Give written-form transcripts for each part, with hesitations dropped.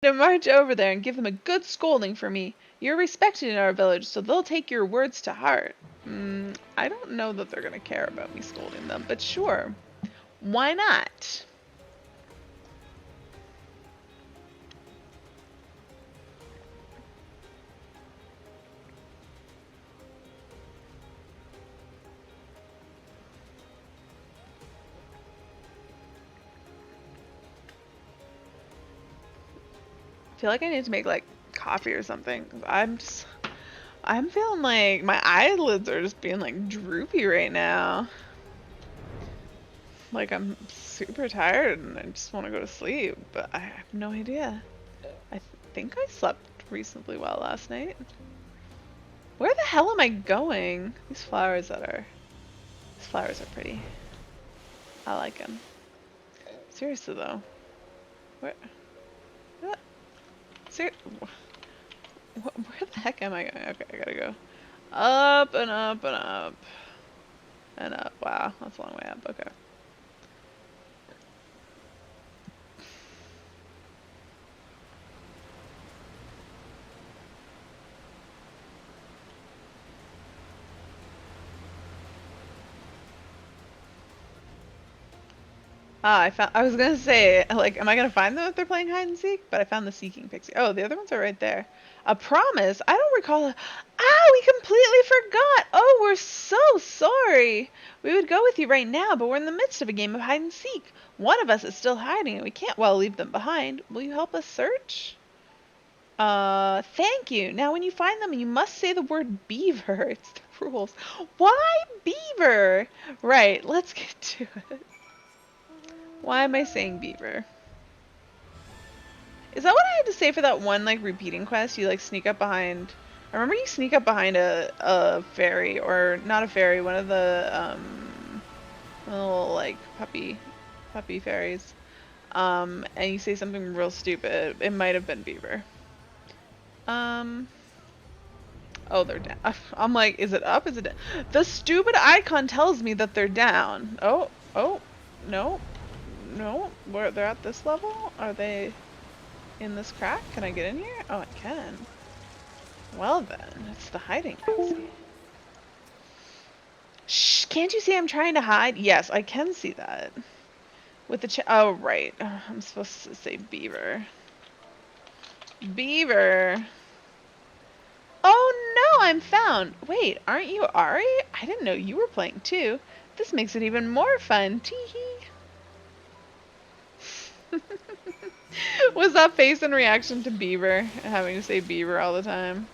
To march over there and give them a good scolding for me. You're respected in our village, so they'll take your words to heart. I don't know that they're gonna care about me scolding them, but sure. Why not? I feel like I need to make like coffee or something. I'm feeling like my eyelids are just being like droopy right now. Like I'm super tired and I just want to go to sleep, but I have no idea. I think I slept reasonably well last night. Where the hell am I going? These flowers are pretty. I like them. Seriously though, where? What? Where the heck am I going? Okay, I gotta go up and up and up and up. Wow, that's a long way up. Okay. Ah, I was gonna say, like, am I gonna find them if they're playing hide and seek? But I found the seeking pixie. Oh, the other ones are right there. A promise? I don't recall. Ah, we completely forgot. Oh, we're so sorry. We would go with you right now, but we're in the midst of a game of hide and seek. One of us is still hiding, and we can't well leave them behind. Will you help us search? Thank you. Now, when you find them, you must say the word beaver. It's the rules. Why beaver? Right, let's get to it. Why am I saying beaver? Is that what I had to say for that one, like, repeating quest? You, like, sneak up behind... I remember you sneak up behind a fairy, or not a fairy, one of the, little, like, puppy fairies. And you say something real stupid. It might have been beaver. Oh, they're down. I'm like, is it up? Is it down? The stupid icon tells me that they're down. Oh, no. No, they're at this level? Are they in this crack? Can I get in here? Oh, I can. Well then, it's the hiding pixie. Shh, can't you see I'm trying to hide? Yes, I can see that. With the oh, right. I'm supposed to say beaver. Beaver. Oh no, I'm found. Wait, aren't you Ari? I didn't know you were playing too. This makes it even more fun. Teehee. Was that face in reaction to beaver? Having to say beaver all the time?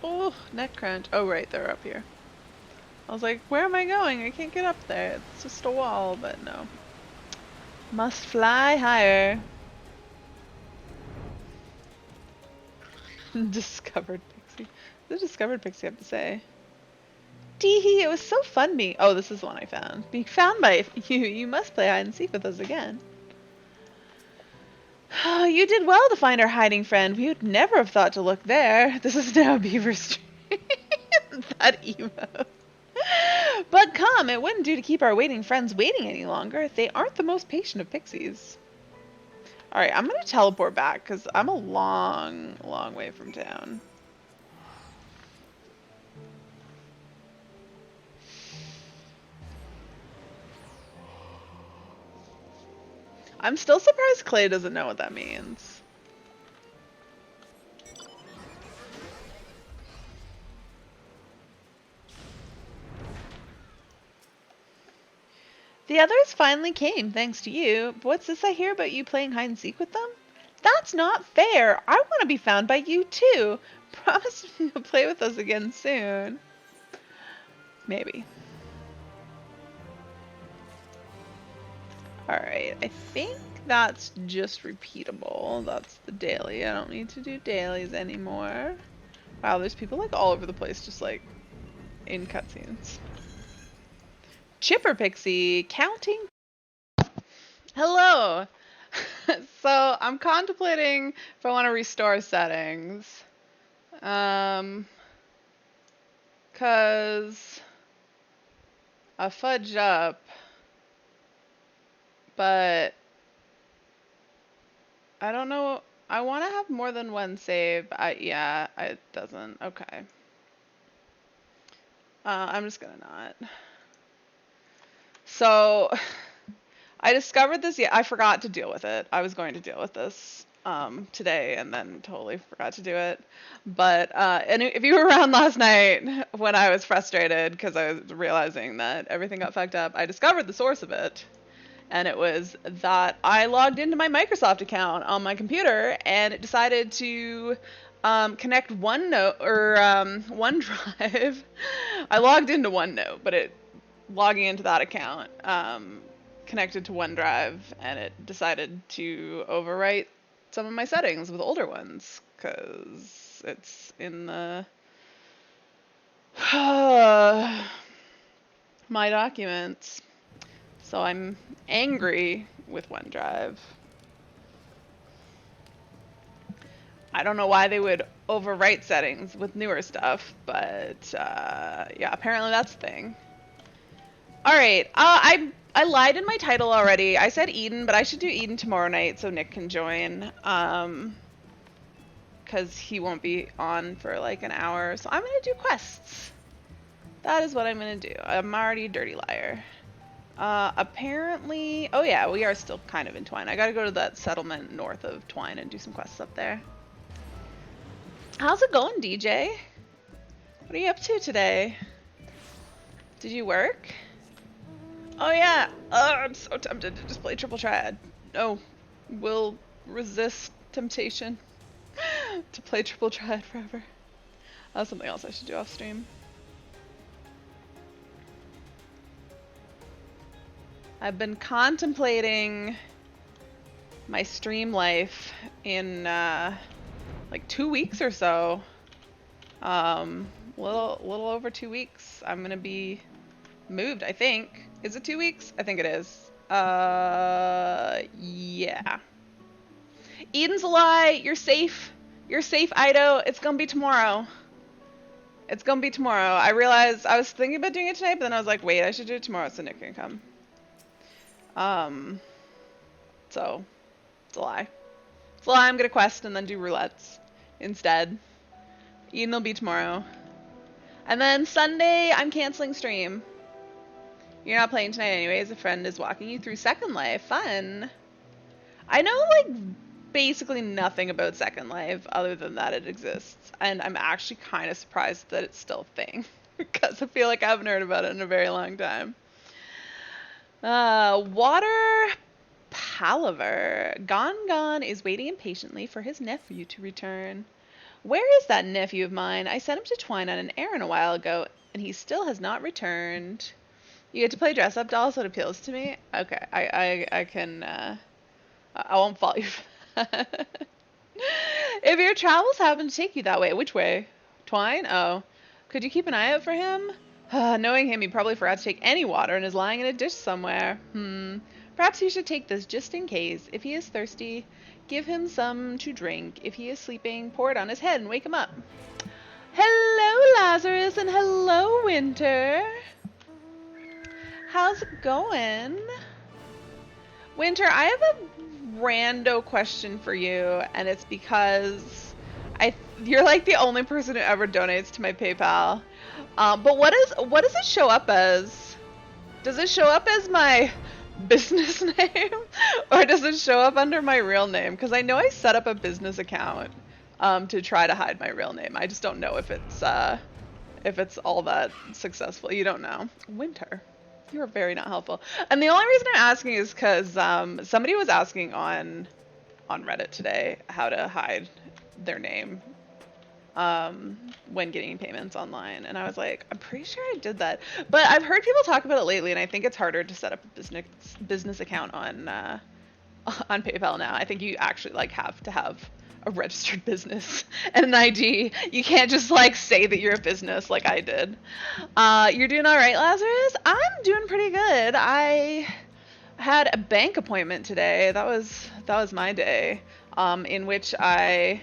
Oh, neck crunch. Oh, right, they're up here. I was like, where am I going? I can't get up there. It's just a wall, but no. Must fly higher. Discovered pixie. What did discovered pixie have to say? Teehee, it was so fun being. Oh, this is the one I found. Being found by you. You must play hide and seek with us again. Oh, you did well to find our hiding friend. We would never have thought to look there. This is now Beaver Street. That emo. But come, it wouldn't do to keep our waiting friends waiting any longer. They aren't the most patient of pixies. Alright, I'm gonna teleport back because I'm a long, long way from town. I'm still surprised Clay doesn't know what that means. The others finally came, thanks to you. But what's this I hear about you playing hide and seek with them? That's not fair. I want to be found by you too. Promise me you'll play with us again soon. Maybe. Alright, I think that's just repeatable. That's the daily. I don't need to do dailies anymore. Wow, there's people like all over the place just like in cutscenes. Chipper Pixie, counting. Hello! So I'm contemplating if I want to restore settings. Cause I fudged up, but I don't know. I want to have more than one save. Yeah, it doesn't. Okay. I'm just gonna not. So I discovered this. Yeah, I forgot to deal with it. I was going to deal with this today and then totally forgot to do it. But and if you were around last night when I was frustrated because I was realizing that everything got fucked up, I discovered the source of it. And it was that I logged into my Microsoft account on my computer and it decided to connect OneNote or OneDrive. I logged into OneNote, but it logging into that account connected to OneDrive, and it decided to overwrite some of my settings with older ones because it's in the my documents. So I'm angry with OneDrive. I don't know why they would overwrite settings with newer stuff, but yeah, apparently that's the thing. All right, I lied in my title already. I said Eden, but I should do Eden tomorrow night so Nick can join. Because he won't be on for like an hour. So I'm gonna do quests. That is what I'm gonna do. I'm already a dirty liar. Apparently, oh yeah, we are still kind of in Twine. I gotta go to that settlement north of Twine and do some quests up there. How's it going, DJ? What are you up to today? Did you work? Oh yeah, I'm so tempted to just play Triple Triad. No, will resist temptation to play Triple Triad forever. That's something else I should do off stream. I've been contemplating my stream life in like 2 weeks or so. Little over 2 weeks. I'm gonna be moved, I think. Is it 2 weeks? I think it is. Yeah. Eden's a lie. You're safe. You're safe, Ido. It's gonna be tomorrow. It's gonna be tomorrow. I realized I was thinking about doing it tonight, but then I was like, wait, I should do it tomorrow so Nick can come. So, it's a lie. It's a lie. I'm gonna quest and then do roulettes instead. Eden will be tomorrow. And then Sunday, I'm canceling stream. You're not playing tonight anyways. A friend is walking you through Second Life. Fun. I know, like, basically nothing about Second Life other than that it exists. And I'm actually kind of surprised that it's still a thing. Because I feel like I haven't heard about it in a very long time. Water Palaver. Gon is waiting impatiently for his nephew to return. Where is that nephew of mine? I sent him to Twine on an errand a while ago, and he still has not returned. You get to play dress up dolls, so it appeals to me? Okay, I can, I won't follow you for that. If your travels happen to take you that way, which way? Twine? Oh. Could you keep an eye out for him? Knowing him, he probably forgot to take any water and is lying in a dish somewhere. Perhaps you should take this just in case. If he is thirsty, give him some to drink. If he is sleeping, pour it on his head and wake him up. Hello, Lazarus, and hello, Winter. How's it going? Winter, I have a rando question for you, and it's because you're like the only person who ever donates to my PayPal. But what does it show up as? Does it show up as my business name, or does it show up under my real name? Because I know I set up a business account to try to hide my real name. I just don't know if it's all that successful. You don't know. Winter, you are very not helpful. And the only reason I'm asking is because somebody was asking on Reddit today how to hide their name when getting payments online, and I was like, I'm pretty sure I did that, but I've heard people talk about it lately, and I think it's harder to set up a business account on PayPal now. I think you actually like have to have a registered business and an ID. You can't just like say that you're a business like I did. You're doing all right, Lazarus? I'm doing pretty good. I had a bank appointment today. That was my day, in which I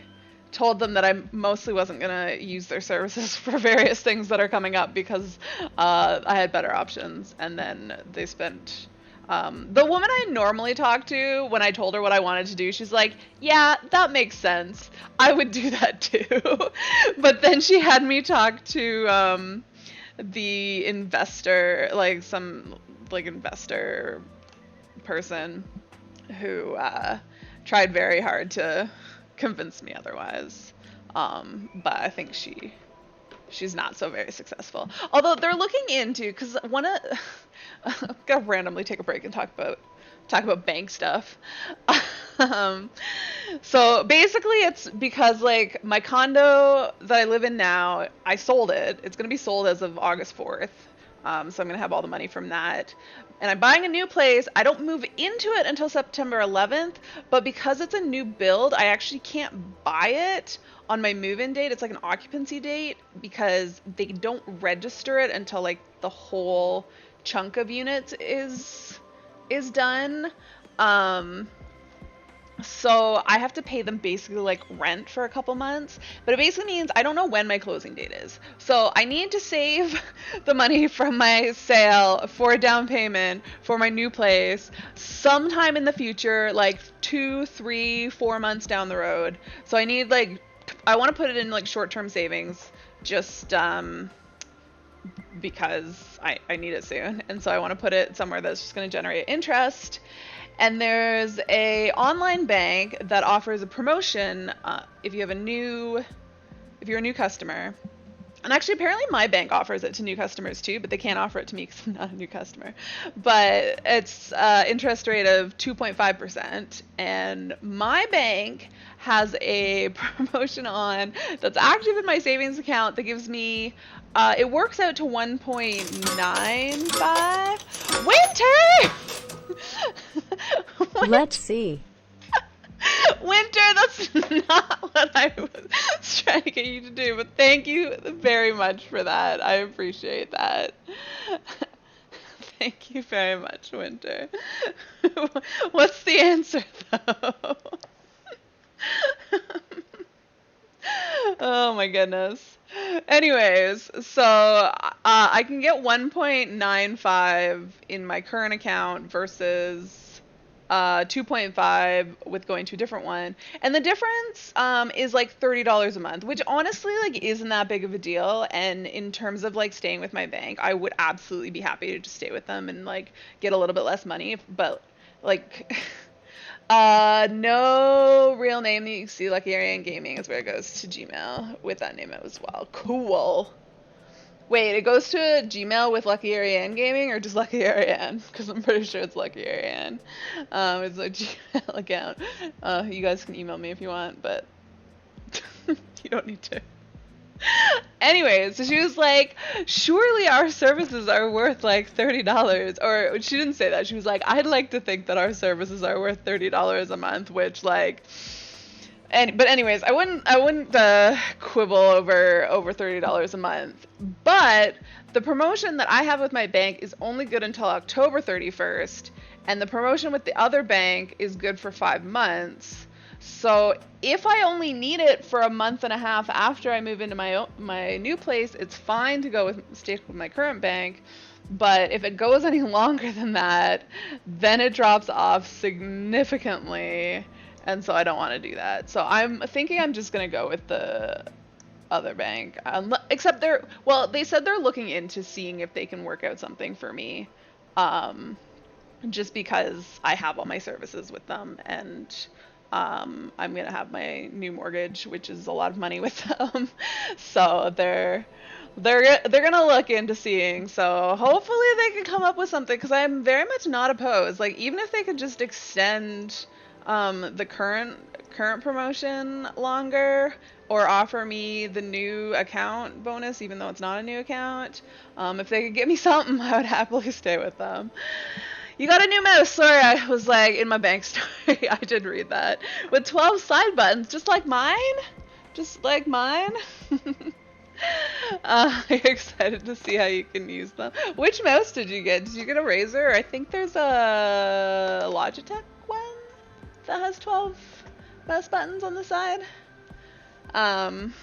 told them that I mostly wasn't gonna use their services for various things that are coming up because I had better options. And then they spent. The woman I normally talk to, when I told her what I wanted to do, she's like, "Yeah, that makes sense. I would do that too." But then she had me talk to the investor, like some like investor person who tried very hard to convince me otherwise. But I think she's not so very successful. Although they're looking into, because one of I'm gonna randomly take a break and talk about bank stuff. um, so basically, it's because like my condo that I live in now, I sold it. It's gonna be sold as of August 4th. So I'm gonna have all the money from that. And I'm buying a new place. I don't move into it until September 11th, but because it's a new build, I actually can't buy it on my move-in date. It's like an occupancy date because they don't register it until like the whole chunk of units is done. So I have to pay them basically like rent for a couple months, but it basically means I don't know when my closing date is. So I need to save the money from my sale for a down payment for my new place sometime in the future, like 2, 3, 4 months down the road. So I need like, I want to put it in like short-term savings just because I need it soon. And so I want to put it somewhere that's just going to generate interest. And there's a online bank that offers a promotion if you're a new customer. And actually, apparently my bank offers it to new customers too, but they can't offer it to me because I'm not a new customer. But it's interest rate of 2.5%. And my bank has a promotion on that's active in my savings account that gives me, it works out to 1.95. Winter! Let's see. Winter, that's not what I was trying to get you to do, but thank you very much for that. I appreciate that. Thank you very much, Winter. What's the answer, though? Oh my goodness. Anyways, so I can get 1.95 in my current account versus 2.5 with going to a different one. And the difference is like $30 a month, which honestly like isn't that big of a deal. And in terms of like staying with my bank, I would absolutely be happy to just stay with them and like get a little bit less money. But like no real name that you see, Lucky Ariane Gaming is where it goes to Gmail with that name as well. Cool. Wait, it goes to Gmail with Lucky Ariane Gaming or just Lucky Ariane? Because I'm pretty sure it's Lucky Ariane. It's a Gmail account. You guys can email me if you want, but you don't need to. Anyways, so she was like, surely our services are worth like $30. Or she didn't say that. She was like, I'd like to think that our services are worth $30 a month, which like... But anyways, I wouldn't quibble over $30 a month. But the promotion that I have with my bank is only good until October 31st, and the promotion with the other bank is good for 5 months. So if I only need it for a month and a half after I move into my new place, it's fine to stay with my current bank. But if it goes any longer than that, then it drops off significantly. And so I don't want to do that. So I'm thinking I'm just going to go with the other bank. Except they said they're looking into seeing if they can work out something for me. Just because I have all my services with them. And I'm going to have my new mortgage, which is a lot of money with them. So they're gonna look into seeing. So hopefully they can come up with something, because I'm very much not opposed. Like, even if they could just extend the current promotion longer, or offer me the new account bonus even though it's not a new account, if they could get me something, I would happily stay with them. You got a new mouse. Sorry, I was like in my bank story. I did read that. With 12 side buttons, just like mine. You're excited to see how you can use them. Which mouse did you get? Did you get a Razer? I think there's a Logitech one that has 12 mouse buttons on the side. Um,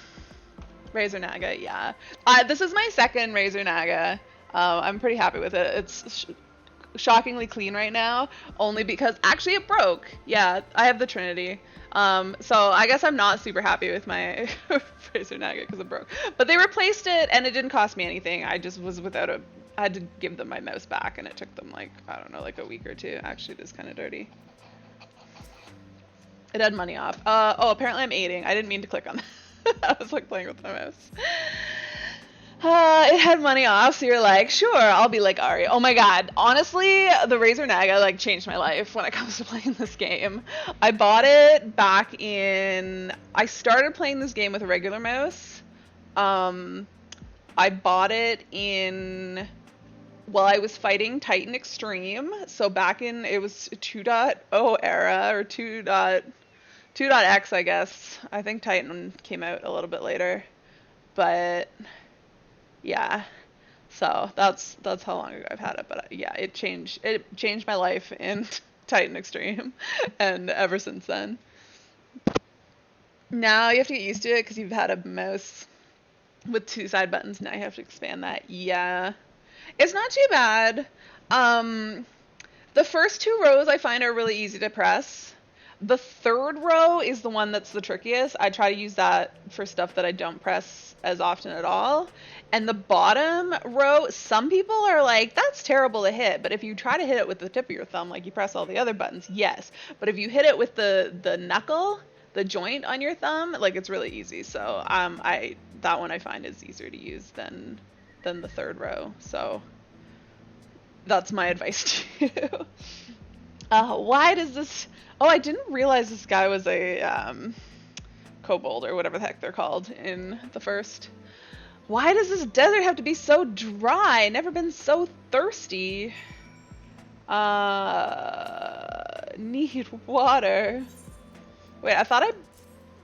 Razor Naga, yeah. This is my second Razor Naga. I'm pretty happy with it. It's shockingly clean right now, only because actually it broke. Yeah, I have the Trinity. So I guess I'm not super happy with my Razor Naga because it broke. But they replaced it and it didn't cost me anything. I just was without a. I had to give them my mouse back and it took them like, I don't know, like a week or two. Actually, it is kind of dirty. It had money off. Oh, apparently I'm aiding. I didn't mean to click on that. I was like playing with my mouse. It had money off, so you're like, sure, I'll be like Ari. Oh my god, honestly, the Razor Naga like changed my life when it comes to playing this game. I bought it back in. I started playing this game with a regular mouse. I bought it in. Well, I was fighting Titan Extreme, so back in it was 2.0 era or 2.x, I guess. I think Titan came out a little bit later, but yeah. So that's how long ago I've had it, but yeah, it changed my life in Titan Extreme, and ever since then. Now you have to get used to it because you've had a mouse with two side buttons. Now you have to expand that. Yeah, it's not too bad. Um, the first two rows I find are really easy to press. The third row is the one that's the trickiest. I try to use that for stuff that I don't press as often at all. And the bottom row, some people are like, that's terrible to hit. But if you try to hit it with the tip of your thumb, like you press all the other buttons, yes. But if you hit it with the knuckle, the joint on your thumb, like it's really easy. So that one I find is easier to use than the third row. So that's my advice to you. Why does this... Oh, I didn't realize this guy was a kobold or whatever the heck they're called in the first. Why does this desert have to be so dry? Never been so thirsty. Need water. Wait, I thought I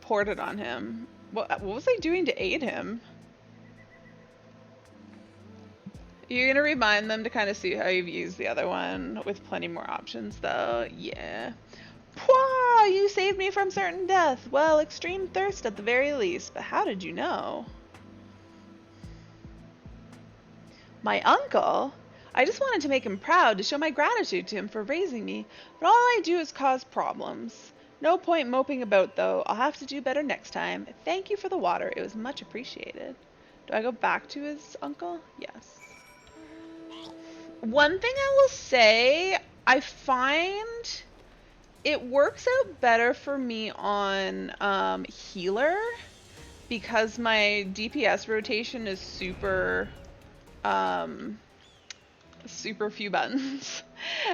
poured it on him. What was I doing to aid him? You're gonna remind them to kind of see how you've used the other one with plenty more options though. Yeah. Pwah! You saved me from certain death. Well, extreme thirst at the very least, but how did you know? My uncle? I just wanted to make him proud, to show my gratitude to him for raising me, but all I do is cause problems. No point moping about, though. I'll have to do better next time. Thank you for the water. It was much appreciated. Do I go back to his uncle? Yes. One thing I will say, I find it works out better for me on healer because my DPS rotation is super few buttons.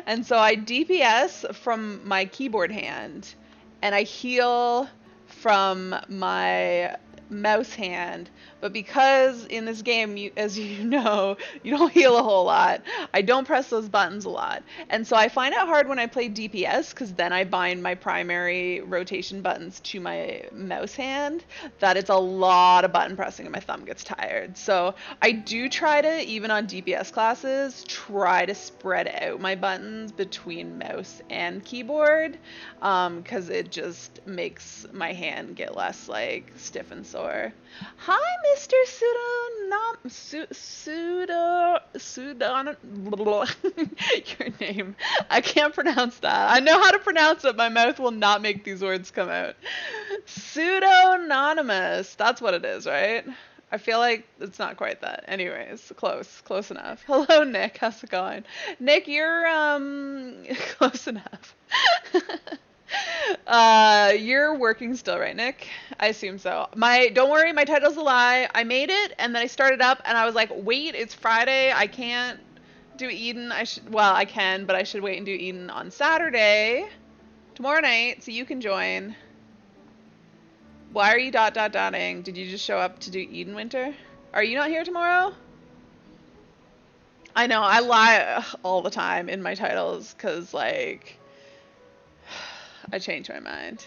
And so I DPS from my keyboard hand and I heal from my mouse hand, but because in this game, as you know, you don't heal a whole lot, I don't press those buttons a lot, and so I find it hard when I play DPS because then I bind my primary rotation buttons to my mouse hand, that it's a lot of button pressing and my thumb gets tired. So I do try to, even on DPS classes, try to spread out my buttons between mouse and keyboard, because it just makes my hand get less like stiff and sore. Hi, Mr. Your name. I can't pronounce that. I know how to pronounce it. My mouth will not make these words come out. Pseudonymous. That's what it is, right? I feel like it's not quite that. Anyways, close enough. Hello, Nick. How's it going? Nick, you're close enough. You're working still, right, Nick? I assume so. Don't worry, my title's a lie. I made it, and then I started up, and I was like, wait, it's Friday. I can't do Eden. Well, I can, but I should wait and do Eden on Saturday, tomorrow night, so you can join. Why are you dotting? Did you just show up to do Eden Winter? Are you not here tomorrow? I know, I lie all the time in my titles, because, like... I changed my mind.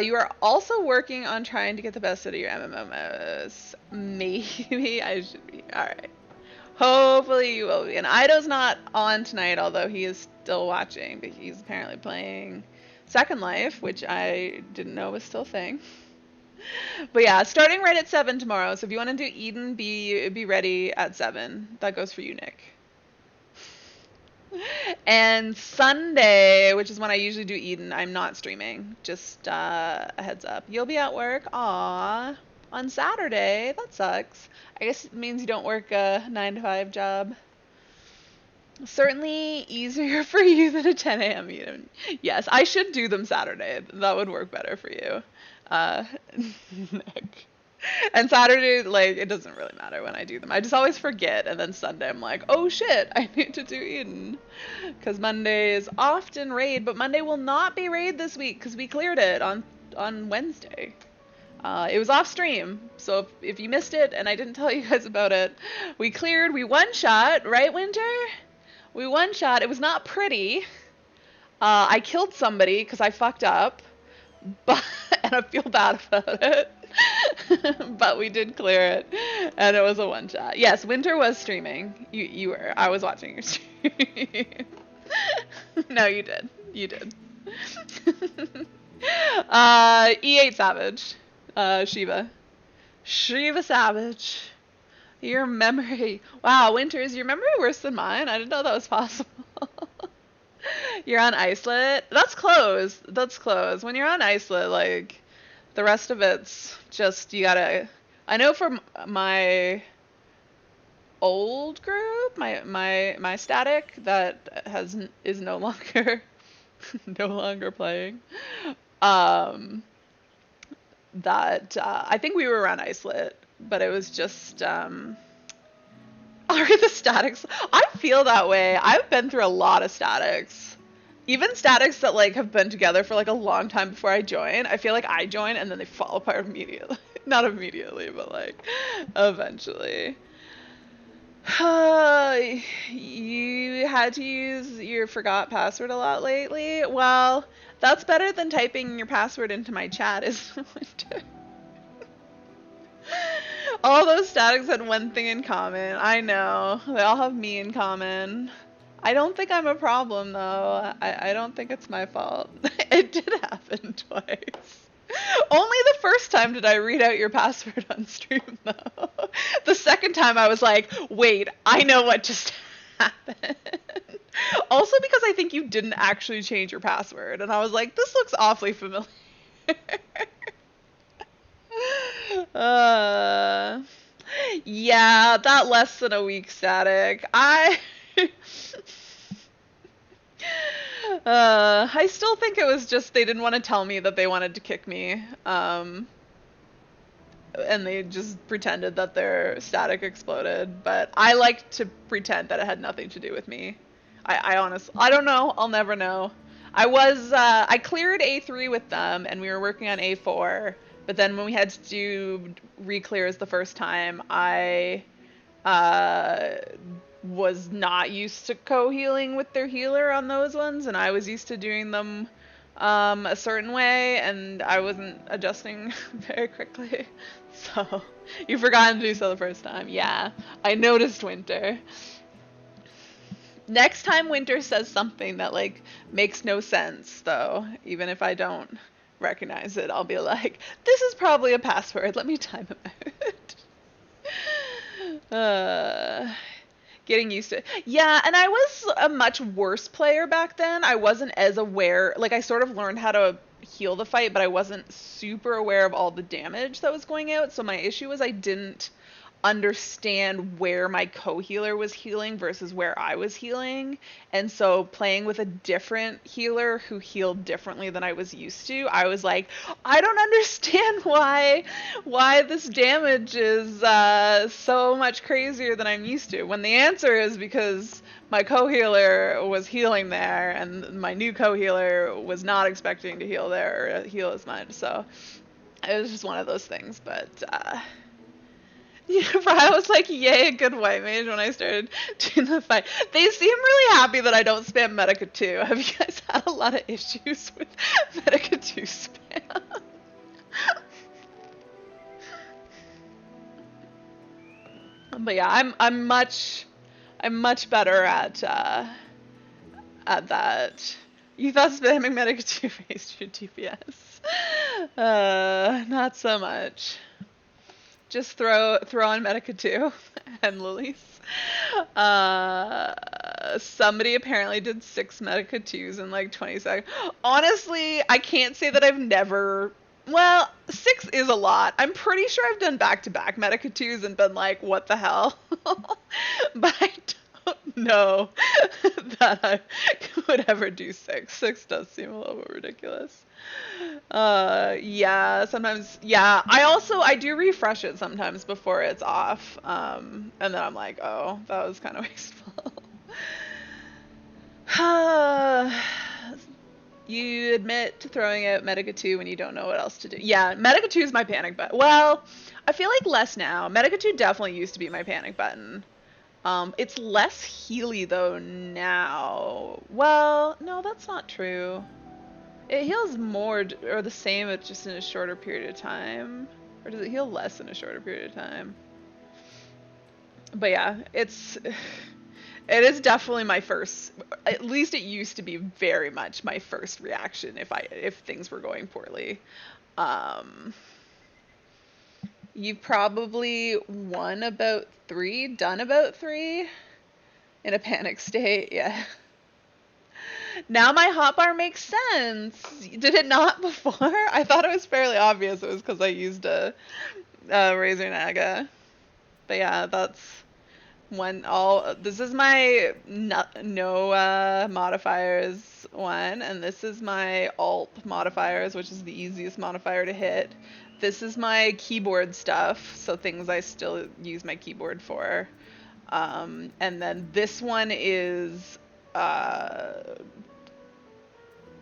You are also working on trying to get the best out of your MMOs. Maybe I should be. Alright. Hopefully you will be. And Ido's not on tonight, although he is still watching. But he's apparently playing Second Life, which I didn't know was still a thing. But yeah, starting right at 7 tomorrow. So if you want to do Eden, be ready at 7. That goes for you, Nick. And Sunday, which is when I usually do Eden, I'm not streaming. Just a heads up. You'll be at work. Aw. On Saturday. That sucks. I guess it means you don't work a 9 to 5 job. Certainly easier for you than a 10 a.m. Eden. Yes, I should do them Saturday. That would work better for you. Uh, Nick. And Saturday, like, it doesn't really matter when I do them. I just always forget, and then Sunday I'm like, oh shit, I need to do Eden. Because Monday is often raid, but Monday will not be raid this week because we cleared it on Wednesday. It was off stream, so if you missed it and I didn't tell you guys about it, we one-shot, right, Winter? We one-shot. It was not pretty. I killed somebody because I fucked up, but and I feel bad about it. But we did clear it, and it was a one-shot. Yes, Winter was streaming. You were. I was watching your stream. No, you did. You did. E8 Savage. Shiva. Shiva Savage. Your memory. Wow, Winter, is your memory worse than mine? I didn't know that was possible. You're on isolate? That's close. That's close. When you're on isolate, like, the rest of it's just, you gotta... I know for my old group, my static, that is no longer no longer playing. That I think we were on isolate, but it was just are the statics. I feel that way. I've been through a lot of statics. Even statics that like have been together for like a long time before I join. I feel like I join and then they fall apart immediately. Not immediately, but like eventually. You had to use your forgot password a lot lately? Well, that's better than typing your password into my chat, isn't it? All those statics had one thing in common. I know. They all have me in common. I don't think I'm a problem, though. I don't think it's my fault. It did happen twice. Only the first time did I read out your password on stream, though. The second time I was like, wait, I know what just happened. Also because I think you didn't actually change your password. And I was like, this looks awfully familiar. Yeah, that less than a week static. I still think it was just they didn't want to tell me that they wanted to kick me. And they just pretended that their static exploded. But I like to pretend that it had nothing to do with me. I honestly, I don't know. I'll never know. I cleared A3 with them, and we were working on A4. But then when we had to do re-clears the first time, I was not used to co-healing with their healer on those ones, and I was used to doing them a certain way, and I wasn't adjusting very quickly. So, you forgot to do so the first time. Yeah, I noticed, Winter. Next time Winter says something that, like, makes no sense, though, even if I don't recognize it, I'll be like, this is probably a password. Let me time it out. Getting used to it. Yeah, and I was a much worse player back then. I wasn't as aware. Like, I sort of learned how to heal the fight, but I wasn't super aware of all the damage that was going out. So my issue was I didn't understand where my co-healer was healing versus where I was healing. And so playing with a different healer who healed differently than I was used to, I was like, I don't understand why this damage is so much crazier than I'm used to. When the answer is because my co-healer was healing there and my new co-healer was not expecting to heal there or heal as much. So it was just one of those things. But yeah, I was like, yay, a good white mage when I started doing the fight. They seem really happy that I don't spam Medica 2. Have you guys had a lot of issues with Medica 2 spam? But yeah, I'm much better at that. You thought spamming Medica 2 raised your DPS. Not so much. Just throw on Medica 2 and Lilies. Somebody apparently did 6 Medica 2s in like 20 seconds. Honestly, I can't say that I've never. Well, 6 is a lot. I'm pretty sure I've done back-to-back Medica 2s and been like, what the hell? But I don't know that I would ever do 6. 6 does seem a little bit ridiculous. Yeah, sometimes, yeah. I do refresh it sometimes before it's off. And then I'm like, oh, that was kind of wasteful. You admit to throwing out Medica 2 when you don't know what else to do. Yeah, Medica 2 is my panic button. Well, I feel like less now. Medica 2 definitely used to be my panic button. It's less Healy though now. Well, no, that's not true. It heals more or the same, but just in a shorter period of time. Or does it heal less in a shorter period of time? But yeah, it is definitely my first. At least it used to be very much my first reaction if things were going poorly. You've probably done about 3 in a panic state, yeah. Now my hotbar makes sense. Did it not before? I thought it was fairly obvious it was because I used a Razor Naga. But yeah, that's this is my no modifiers one, and this is my alt modifiers, which is the easiest modifier to hit. This is my keyboard stuff, so things I still use my keyboard for. And then this one is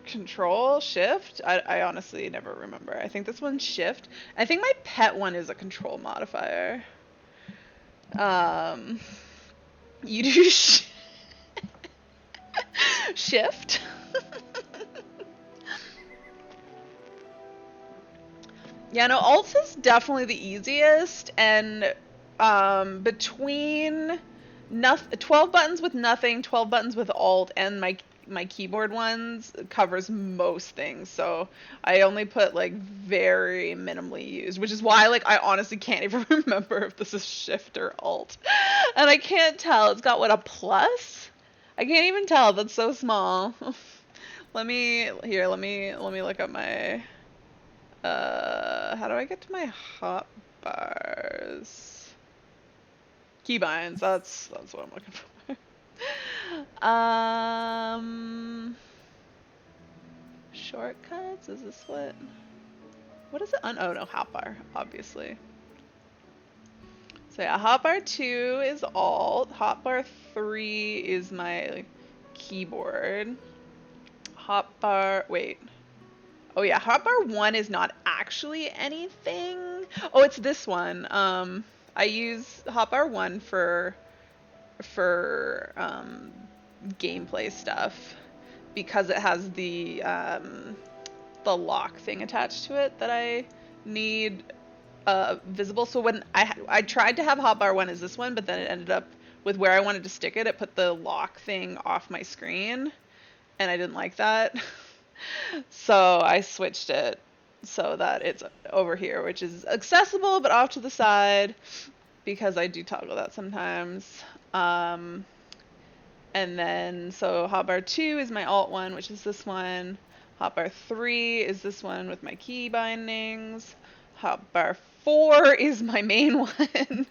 control, shift. I honestly never remember. I think this one's shift. I think my pet one is a control modifier. You do shift. Yeah, no, alt is definitely the easiest, and between 12 buttons with nothing, 12 buttons with alt, and my keyboard ones covers most things. So I only put like very minimally used, which is why like I honestly can't even remember if this is shift or alt. And I can't tell. It's got what, a plus? I can't even tell. That's so small. Let me look up my how do I get to my hotbars? Keybinds, that's what I'm looking for. Shortcuts, is this what is it? Oh no, hotbar, obviously. So yeah, hotbar 2 is alt, hotbar 3 is my keyboard. Oh yeah, hotbar 1 is not actually anything. Oh, it's this one. I use hotbar 1 for gameplay stuff because it has the lock thing attached to it that I need visible. So when I tried to have hotbar 1 as this one, but then it ended up with where I wanted to stick it, it put the lock thing off my screen, and I didn't like that. So I switched it so that it's over here, which is accessible but off to the side because I do toggle that sometimes. And then so hotbar 2 is my alt one, which is this one. Hotbar 3 is this one with my key bindings. Hotbar 4 is my main one,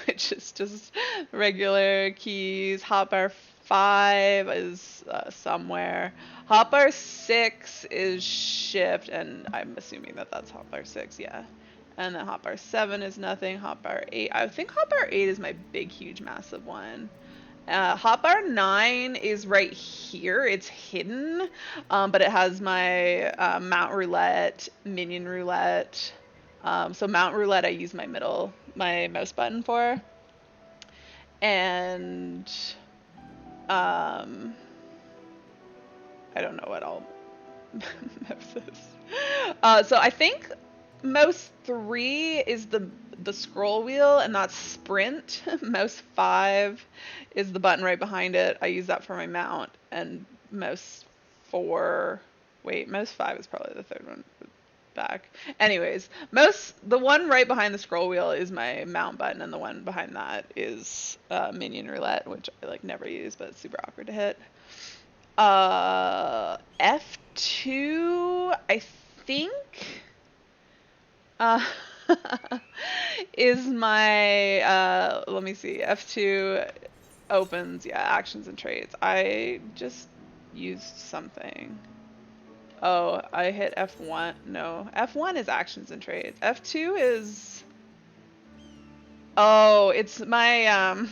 which is just regular keys. Hotbar 5 is somewhere. Hotbar 6 is shift, and I'm assuming that that's hotbar 6, yeah. And then hotbar 7 is nothing. Hotbar 8, I think hotbar 8 is my big, huge, massive one. Hotbar 9 is right here. It's hidden, but it has my mount roulette, minion roulette. So mount roulette I use my mouse button for. And I don't know what all mouse is. So I think mouse 3 is the scroll wheel, and that's sprint. Mouse 5 is the button right behind it. I use that for my mount. And mouse 4. Wait, mouse 5 is probably the third one back. Anyways, the one right behind the scroll wheel is my mount button, and the one behind that is minion roulette, which I like never use, but it's super awkward to hit. F2, I think, uh, is my, let me see, F2 opens, yeah, actions and trades. I just used something. Oh, I hit F1. No, F1 is actions and trades. F2 is, oh, it's my,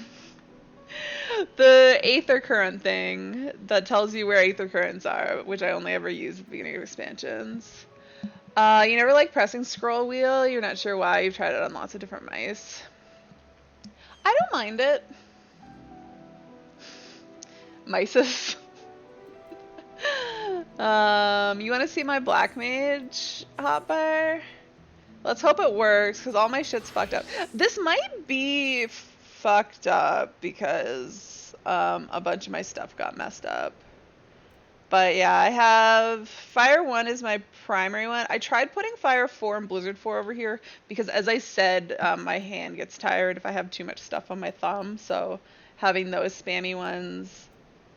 the Aether Current thing that tells you where Aether Currents are, which I only ever use at the beginning of expansions. You never like pressing scroll wheel? You're not sure why? You've tried it on lots of different mice. I don't mind it. Mices. You want to see my Black Mage hotbar? Let's hope it works, because all my shit's fucked up. This might be fucked up because a bunch of my stuff got messed up. But yeah, I have Fire 1 is my primary one. I tried putting Fire 4 and Blizzard 4 over here because, as I said, my hand gets tired if I have too much stuff on my thumb. So having those spammy ones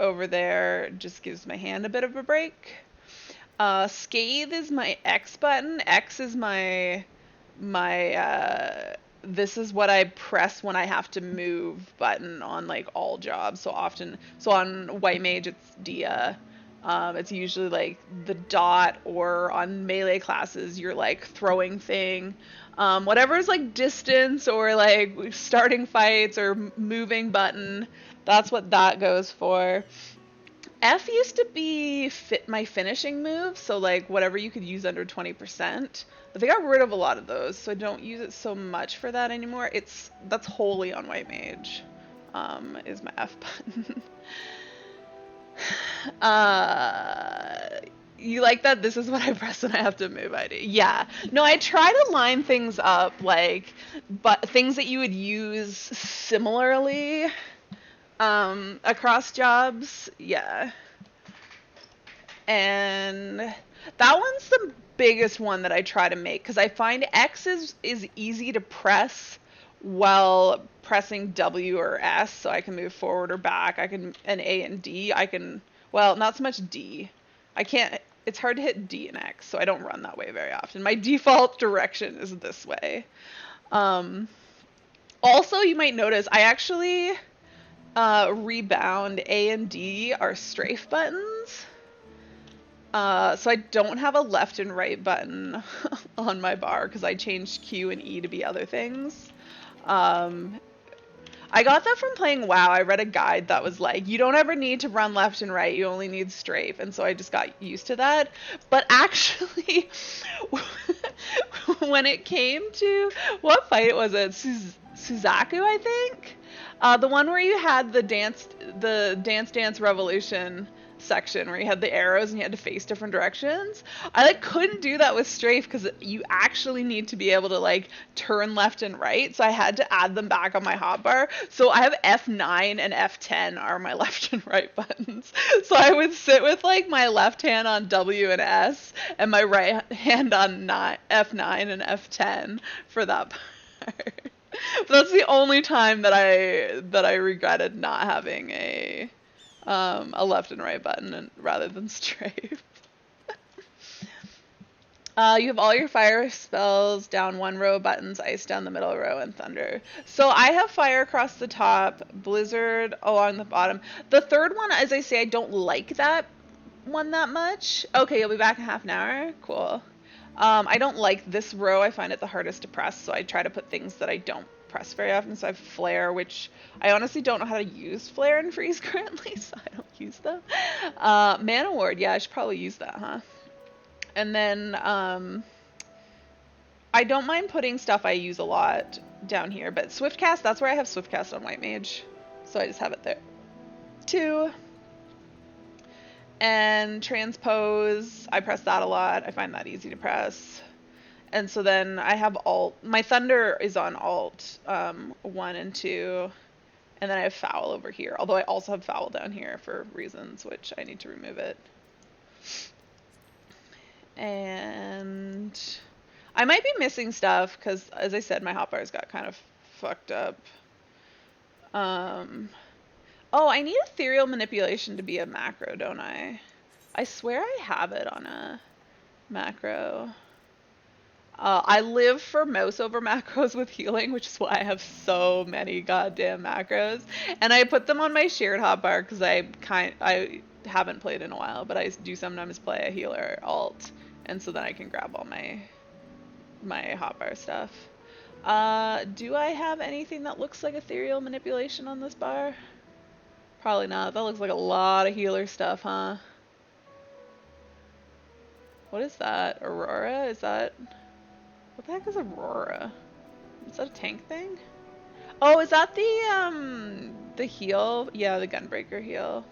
over there just gives my hand a bit of a break. Scathe is my X button. X is my this is what I press when I have to move button on like all jobs. So on White Mage it's Dia. It's usually like the dot, or on melee classes you're like throwing thing. Whatever is like distance or like starting fights or moving button, that's what that goes for. F used to be my finishing move, so like whatever you could use under 20%. But they got rid of a lot of those, so I don't use it so much for that anymore. That's wholly on White Mage, is my F button. You like that? This is what I press when I have to move ID. Yeah. No, I try to line things up, like, but things that you would use similarly across jobs. Yeah. And that one's the biggest one that I try to make, because I find X is easy to press while pressing W or S, so I can move forward or back. And A and D, well, not so much D. It's hard to hit D and X, so I don't run that way very often. My default direction is this way. Also, you might notice I actually rebound A and D are strafe buttons. So I don't have a left and right button on my bar because I changed Q and E to be other things. I got that from playing WoW. I read a guide that was like, you don't ever need to run left and right, you only need strafe. And so I just got used to that. But actually, when it came to, what fight was it? Suzaku, I think? The one where you had the Dance Revolution section where you had the arrows and you had to face different directions. I like couldn't do that with strafe because you actually need to be able to like turn left and right, so I had to add them back on my hotbar. So I have F9 and F10 are my left and right buttons, so I would sit with like my left hand on W and S and my right hand on F9 and F10 for that part. But that's the only time that I regretted not having a left and right button rather than strafe. You have all your fire spells down one row of buttons, ice down the middle row, and thunder. So I have fire across the top, blizzard along the bottom. The third one, as I say, I don't like that one that much. Okay, you'll be back in half an hour. Cool. I don't like this row. I find it the hardest to press, so I try to put things that I don't press very often. So I have flare, which I honestly don't know how to use flare and freeze currently, so I don't use them. Mana Ward, yeah, I should probably use that, huh? And then I don't mind putting stuff I use a lot down here, but Swiftcast, that's where I have Swiftcast on White Mage, so I just have it there too. And transpose, I press that a lot. I find that easy to press. And so then I have alt. My thunder is on alt 1 and 2. And then I have foul over here. Although I also have foul down here for reasons, which I need to remove it. And I might be missing stuff because, as I said, my hotbars got kind of fucked up. Um, oh, I need ethereal manipulation to be a macro, don't I? I swear I have it on a macro. I live for mouse over macros with healing, which is why I have so many goddamn macros. And I put them on my shared hotbar because I haven't played in a while, but I do sometimes play a healer alt, and so then I can grab all my hotbar stuff. Do I have anything that looks like ethereal manipulation on this bar? Probably not. That looks like a lot of healer stuff, huh? What is that? Aurora? Is that... What the heck is Aurora? Is that a tank thing? Oh, is that the heal? Yeah, the Gunbreaker heal.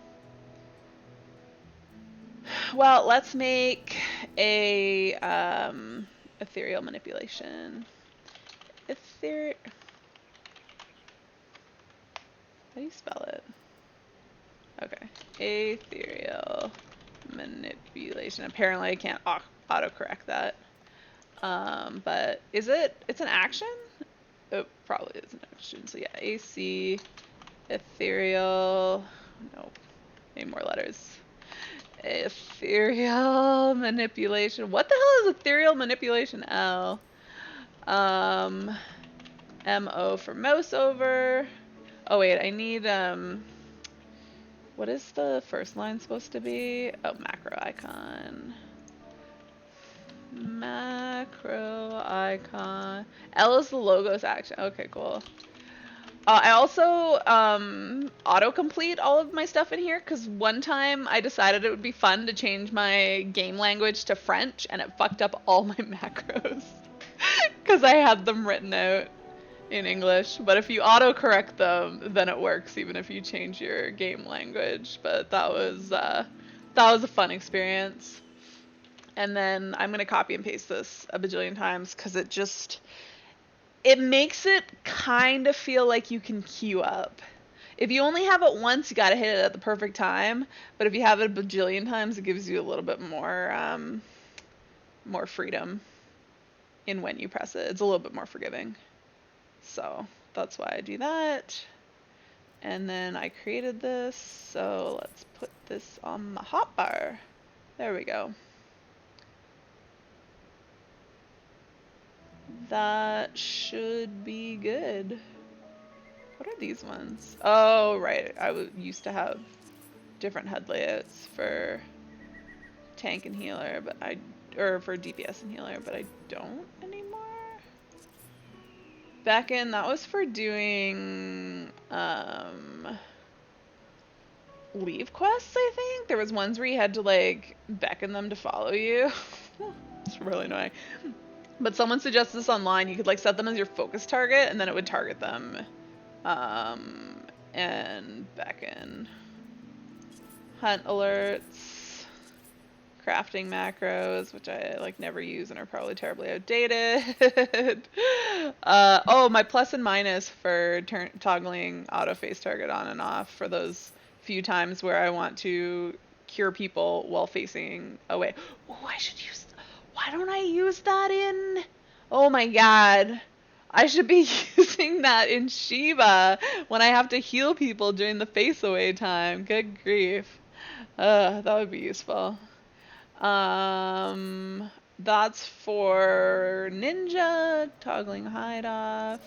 Well, let's make a ethereal manipulation. How do you spell it? Okay. Ethereal manipulation. Apparently I can't autocorrect that. But is it? It's an action? It probably is an action. So yeah, AC, ethereal. Nope. Need more letters. Ethereal manipulation. What the hell is ethereal manipulation? L. MO for mouse over. Oh wait, I need what is the first line supposed to be? Oh, macro icon. Macro icon. L is the logos action. Okay, cool. I also autocomplete all of my stuff in here because one time I decided it would be fun to change my game language to French and it fucked up all my macros because I had them written out in English. But if you autocorrect them, then it works even if you change your game language. But that was a fun experience. And then I'm gonna copy and paste this a bajillion times because it makes it kind of feel like you can queue up. If you only have it once, you gotta hit it at the perfect time. But if you have it a bajillion times, it gives you a little bit more freedom in when you press it. It's a little bit more forgiving. So that's why I do that. And then I created this, so let's put this on my hotbar. There we go. That should be good. What are these ones? Oh, right. I used to have different HUD layouts for tank and healer, or for DPS and healer, but I don't anymore. Back in, that was for doing leave quests, I think. There was ones where you had to like beckon them to follow you. It's really annoying. But someone suggested this online. You could like set them as your focus target and then it would target them. And beckon. Hunt alerts. Crafting macros, which I like never use and are probably terribly outdated. Oh, my plus and minus for toggling auto face target on and off for those few times where I want to cure people while facing away. Oh, why don't I use that in? Oh my god. I should be using that in Shiva when I have to heal people during the face away time. Good grief. That would be useful. That's for ninja, toggling hide off.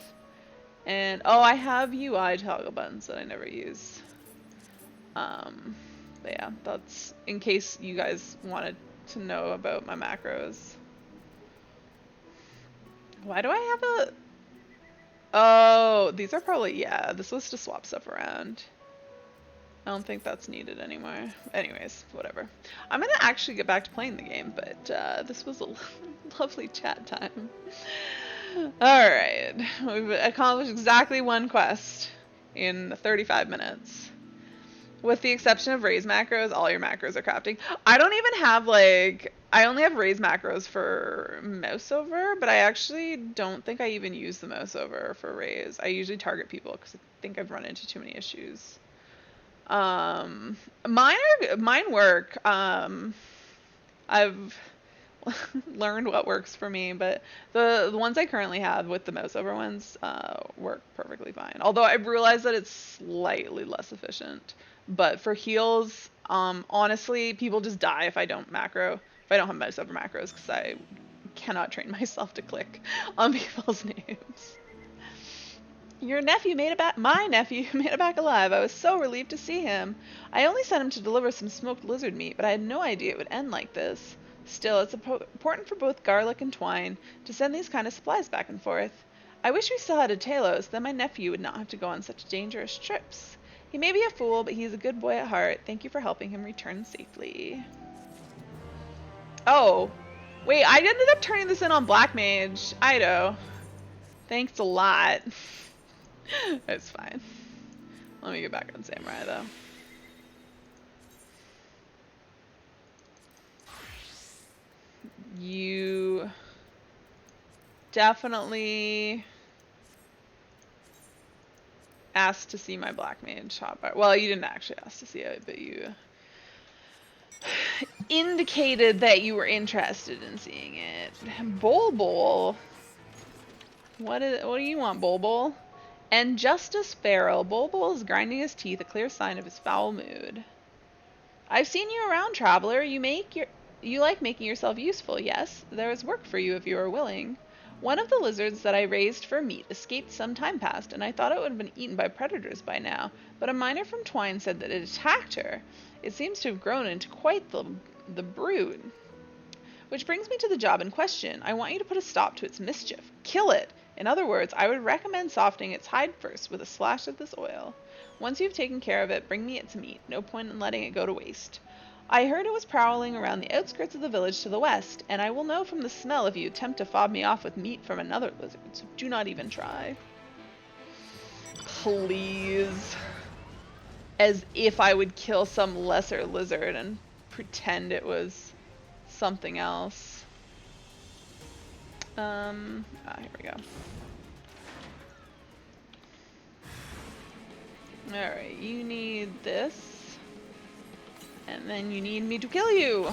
And oh, I have UI toggle buttons that I never use. But yeah, that's in case you guys wanted to know about my macros. Why do I have a... Oh, these are probably... Yeah, this was to swap stuff around. I don't think that's needed anymore. Anyways, whatever. I'm gonna actually get back to playing the game, but this was a lovely chat time. Alright, we've accomplished exactly one quest in 35 minutes. With the exception of raise macros, all your macros are crafting. I don't even have like... I only have raise macros for mouse over, but I actually don't think I even use the mouse over for raise. I usually target people because I think I've run into too many issues. Mine work. I've learned what works for me, but the ones I currently have with the mouse over ones work perfectly fine. Although I've realized that it's slightly less efficient. But for heals, honestly, people just die if I don't have mouse over macros because I cannot train myself to click on people's names. Your nephew made it back. My nephew made it back alive. I was so relieved to see him. I only sent him to deliver some smoked lizard meat, but I had no idea it would end like this. Still, it's important for both garlic and twine to send these kind of supplies back and forth. I wish we still had a Talos, then my nephew would not have to go on such dangerous trips. He may be a fool, but he's a good boy at heart. Thank you for helping him return safely. Oh, wait, I ended up turning this in on Black Mage. Ido. Thanks a lot. It's fine. Let me get back on Samurai, though. You definitely asked to see my Black Mage hotbar. Well, you didn't actually ask to see it, but you indicated that you were interested in seeing it. Bulbul. What do you want, Bulbul? And Justice Farrell. Bulbul is grinding his teeth, a clear sign of his foul mood. I've seen you around, traveler. You like making yourself useful, yes? There is work for you if you are willing. One of the lizards that I raised for meat escaped some time past, and I thought it would have been eaten by predators by now, but a miner from Twine said that it attacked her. It seems to have grown into quite the brood. Which brings me to the job in question. I want you to put a stop to its mischief. Kill it! In other words, I would recommend softening its hide first with a splash of this oil. Once you've taken care of it, bring me its meat. No point in letting it go to waste. I heard it was prowling around the outskirts of the village to the west, and I will know from the smell if you attempt to fob me off with meat from another lizard, so do not even try. Please. As if I would kill some lesser lizard and pretend it was something else. Here we go. Alright, you need this. And then you need me to kill you.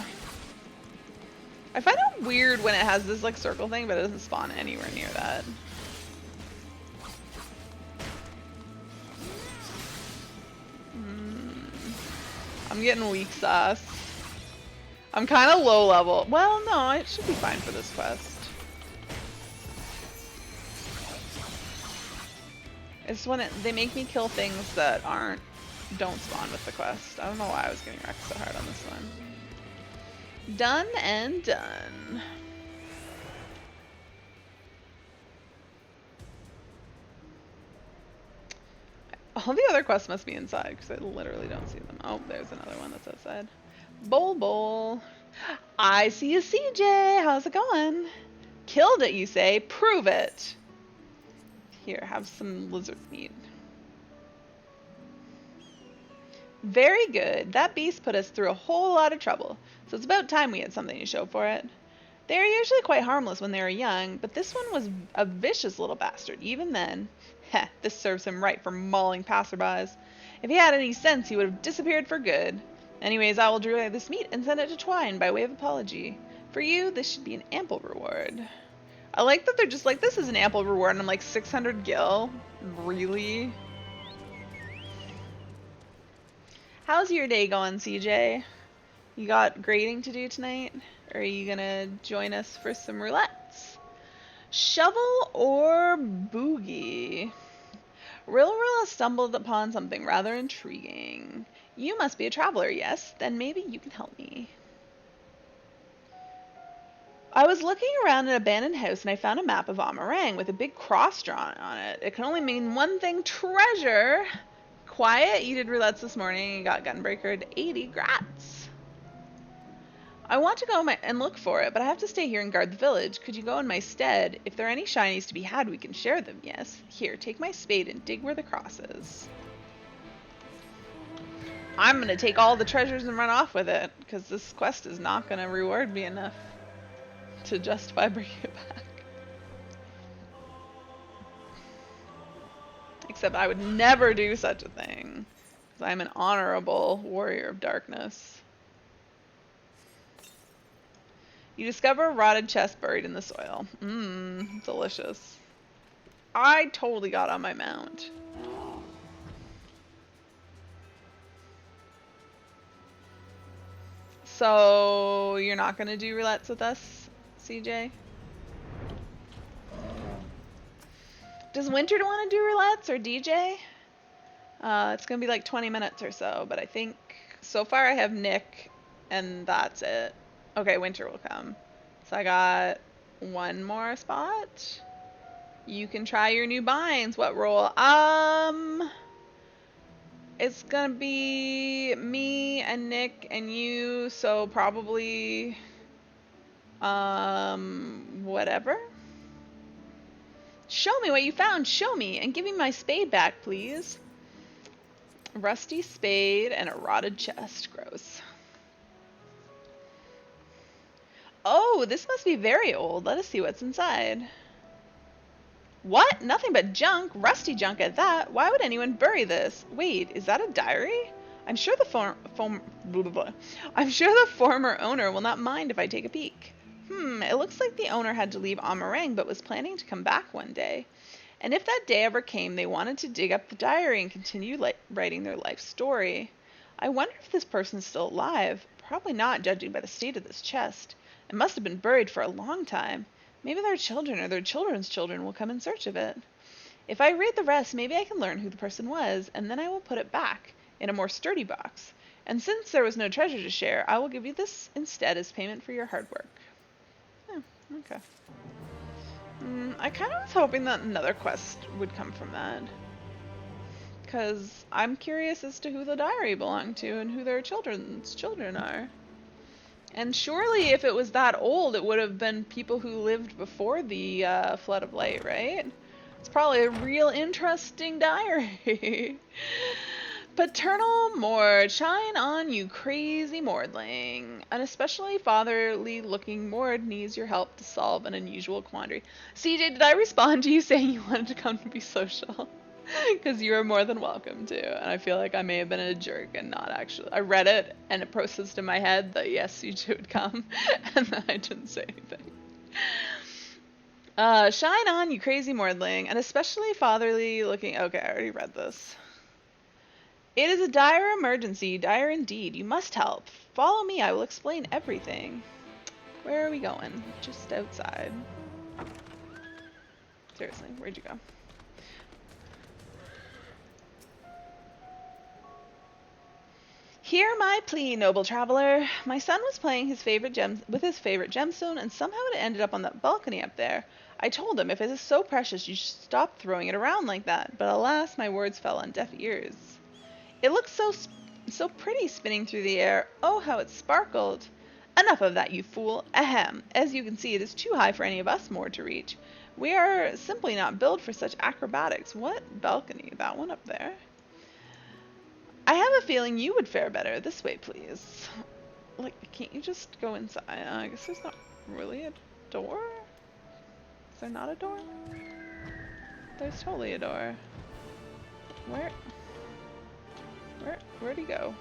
I find it weird when it has this like circle thing, but it doesn't spawn anywhere near that. I'm getting weak sauce. I'm kind of low level. Well, no, it should be fine for this quest. It's when they make me kill things that don't spawn with the quest. I don't know why I was getting wrecked so hard on this one. Done and done. All the other quests must be inside because I literally don't see them. Oh, there's another one that's outside. Bulbul. I see a CJ. How's it going? Killed it, you say? Prove it. Here, have some lizard meat. Very good. That beast put us through a whole lot of trouble, so it's about time we had something to show for it. They are usually quite harmless when they are young, but this one was a vicious little bastard, even then. Heh, this serves him right for mauling passerbys. If he had any sense, he would have disappeared for good. Anyways, I will dry this meat and send it to Twine by way of apology. For you, this should be an ample reward. I like that they're just like, this is an ample reward, and I'm like, 600 gil? Really? How's your day going, CJ? You got grading to do tonight? Or are you gonna join us for some roulettes? Shovel or boogie? Rilrilla stumbled upon something rather intriguing. You must be a traveler, yes? Then maybe you can help me. I was looking around an abandoned house and I found a map of Amarang with a big cross drawn on it. It can only mean one thing, treasure. Quiet, you did roulettes this morning and got gunbreakered 80 grats. I want to go and look for it, but I have to stay here and guard the village. Could you go in my stead? If there are any shinies to be had, we can share them, yes? Here, take my spade and dig where the cross is. I'm gonna take all the treasures and run off with it, because this quest is not gonna reward me enough to justify bringing it back. Except I would never do such a thing, because I'm an honorable warrior of darkness. You discover a rotted chest buried in the soil. Mmm, delicious. I totally got on my mount. So, you're not gonna do roulettes with us, CJ? Does Winter want to do roulettes or DJ? It's gonna be like 20 minutes or so, but I think so far I have Nick, and that's it. Okay, Winter will come. So I got one more spot. You can try your new binds. What role? It's gonna be me and Nick and you, so probably, whatever. Show me what you found. Show me, and give me my spade back, please. Rusty spade and a rotted chest. Gross. Oh, this must be very old. Let us see what's inside. What? Nothing but junk? Rusty junk at that? Why would anyone bury this? Wait, is that a diary? I'm sure I'm sure the former owner will not mind if I take a peek. It looks like the owner had to leave Amarang but was planning to come back one day. And if that day ever came, they wanted to dig up the diary and continue writing their life story. I wonder if this person's still alive. Probably not, judging by the state of this chest. It must have been buried for a long time. Maybe their children or their children's children will come in search of it. If I read the rest, maybe I can learn who the person was, and then I will put it back in a more sturdy box. And since there was no treasure to share, I will give you this instead as payment for your hard work. Oh, okay. I kind of was hoping that another quest would come from that. Because I'm curious as to who the diary belonged to and who their children's children are. And surely if it was that old, it would have been people who lived before the Flood of Light, right? It's probably a real interesting diary. Paternal Mord, shine on, you crazy Mordling. An especially fatherly-looking Mord needs your help to solve an unusual quandary. CJ, did I respond to you saying you wanted to come to be social? Because you are more than welcome to. And I feel like I may have been a jerk and not actually. I read it and it processed in my head that yes, CJ would come, and then I didn't say anything. Shine on, you crazy Mordling. An especially fatherly-looking. Okay, I already read this. It is a dire emergency, dire indeed. You must help. Follow me, I will explain everything. Where are we going? Just outside. Seriously, where'd you go? Hear my plea, noble traveler. My son was playing his favorite gemstone, and somehow it ended up on that balcony up there. I told him, if it is so precious, you should stop throwing it around like that. But alas, my words fell on deaf ears. It looked so pretty spinning through the air. Oh, how it sparkled. Enough of that, you fool. Ahem. As you can see, it is too high for any of us more to reach. We are simply not built for such acrobatics. What balcony? That one up there? I have a feeling you would fare better. This way, please. Like, can't you just go inside? I guess there's not really a door. Is there not a door? There's totally a door. Where'd he go?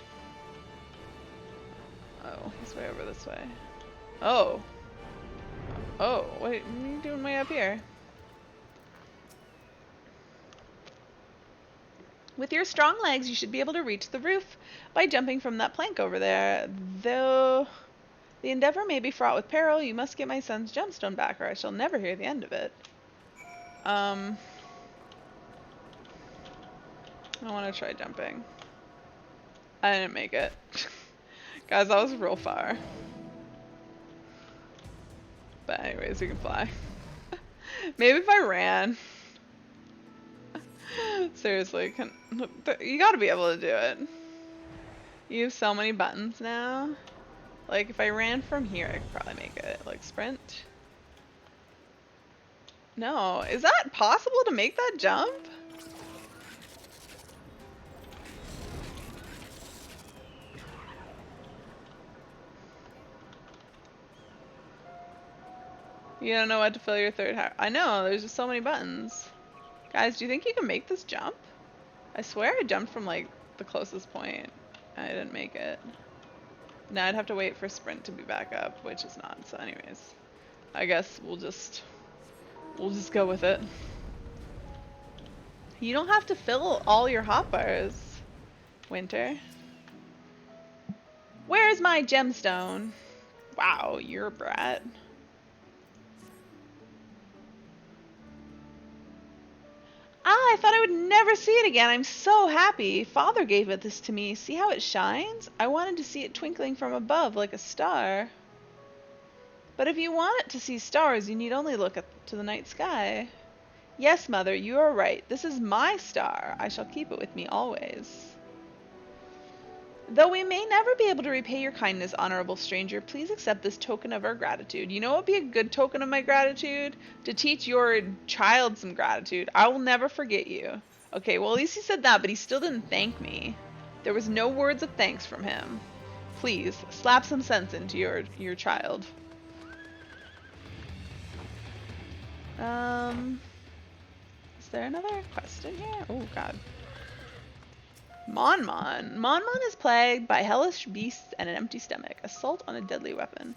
Oh, he's way over this way. Oh. Oh, what are you doing way up here? With your strong legs, you should be able to reach the roof by jumping from that plank over there. Though the endeavor may be fraught with peril, you must get my son's gemstone back, or I shall never hear the end of it. I want to try jumping. I didn't make it. Guys, that was real far. But anyways, we can fly. Maybe if I ran. Seriously, you gotta be able to do it. You have so many buttons now. Like, if I ran from here, I could probably make it. Like, sprint. No. Is that possible to make that jump? You don't know what to fill your third heart. I know, there's just so many buttons. Guys, do you think you can make this jump? I swear I jumped from, like, the closest point. I didn't make it. Now I'd have to wait for sprint to be back up, which is not. So anyways, I guess we'll just go with it. You don't have to fill all your hotbars, Winter. Where's my gemstone? Wow, you're a brat. Ah, I thought I would never see it again. I'm so happy. Father gave it this to me. See how it shines? I wanted to see it twinkling from above like a star. But if you want it to see stars, you need only look up to the night sky. Yes, Mother, you are right. This is my star. I shall keep it with me always. Though we may never be able to repay your kindness, honorable stranger, please accept this token of our gratitude. You know what would be a good token of my gratitude? To teach your child some gratitude. I will never forget you. Okay, well at least he said that, but he still didn't thank me. There was no words of thanks from him. Please, slap some sense into your child. Is there another quest in here? Oh god. Mon Mon. Mon Mon is plagued by hellish beasts and an empty stomach. Assault on a deadly weapon.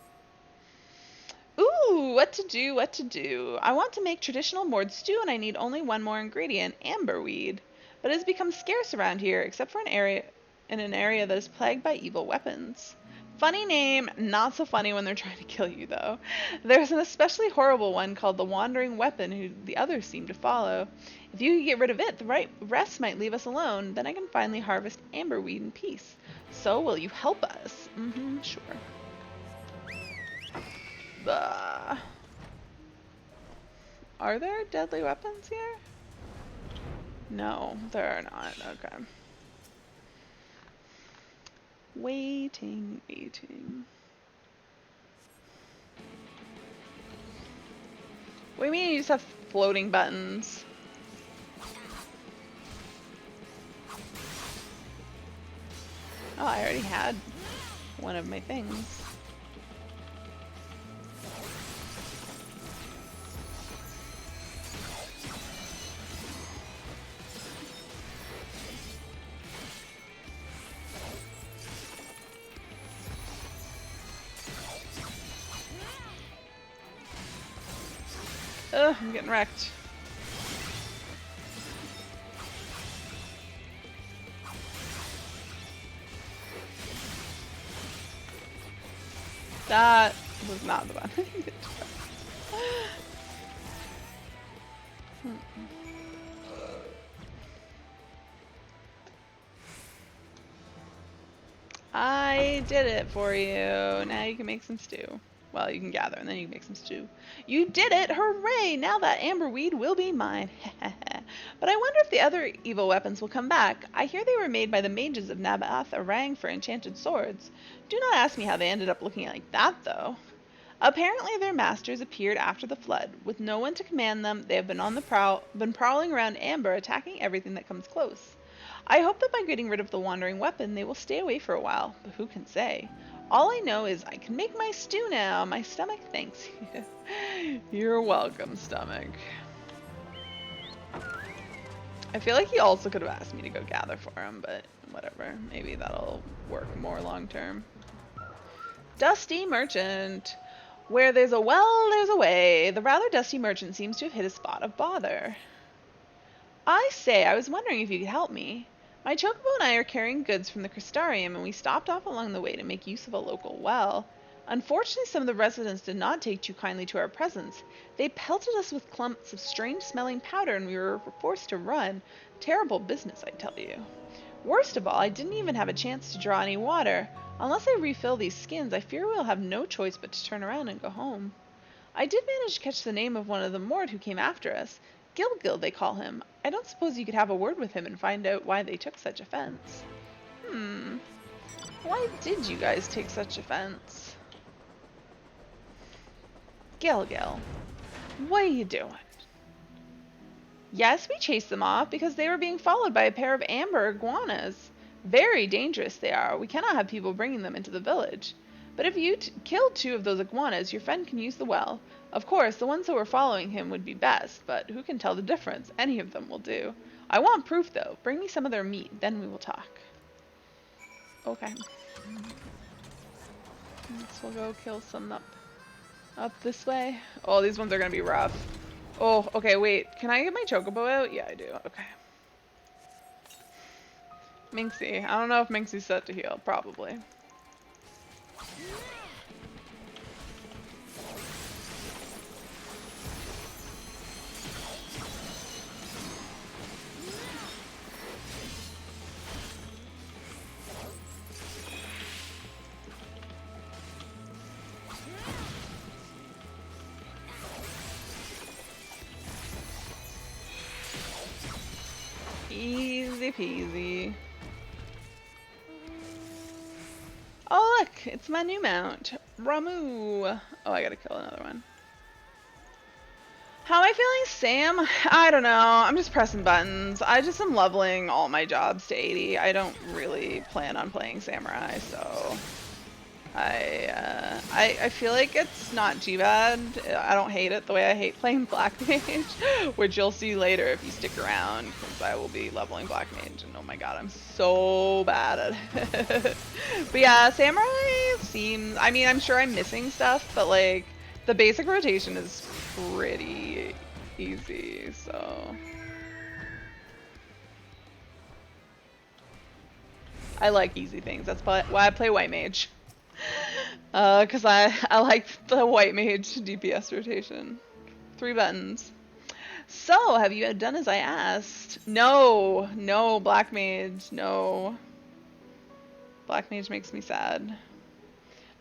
Ooh, what to do, what to do. I want to make traditional Mord stew and I need only one more ingredient, amberweed. But it has become scarce around here, except for in an area that is plagued by evil weapons. Funny name, not so funny when they're trying to kill you though. There's an especially horrible one called the Wandering Weapon who the others seem to follow. If you could get rid of it, the rest might leave us alone. Then I can finally harvest amberweed in peace. So will you help us? Mm-hmm, sure. Are there deadly weapons here? No, there are not. Okay. Waiting. What do you mean you just have floating buttons? Oh, I already had one of my things. Ugh, I'm getting wrecked. That was not the one. I did it for you. Now you can make some stew. Well, you can gather and then you can make some stew. You did it! Hooray! Now that amberweed will be mine. But I wonder if the other evil weapons will come back. I hear they were made by the mages of Nabath Arang for enchanted swords. Do not ask me how they ended up looking like that, though. Apparently their masters appeared after the flood. With no one to command them, they have been on the been prowling around Amber, attacking everything that comes close. I hope that by getting rid of the wandering weapon, they will stay away for a while, but who can say? All I know is I can make my stew now. My stomach thanks you. You're welcome, stomach. I feel like he also could have asked me to go gather for him, but whatever. Maybe that'll work more long term. Dusty Merchant. Where there's a well, there's a way. The rather dusty merchant seems to have hit a spot of bother. I say, I was wondering if you could help me. My chocobo and I are carrying goods from the crystarium, and we stopped off along the way to make use of a local well. Unfortunately, some of the residents did not take too kindly to our presence. They pelted us with clumps of strange-smelling powder, and we were forced to run. Terrible business, I tell you. Worst of all, I didn't even have a chance to draw any water. Unless I refill these skins, I fear we'll have no choice but to turn around and go home. I did manage to catch the name of one of the Mord who came after us. Gilgil, they call him. I don't suppose you could have a word with him and find out why they took such offense. Why did you guys take such offense? Gilgil, what are you doing? Yes, we chased them off because they were being followed by a pair of amber iguanas. Very dangerous they are. We cannot have people bringing them into the village. But if you kill 2 of those iguanas, your friend can use the well. Of course, the ones that were following him would be best, but who can tell the difference? Any of them will do. I want proof, though. Bring me some of their meat, then we will talk. Okay. Guess we'll go kill some up this way. Oh, these ones are gonna be rough. Oh, okay, wait. Can I get my chocobo out? Yeah, I do. Okay. Minxie. I don't know if Minxie's set to heal. Probably. Easy peasy. Oh look, it's my new mount, Ramu. Oh, I gotta kill another one. How am I feeling, Sam? I don't know. I'm just pressing buttons. I just am leveling all my jobs to 80. I don't really plan on playing Samurai, so I feel like it's not too bad. I don't hate it the way I hate playing Black Mage, which you'll see later if you stick around, because I will be leveling Black Mage, and oh my god, I'm so bad at it. But yeah, Samurai seems, I mean, I'm sure I'm missing stuff, but like, the basic rotation is pretty easy, so. I like easy things, that's why I play White Mage. Cause I like the White Mage DPS rotation. 3 buttons. So, have you done as I asked? No, no, Black Mage, no. Black Mage makes me sad.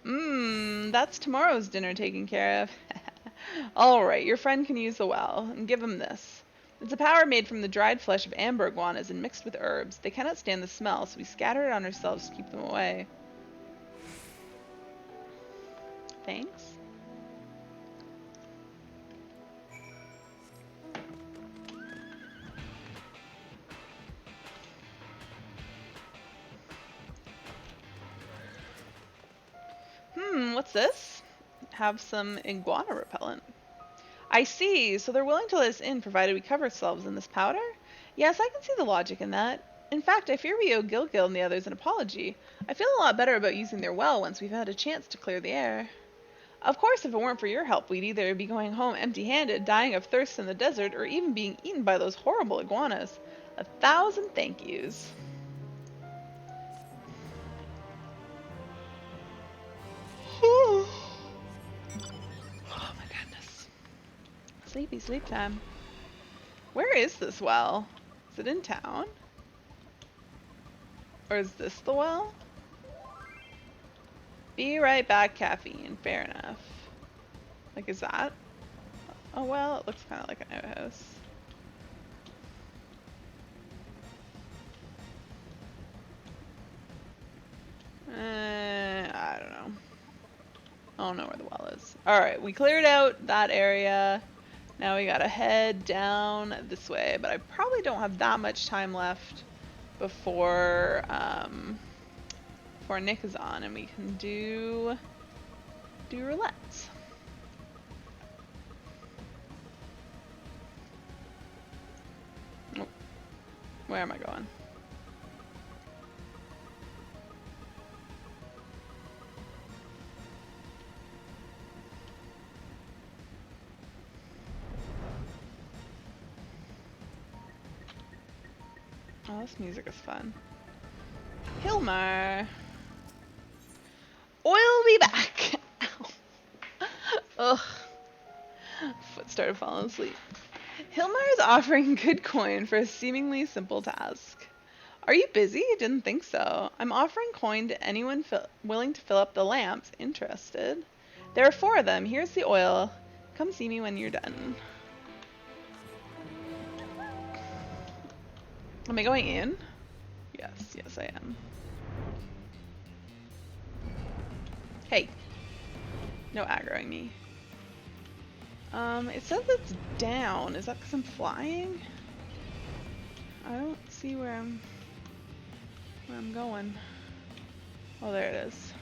That's tomorrow's dinner taken care of. Alright, your friend can use the well, and give him this. It's a powder made from the dried flesh of amber iguanas and mixed with herbs. They cannot stand the smell, so we scatter it on ourselves to keep them away. Thanks. What's this? Have some iguana repellent. I see, so they're willing to let us in provided we cover ourselves in this powder? Yes, I can see the logic in that. In fact, I fear we owe Gilgil and the others an apology. I feel a lot better about using their well once we've had a chance to clear the air. Of course, if it weren't for your help, we'd either be going home empty-handed, dying of thirst in the desert, or even being eaten by those horrible iguanas. 1,000 thank yous. Oh my goodness. Sleepy sleep time. Where is this well? Is it in town? Or is this the well? Be right back, caffeine. Fair enough. Like, is that? Oh, well, it looks kind of like an outhouse. I don't know. I don't know where the well is. Alright, we cleared out that area. Now we gotta head down this way, but I probably don't have that much time left before Nick is on, and we can do roulettes. Oh, where am I going? Oh, this music is fun. Hilmar! Oil be back! Ow. Ugh. Foot started falling asleep. Hilmar is offering good coin for a seemingly simple task. Are you busy? Didn't think so. I'm offering coin to anyone willing to fill up the lamps. Interested? There are 4 of them. Here's the oil. Come see me when you're done. Am I going in? Yes, yes I am. Hey. No aggroing me. It says it's down. Is that because I'm flying? I don't see where I'm going. Oh, there it is.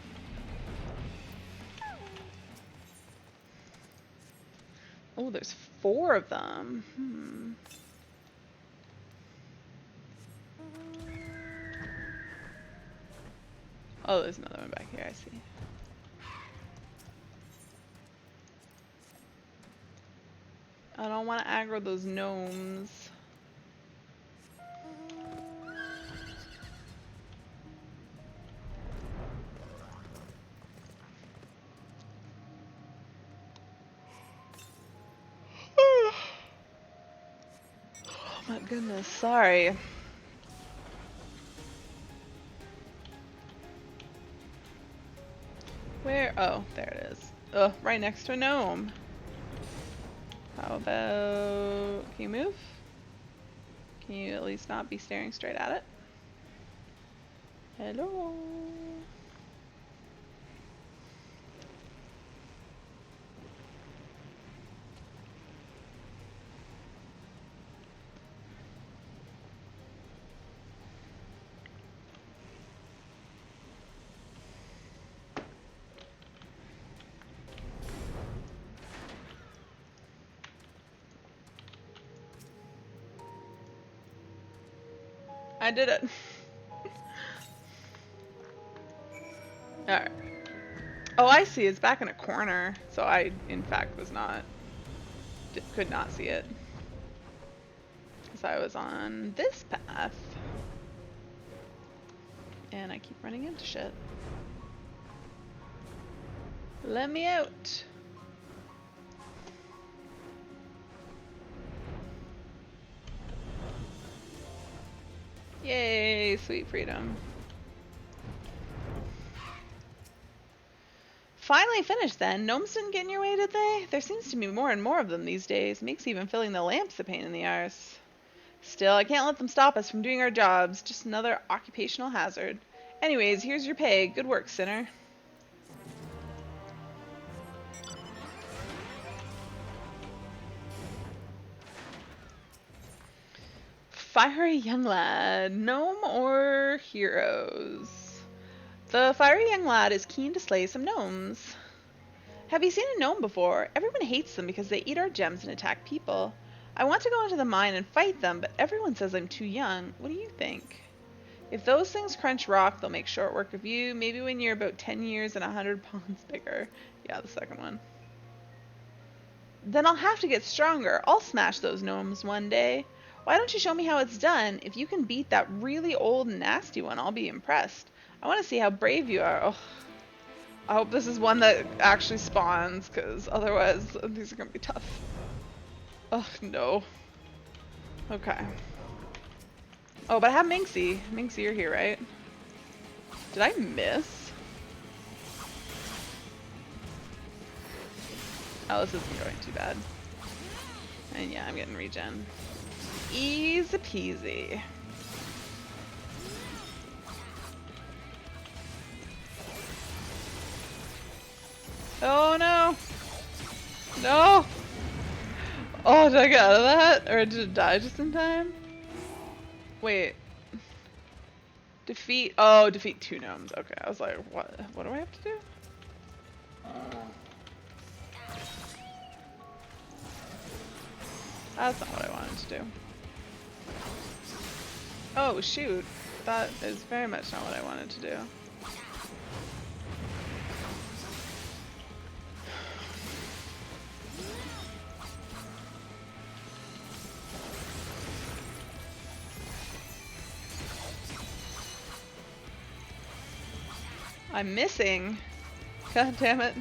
Oh, there's 4 of them. Oh, there's another one back here, I see. I don't want to aggro those gnomes. Oh my goodness, sorry. Where? Oh, there it is. Ugh, right next to a gnome. How about... Can you move? Can you at least not be staring straight at it? Hello? I did it. Alright. Oh, I see. It's back in a corner. So I, in fact, could not see it. Because I was on this path. And I keep running into shit. Let me out. Yay, sweet freedom. Finally finished then. Gnomes didn't get in your way, did they? There seems to be more and more of them these days. Makes even filling the lamps a pain in the arse. Still, I can't let them stop us from doing our jobs. Just another occupational hazard. Anyways, here's your pay. Good work, sinner. Fiery young lad. Gnome or heroes? The fiery young lad is keen to slay some gnomes. Have you seen a gnome before? Everyone hates them because they eat our gems and attack people. I want to go into the mine and fight them, but everyone says I'm too young. What do you think? If those things crunch rock, they'll make short work of you. Maybe when you're about 10 years and 100 pounds bigger. Yeah, the second one. Then I'll have to get stronger. I'll smash those gnomes one day. Why don't you show me how it's done? If you can beat that really old and nasty one, I'll be impressed. I want to see how brave you are. Oh, I hope this is one that actually spawns, because otherwise these are going to be tough. Oh, no. Okay. Oh, but I have Minxie. Minxie, you're here, right? Did I miss? Oh, this isn't going too bad. And yeah, I'm getting regen. Easy peasy. Oh no! No! Oh, did I get out of that? Or did it die just in time? Wait. Defeat. Oh, defeat 2 gnomes. Okay, I was like, what? What do I have to do? That's not what I wanted to do. Oh, shoot. That is very much not what I wanted to do. I'm missing. God damn it.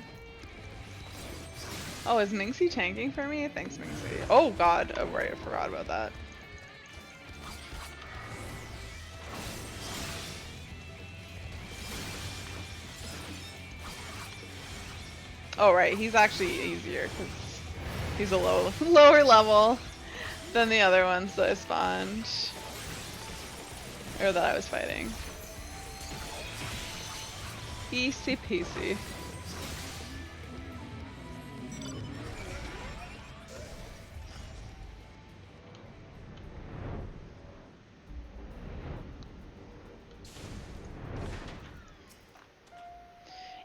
Oh, is Minxie tanking for me? Thanks, Minxie. Oh god. Oh right, I forgot about that. Oh right, he's actually easier because he's a lower level than the other ones that I spawned. Or that I was fighting. Easy peasy.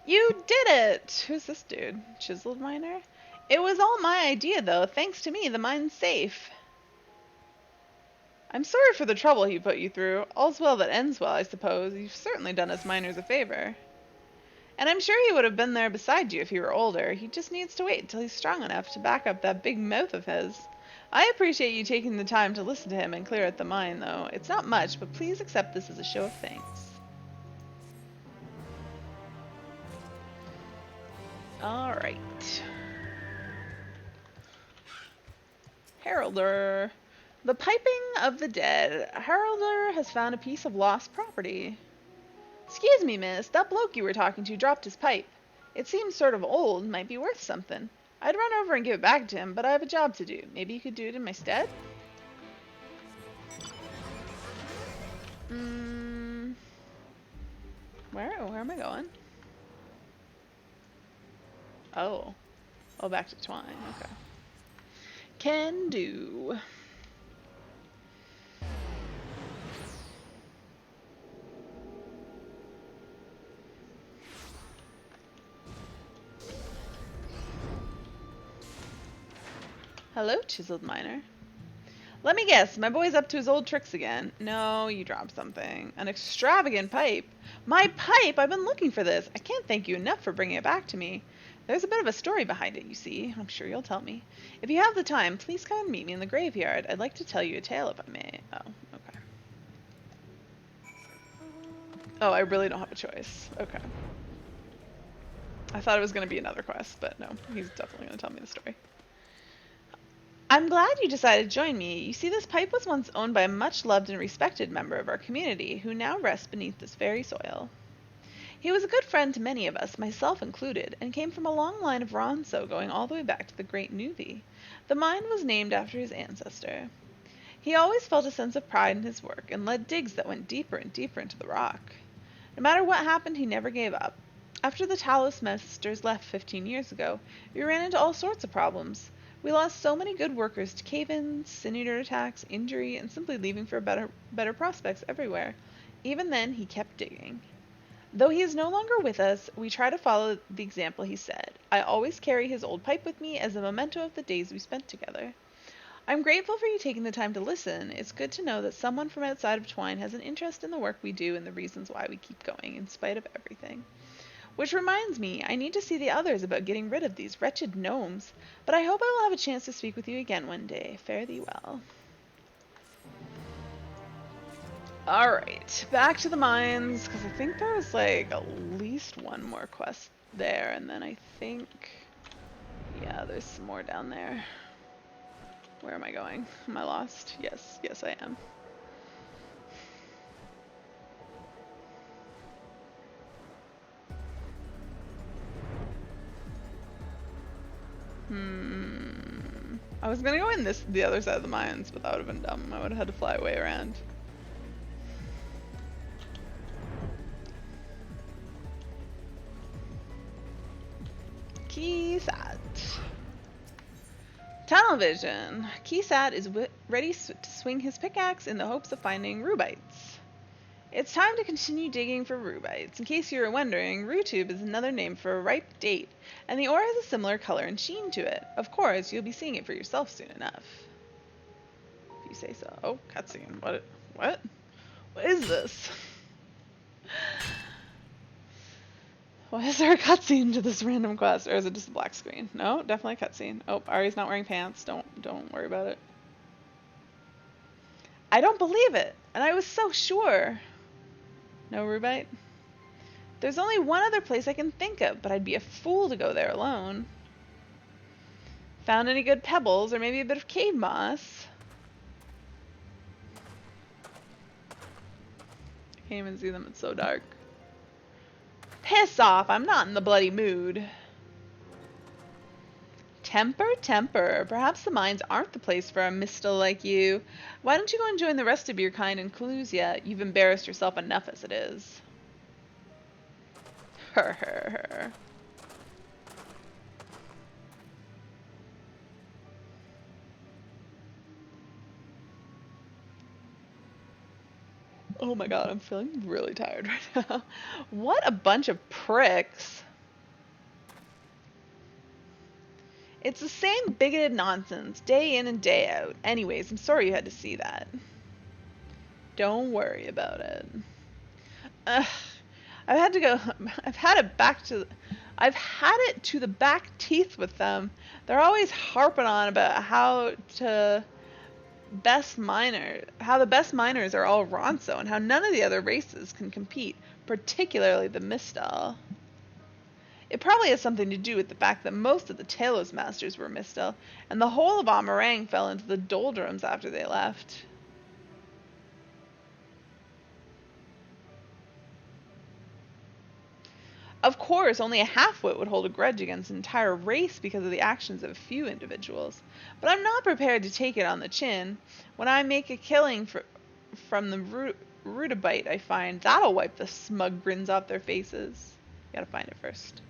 You did it! Who's this dude? Chiseled miner? It was all my idea though. Thanks to me, the mine's safe. I'm sorry for the trouble he put you through. All's well that ends well, I suppose. You've certainly done us miners a favor. And I'm sure he would have been there beside you if he were older. He just needs to wait until he's strong enough to back up that big mouth of his. I appreciate you taking the time to listen to him and clear out the mine, though. It's not much, but please accept this as a show of thanks. Alright. Heralder. The piping of the dead. Heralder has found a piece of lost property. Excuse me, miss. That bloke you were talking to dropped his pipe. It seems sort of old, might be worth something. I'd run over and give it back to him, but I have a job to do. Maybe you could do it in my stead? Where am I going? Oh. Oh, back to Twine. Okay. Can do. Hello, chiseled miner. Let me guess, my boy's up to his old tricks again. No, you dropped something. An extravagant pipe. My pipe? I've been looking for this. I can't thank you enough for bringing it back to me. There's a bit of a story behind it, you see. I'm sure you'll tell me. If you have the time, please come and meet me in the graveyard. I'd like to tell you a tale if I may. Oh, okay. Oh, I really don't have a choice. Okay. I thought it was going to be another quest, but no. He's definitely going to tell me the story. I'm glad you decided to join me. You see, this pipe was once owned by a much loved and respected member of our community, who now rests beneath this very soil. He was a good friend to many of us, myself included, and came from a long line of Ronso going all the way back to the Great Nuvi. The mine was named after his ancestor. He always felt a sense of pride in his work, and led digs that went deeper and deeper into the rock. No matter what happened, he never gave up. After the Talos Masters left 15 years ago, we ran into all sorts of problems. We lost so many good workers to cave-ins, sin-eater attacks, injury, and simply leaving for better prospects everywhere. Even then, he kept digging. Though he is no longer with us, we try to follow the example he set. I always carry his old pipe with me as a memento of the days we spent together. I'm grateful for you taking the time to listen. It's good to know that someone from outside of Twine has an interest in the work we do and the reasons why we keep going in spite of everything. Which reminds me, I need to see the others about getting rid of these wretched gnomes, but I hope I will have a chance to speak with you again one day. Fare thee well. Alright, back to the mines, because I think there was like at least one more quest there, and then I think, yeah, there's some more down there. Where am I going? Am I lost? Yes, I am. I was gonna go in the other side of the mines, but that would have been dumb. I would have had to fly way around. Keysat. Tunnel vision. Keysat is ready to swing his pickaxe in the hopes of finding rubites. It's time to continue digging for rubites. In case you were wondering, rutube is another name for a ripe date, and the ore has a similar color and sheen to it. Of course, you'll be seeing it for yourself soon enough. If you say so. Oh, cutscene. What? What is this? Why is there a cutscene to this random quest? Or is it just a black screen? No, definitely a cutscene. Oh, Ari's not wearing pants. Don't worry about it. I don't believe it. And I was so sure. No rubite? There's only one other place I can think of, but I'd be a fool to go there alone. Found any good pebbles or maybe a bit of cave moss? I can't even see them, it's so dark. Piss off, I'm not in the bloody mood. Temper. Perhaps the mines aren't the place for a mistel like you. Why don't you go and join the rest of your kind in Clusia? You've embarrassed yourself enough as it is. Her. Oh my god, I'm feeling really tired right now. What a bunch of pricks. It's the same bigoted nonsense, day in and day out. Anyways, I'm sorry you had to see that. Don't worry about it. Ugh. I've had to go. I've had it back to. I've had it to the back teeth with them. They're always harping on about how the best miners are all Ronso and how none of the other races can compete, particularly the Mistel. It probably has something to do with the fact that most of the Talos masters were Mistel, and the whole of Amarang fell into the doldrums after they left. Of course, only a half-wit would hold a grudge against an entire race because of the actions of a few individuals. But I'm not prepared to take it on the chin. When I make a killing from the rutabyte I find, that'll wipe the smug grins off their faces. Gotta find it first.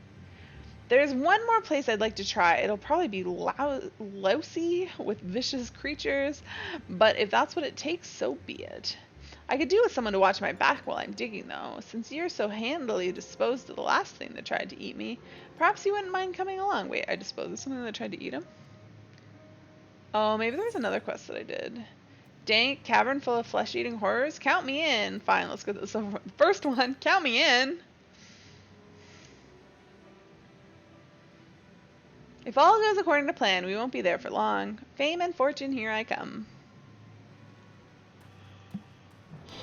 There's one more place I'd like to try. It'll probably be lousy with vicious creatures, but if that's what it takes, so be it. I could do with someone to watch my back while I'm digging, though. Since you're so handily disposed of the last thing that tried to eat me, perhaps you wouldn't mind coming along. Wait, I disposed of something that tried to eat him? Oh, maybe there's another quest that I did. Dank cavern full of flesh-eating horrors? Count me in. Fine, let's get this over. First one, count me in. If all goes according to plan, we won't be there for long. Fame and fortune, here I come.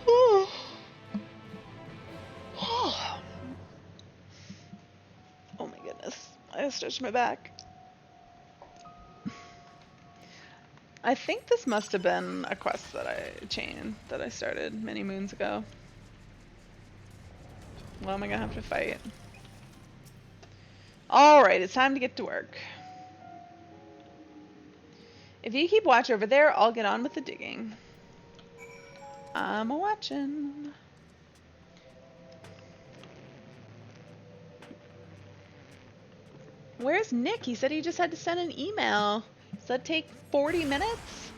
Oh my goodness. I stretched my back. I think this must have been a quest that I started many moons ago. Well, am I gonna have to fight? Alright, it's time to get to work. If you keep watch over there, I'll get on with the digging. I'm a-watching. Where's Nick? He said he just had to send an email. Does that take 40 minutes?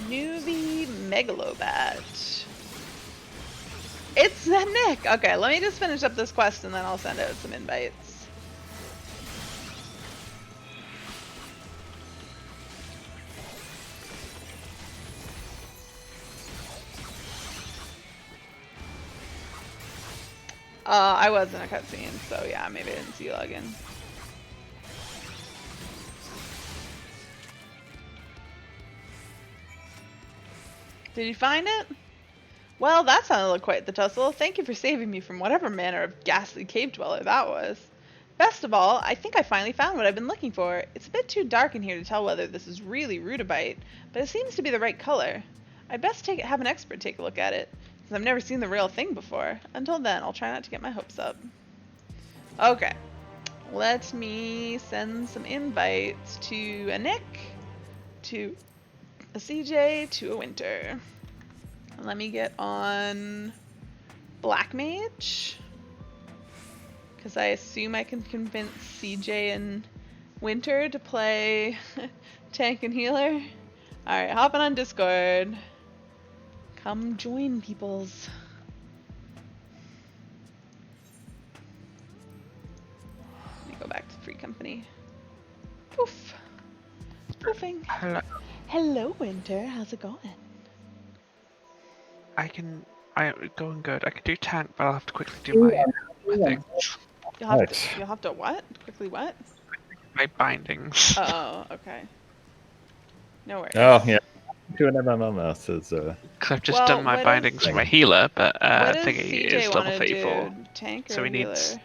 Newbie Megalobat. It's Nick! Okay, let me just finish up this quest and then I'll send out some invites. I was in a cutscene, so yeah, maybe I didn't see you log in. Did you find it? Well, that sounded like quite the tussle. Thank you for saving me from whatever manner of ghastly cave dweller that was. Best of all, I think I finally found what I've been looking for. It's a bit too dark in here to tell whether this is really rutabyte, but it seems to be the right color. I'd best have an expert take a look at it, since I've never seen the real thing before. Until then, I'll try not to get my hopes up. Okay. Let me send some invites to a Nick, to a CJ, to a Winter. Let me get on Black Mage, because I assume I can convince CJ and Winter to play tank and healer. Alright, hopping on Discord. Come join, peoples. Let me go back to Free Company. Poof. Poofing. Hello. Hello, Winter. How's it going? Going good. I can do tank, but I'll have to quickly do my things. You'll have to what? Quickly what? My bindings. Oh, okay. No worries. Oh, yeah. Doing MMO says, Because I've just done my bindings for my healer, but I think he is level 34. Tank or so he healer? needs.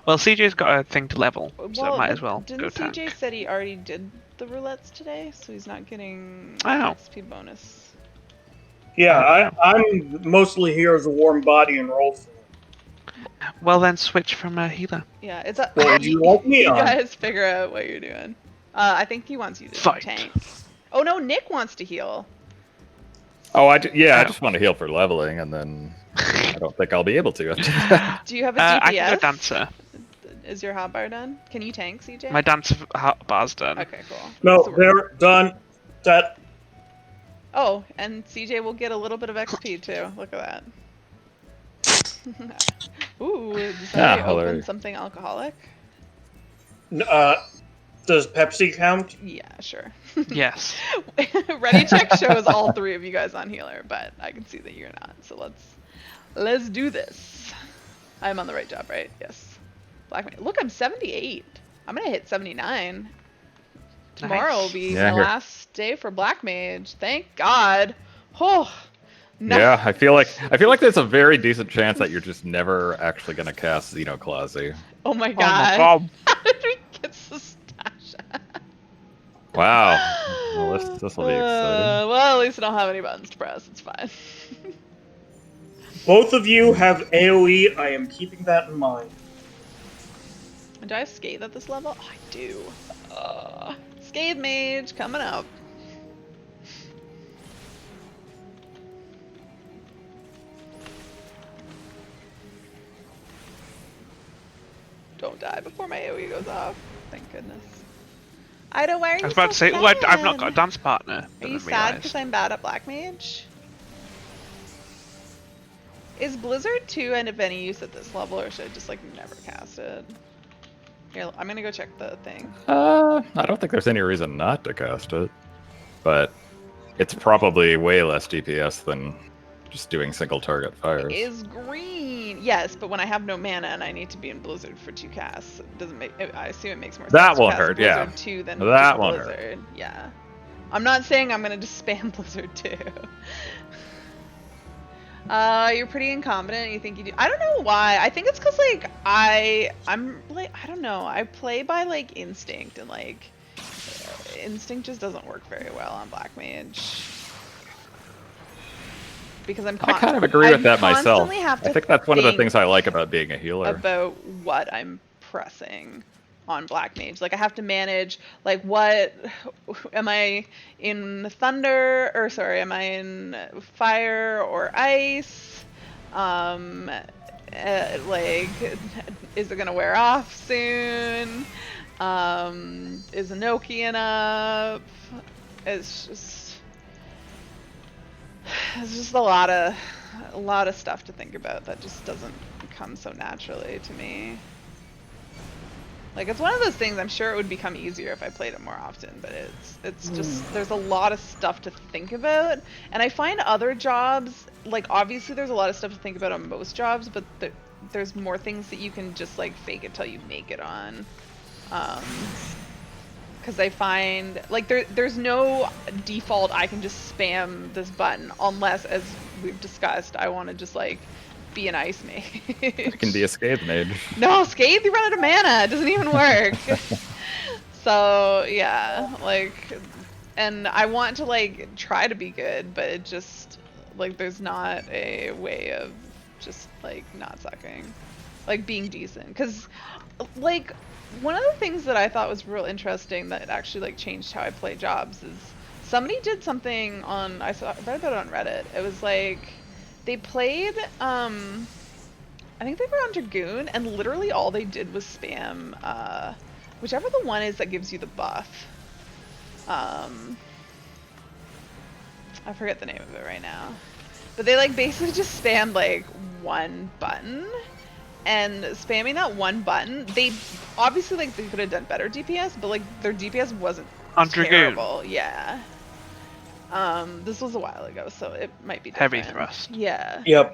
Well, CJ's got a thing to level, so I might as well didn't go CJ tank. said he already did the roulettes today, so he's not getting Oh. XP bonus. Yeah, I'm mostly here as a warm body and roll. Well, then switch from a healer. Yeah, it's a. What would you like me You on? guys figure out what you're doing. I think he wants you to Fight. tank. Oh no, Nick wants to heal. I just want to heal for leveling, and then I don't think I'll be able to. Do you have a DPS? I can go dancer. Is your hotbar done? Can you tank, CJ? My dancer bar's done. Okay, cool. No, So they're done. Set. Oh, and CJ will get a little bit of XP too. Look at that. Ooh, did somebody open hilarious. something alcoholic? Does Pepsi count? Yeah, sure. Yes. Ready check shows all 3 of you guys on healer, but I can see that you're not. So let's do this. I'm on the right job, right? Yes. Black Mage. Look, I'm 78. I'm gonna hit 79. Tomorrow will be my last day for Black Mage. Thank God. Oh. No. Yeah, I feel like there's a very decent chance that you're just never actually gonna cast Xenoclazy. Oh my God. Oh my God. How did we get Sastasha? Wow. Well, this will be exciting. Well, at least I don't have any buttons to press. It's fine. Both of you have AoE. I am keeping that in mind. Do I have Scathe at this level? Oh, I do. Scathe Mage coming up. Don't die before my AoE goes off. Thank goodness. Ida, why are you I was about to say, sad? well, I've not got a dance partner. Are you sad because I'm bad at Black Mage? Is Blizzard 2 and of any use at this level, or should I just like never cast it? Here, I'm gonna go check the thing. I don't think there's any reason not to cast it, but it's probably way less DPS than just doing single target fires. It is green, yes, but when I have no mana and I need to be in Blizzard for 2 casts, it doesn't make. I assume it makes more sense. That to won't cast hurt, Blizzard yeah. 2 than That just won't Blizzard. hurt. Yeah, I'm not saying I'm gonna just spam Blizzard 2. You're pretty incompetent. You think you do? I don't know why. I think it's because like I'm like I don't know. I play by like instinct, and like instinct just doesn't work very well on Black Mage. Because I kind of agree with that myself. I think that's one of the things I like about being a healer. About what I'm pressing on Black Mage. Like I have to manage like what am I in thunder or sorry, am I in fire or ice? Like is it gonna wear off soon? Is Enochian up? It's just a lot of stuff to think about that just doesn't come so naturally to me. Like it's one of those things I'm sure it would become easier if I played it more often, but it's just there's a lot of stuff to think about, and I find other jobs like obviously there's a lot of stuff to think about on most jobs, but there's more things that you can just like fake it till you make it on. Because I find like there's no default I can just spam this button unless, as we've discussed, I want to just like be an ice mage. I can be a Scathe Mage. No, Scathe, you run out of mana. It doesn't even work. So yeah, like, and I want to like try to be good, but it just like there's not a way of just like not sucking, like being decent. Because like one of the things that I thought was real interesting that actually like changed how I play jobs is somebody did something on I read about it on Reddit. It was like they played I think they were on Dragoon, and literally all they did was spam whichever the one is that gives you the buff. I forget the name of it right now, but they like basically just spammed like one button. And spamming that one button, they obviously like they could have done better DPS, but like their DPS wasn't terrible. Yeah. This was a while ago, so it might be different. Heavy thrust. Yeah. Yep.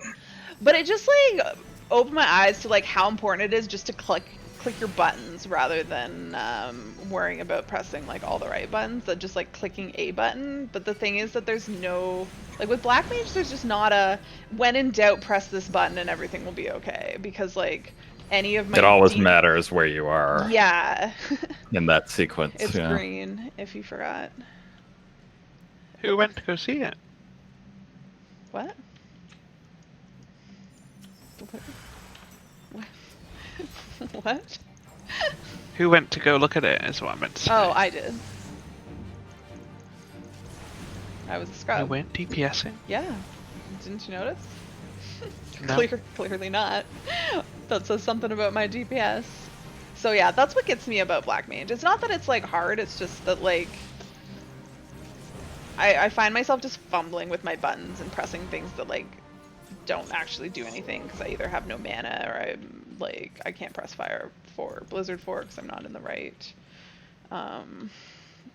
But it just like opened my eyes to like how important it is just to click your buttons rather than worrying about pressing like all the right buttons. That just like clicking a button. But the thing is that there's no like with Black Mage, there's just not a when in doubt press this button and everything will be okay, because like any of my it always matters where you are. Yeah. In that sequence. It's green if you forgot. Who went to go see it? What? What? Who went to go look at it is what I meant to say. Oh, I did. I was a scrub. You went DPSing? Yeah. Didn't you notice? No. Clearly not. That says something about my DPS. So yeah, that's what gets me about Black Mage. It's not that it's like hard, it's just that like I find myself just fumbling with my buttons and pressing things that like don't actually do anything because I either have no mana or I'm like I can't press fire for Blizzard 4 because I'm not in the right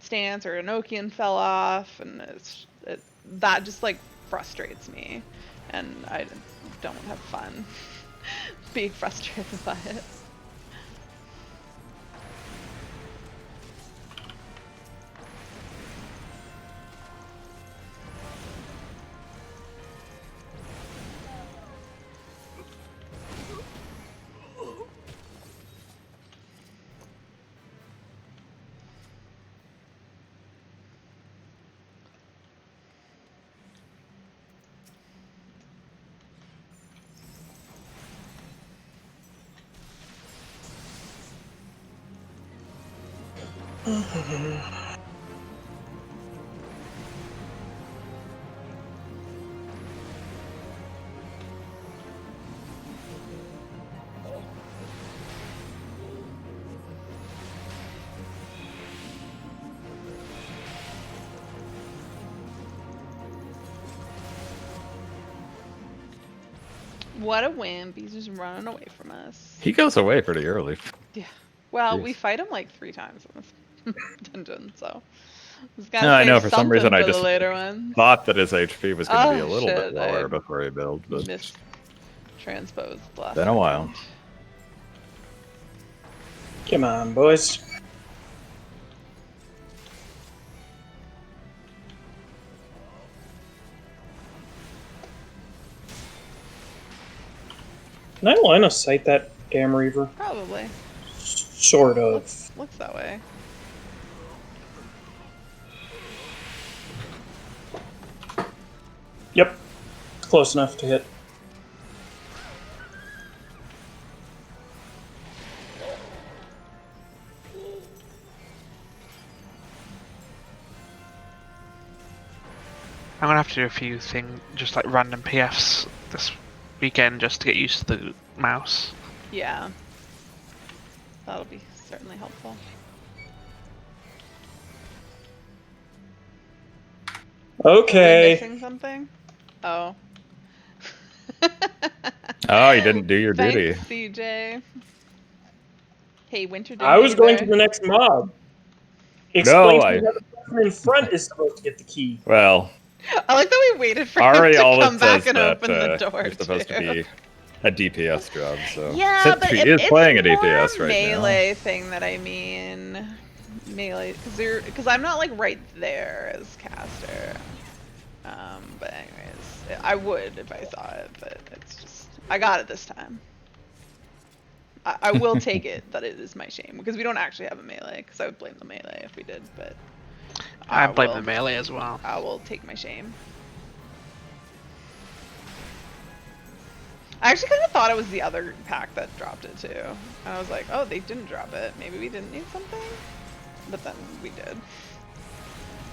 stance, or Enochian fell off, and that just like frustrates me, and I don't have fun being frustrated by it. What a wimp. He's just running away from us. He goes away pretty early. Yeah. Well, Jeez. we fight him like 3 times in this dungeon, so. No, I know. For some reason, I just later ones. thought that his HP was going to be a little shit, bit lower before he built, but transposed last been a while. Come on, boys. Can I line of sight that damn Reaver? Probably. Sort of. Looks that way. Yep. Close enough to hit. I'm gonna have to do a few things, just like random PFs this weekend, just to get used to the mouse. Yeah. That'll be certainly helpful. Okay. Are we missing something? Oh. Oh, you didn't do your Thanks, duty. CJ. Hey, Winter didn't I was going either. to the next mob. Explain No, to me how the person in front is supposed to get the key. Well, I like that we waited for Ari him to always come back says and that open the door. you're supposed to be a DPS job, so Yeah, since but she it's is playing a more DPS right melee thing that I mean. Melee, because I'm not like right there as caster. But anyways, I would if I saw it, but it's just I got it this time. I will take it that it is my shame, because we don't actually have a melee, because I would blame the melee if we did, but I blame the melee as well. I will take my shame. I actually kind of thought it was the other pack that dropped it too. And I was like, oh, they didn't drop it. Maybe we didn't need something? But then we did.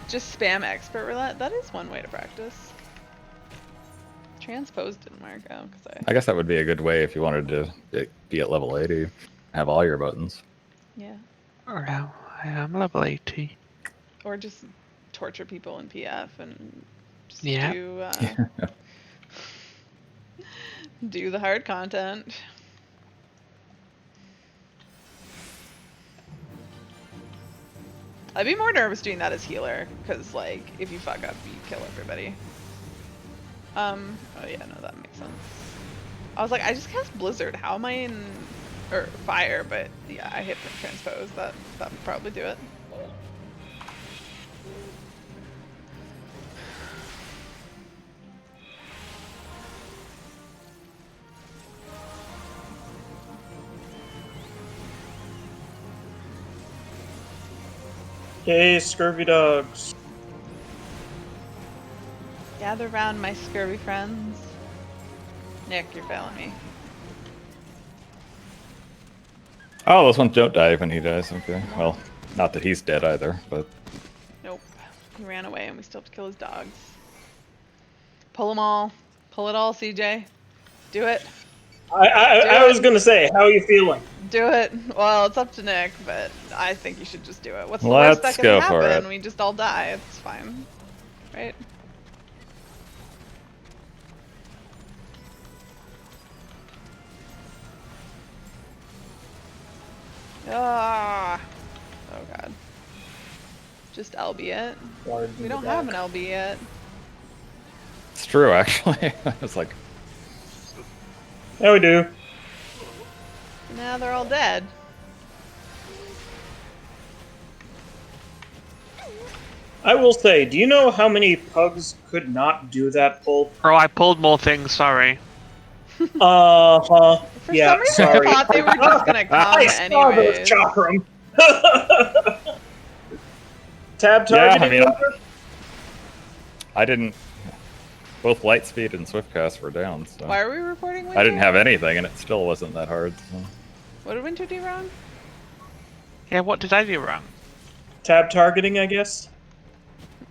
Just spam expert roulette. That is one way to practice. Transpose didn't work out because I guess that would be a good way if you wanted to be at level 80, have all your buttons. Yeah. Oh, no, I am level 80. Or just torture people in PF and just do the hard content. I'd be more nervous doing that as healer, because like if you fuck up, you kill everybody. Oh yeah, no, that makes sense. I was like, I just cast Blizzard. How am I in or fire? But yeah, I hit transpose. That would probably do it. Yay, scurvy dogs. Gather round, my scurvy friends. Nick, you're failing me. Oh, those ones don't die when he dies. Okay. Well, not that he's dead either, but... Nope. He ran away and we still have to kill his dogs. Pull them all. Pull it all, CJ. Do it. I was going to say, how are you feeling? Do it. Well, it's up to Nick, but I think you should just do it. What's the worst that can happen? We just all die. It's fine. Right? Ah. Oh god. Just LB it. Guard in We the don't have back. an LB yet. It's true, actually. I was like, Yeah, we do. Now they're all dead. I will say, do you know how many pugs could not do that pull? Oh, I pulled more things. Sorry. Uh-huh. For Yeah, some reason, sorry. I thought they were just gonna come I saw those anyways. chakram. Tab yeah, I targeting. mean, I didn't. Both light speed and swift cast were down, so Why are we reporting Winter? I didn't have anything, and it still wasn't that hard. So. What did Winter do wrong? Yeah, what did I do wrong? Tab targeting, I guess.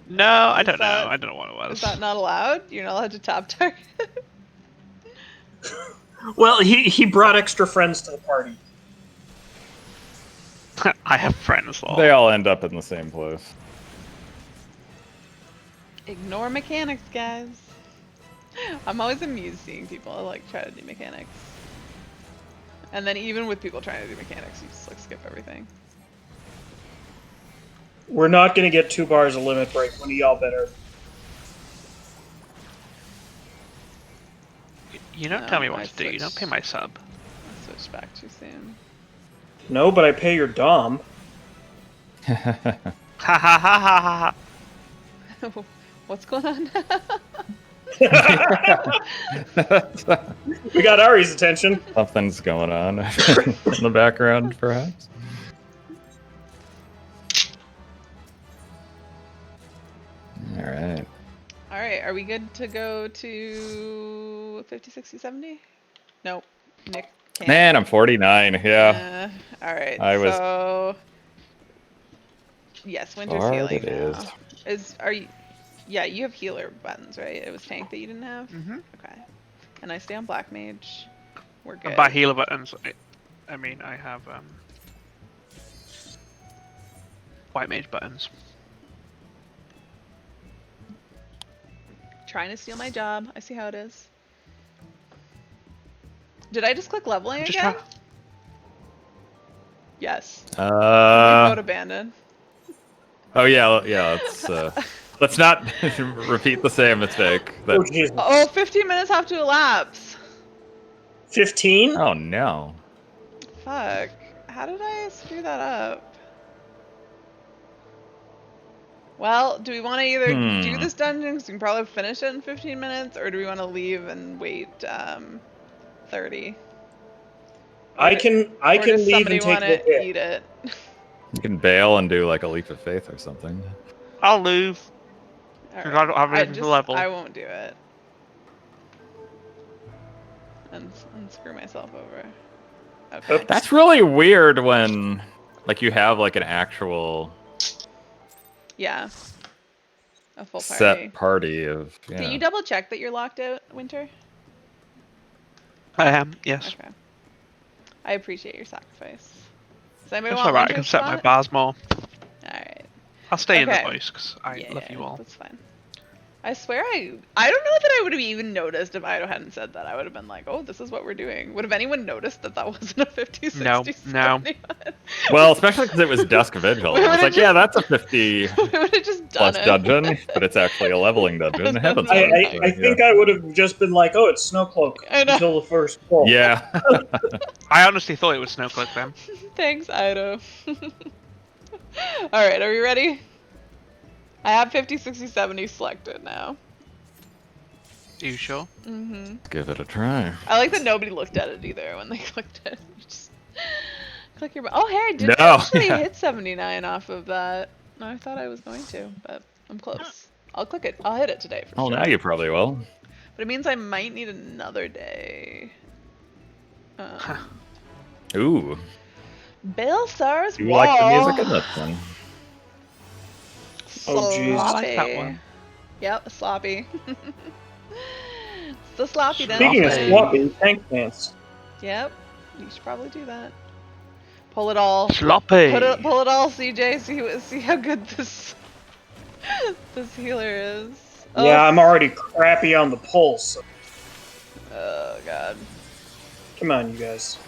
No, I Is don't that- know. I don't know what it was. Is that not allowed? You're not allowed to top target? Well, he brought extra friends to the party. I have friends. Lol. They all end up in the same place. Ignore mechanics, guys. I'm always amused seeing people like try to do mechanics. And then even with people trying to do mechanics, you just like skip everything. We're not gonna get 2 bars of limit break. One of y'all better. You don't No, tell me what I to do. You don't switched. pay my sub. I switched back too soon. No, but I pay your dom. Ha ha ha ha ha. What's going on? We got Ari's attention. Something's going on in the background, perhaps. All right. All right, are we good to go to 50, 60, 70? Nope. Nick can't. Man, I'm 49. Yeah. All right. I was- So yes, Winter's Hard healing it now. is. Are you? Yeah, you have healer buttons, right? It was tank that you didn't have. Mhm. Okay. And I stay on black mage. We're good. By healer buttons, I mean I have white mage buttons. Trying to steal my job. I see how it is. Did I just click leveling Just again? try- Yes. Remote Uh, abandoned. oh yeah, yeah. Let's not repeat the same mistake. Oh, That, Jesus. Oh, 15 minutes have to elapse. 15? oh no. Fuck. How did I screw that up? Well, do we want to either do this dungeon, because we can probably finish it in 15 minutes, or do we want to leave and wait 30? I can Or does leave somebody and take want the to hit. eat it? You can bail and do like a leap of faith or something. I'll leave. All 'Cause I don't have anything to level. I won't do it. And screw myself over. Okay. That's really weird when like you have like an actual Yeah. A full party. set party of. Yeah. Can you double check that you're locked out, Winter? I am. Yes. Okay. I appreciate your sacrifice. Does anybody It's want alright. I Winter's can set my spot? bars more. Alright. I'll stay in the Okay. voice because I love you all. That's fine. I swear I don't know that I would have even noticed if Ido hadn't said that. I would have been like, oh, this is what we're doing. Would have anyone noticed that that wasn't a 50, 60, No, no. 71? Well, especially because it was Dusk Vigil. We I was would've like, just- yeah, that's a 50 we would have just done plus it. dungeon, but it's actually a leveling dungeon. Heaven's I- Word, I so, think I would have just been like, oh, it's Snowcloak I know. until the first pull. Yeah. I honestly thought it was Snowcloak then. Thanks, Ido. Alright, are we ready? I have 50, 60, 70 selected now. Are you sure? Mm-hmm. Give it a try. I like that nobody looked at it either when they clicked it. You just click your. Oh, hey, I did No, actually yeah. hit 79 off of that. No, I thought I was going to, but I'm close. I'll click it. I'll hit it today for Oh, sure. now you probably will. But it means I might need another day. Ooh. Bill Stars You Wall. like the music in this one? Oh, jeez. I like that one. Yep, sloppy. It's the sloppy dance. Speaking of Sloppy. sloppy, tank dance. Yep, you should probably do that. Pull it all. Sloppy. Pull it all, CJ. See how good this this healer is. Oh, Yeah, I'm already crappy on the pulse. Oh god. Come on, you guys.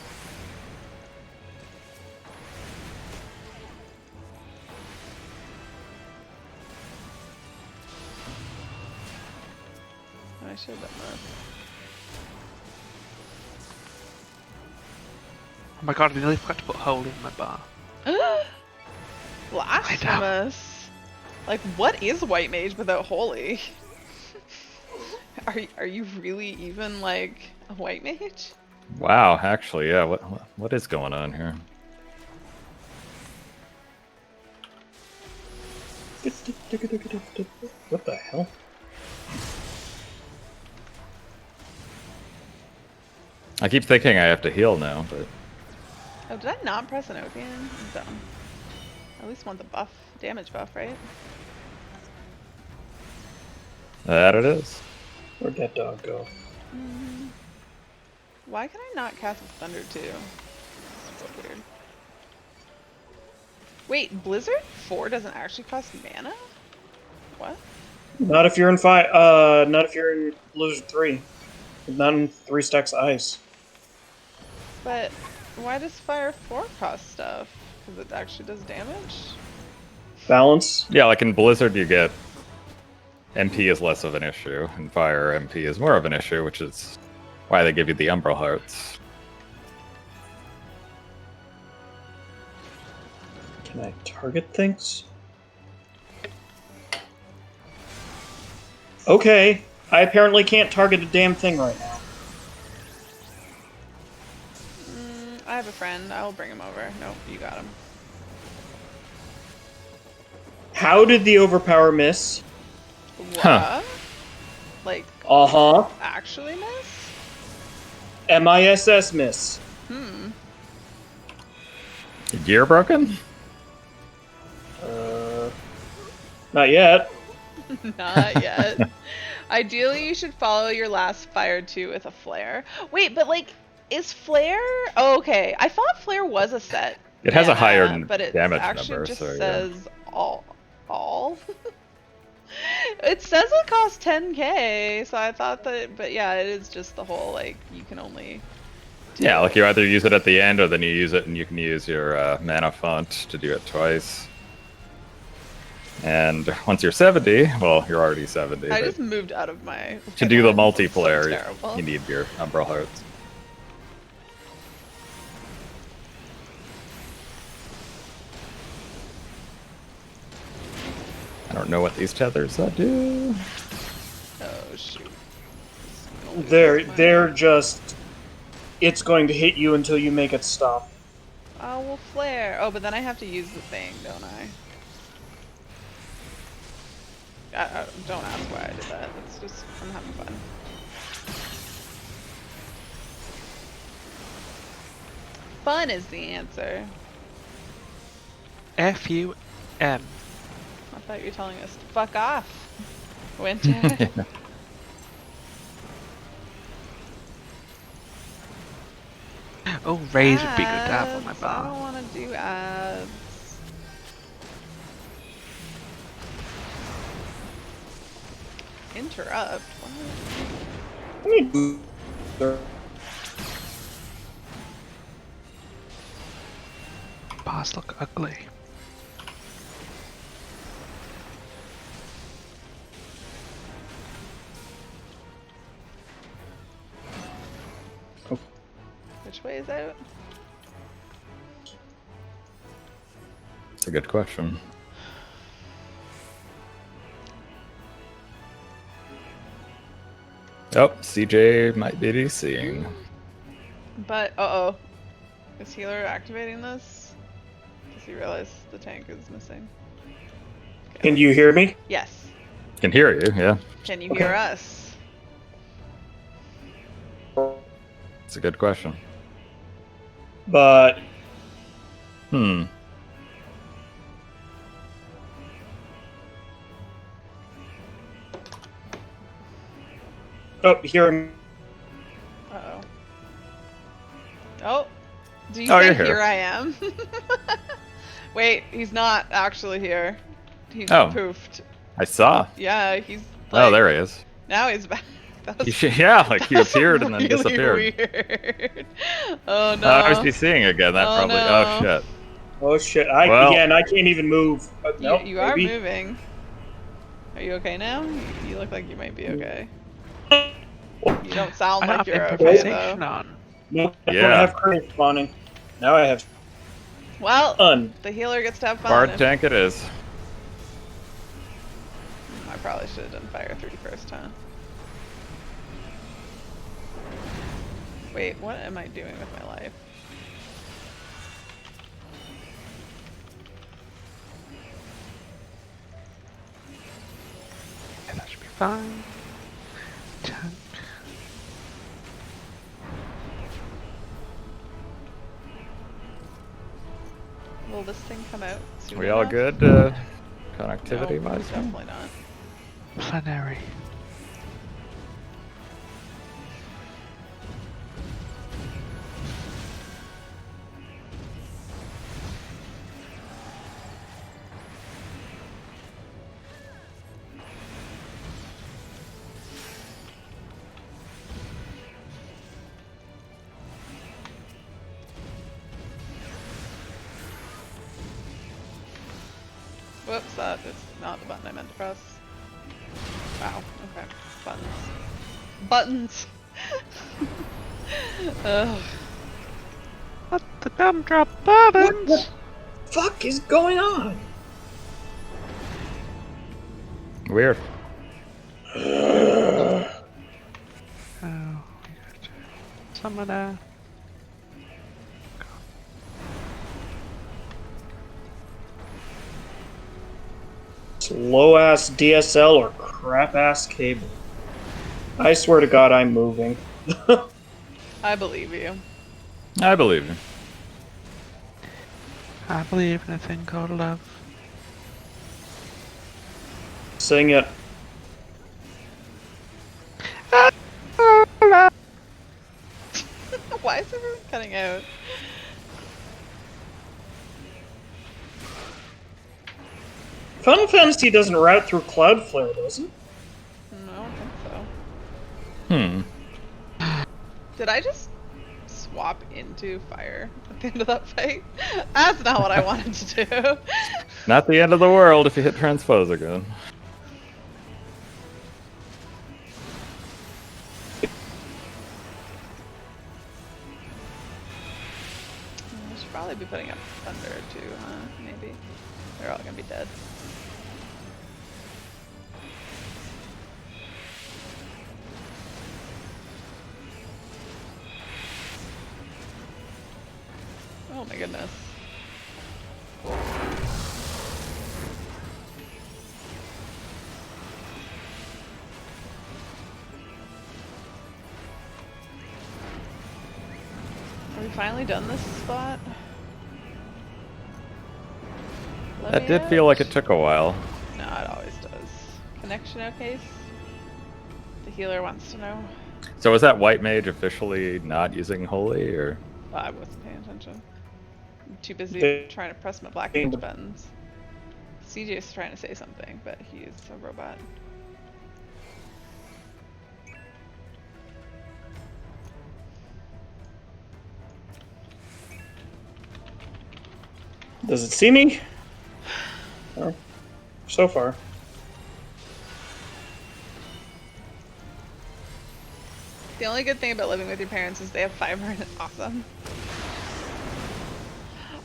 should have done Oh my god, I nearly forgot to put hole in my bar. this. Blasphemous. Like, what is white mage without holy? Are you really even like a white mage? Wow, actually, yeah. What is going on here? What the hell? I keep thinking I have to heal now, but Oh, did I not press an Opian? I'm dumb. I at least want the buff, damage buff, right? that it is. Where'd that dog go? Why can I not cast with Thunder too? It's so weird. Wait, Blizzard 4 doesn't actually cost mana? What? Not if you're in not if you're in Blizzard 3. Not in 3 stacks of ice. But why does Fire 4 cost stuff? Because it actually does damage? Balance. Yeah, like in Blizzard, you get MP is less of an issue, and Fire MP is more of an issue, which is why they give you the Umbral Hearts. Can I target things? Okay, I apparently can't target a damn thing right now. I have a friend. I'll bring him over. Nope, you got him. How did the overpower miss? What? Huh. Like, Uh-huh. actually miss? MISS miss. Gear broken? Not yet. Not yet. Ideally, you should follow your last Fire 2 with a Flare. Wait, but like, is Flare... Oh, okay. I thought Flare was a set. It has a mana, higher but it damage actually number, just so, yeah. says all. It says it costs 10k, so I thought that, but yeah, it is just the whole, like, you can only... Yeah, like you either use it at the end, or then you use it and you can use your mana font to do it twice. And once you're 70, well, you're already 70. I but just moved out of my... to do the It's so multiplayer, terrible. you need your Umbral Hearts. I don't know what these tethers do. Oh, shoot. They're just... It's going to hit you until you make it stop. Oh, well, Flare. Oh, but then I have to use the thing, don't I? Don't ask why I did that. It's just, I'm having fun. Fun is the answer. FUN. I thought you were telling us to fuck off, Winter. Oh, Raze would be good to have on my Ads. I bar. don't want to do ads. Interrupt? What? I mean, Bars look ugly. Which way is out? It's a good question. Oh, CJ might be DCing. But, uh-oh. Is healer activating this? Does he realize the tank is missing? can you hear me? Yes. Can hear you, yeah. Can you Okay. hear us? It's a good question. But Hmm. oh, hearing. Uh-oh. Oh. Do you Oh, say you're here. here I am? Wait, he's not actually here. He's Oh. poofed. I saw. Yeah, he's Oh, like, there he is. now he's back. That was, Yeah, like you that was appeared and then really disappeared. Weird. Oh no. I was seeing again. That Oh, probably. no. Oh shit. Oh shit! Well- Again, I can't even move. You are moving. Are you okay now? You look like you might be okay. You don't sound I like have you're okay improvisation though. on. No, I don't Yeah. have current spawning. Now I have Well, fun. the healer gets to have fun. Bard tank it is. I probably should have done fire 3 first, huh? Wait, what am I doing with my life? Yeah, that should be fine. Tank. Will this thing come out soon We all enough? good No, connectivity wise? definitely not. Plenary. Whoops, that is not the button I meant to press. Wow, okay. Buttons. Buttons! Ugh. Let the gumdrop What buttons! the fuck is going on? Weird. Oh, we got summoner. Slow ass DSL or crap ass cable. I swear to God, I'm moving. I believe you. I believe you. I believe in a thing called love. Sing it. Why is everyone cutting out? Final Fantasy doesn't route through Cloudflare, does it? No, I don't think so. Hmm. Did I just swap into fire at the end of that fight? That's not what I wanted to do. Not the end of the world if you hit transpose again. I should probably be putting up thunder too, huh? Maybe. They're all gonna be dead. Oh my goodness. Are we finally done this spot? Let That me did out. feel like it took a while. No, it always does. Connection okay? The healer wants to know. So was that white mage officially not using holy, or? I wasn't paying attention. I'm too busy They- trying to press my black mage buttons. CJ's trying to say something, but he's a robot. Does it see me? Oh, so far. The only good thing about living with your parents is they have fiber and it's awesome.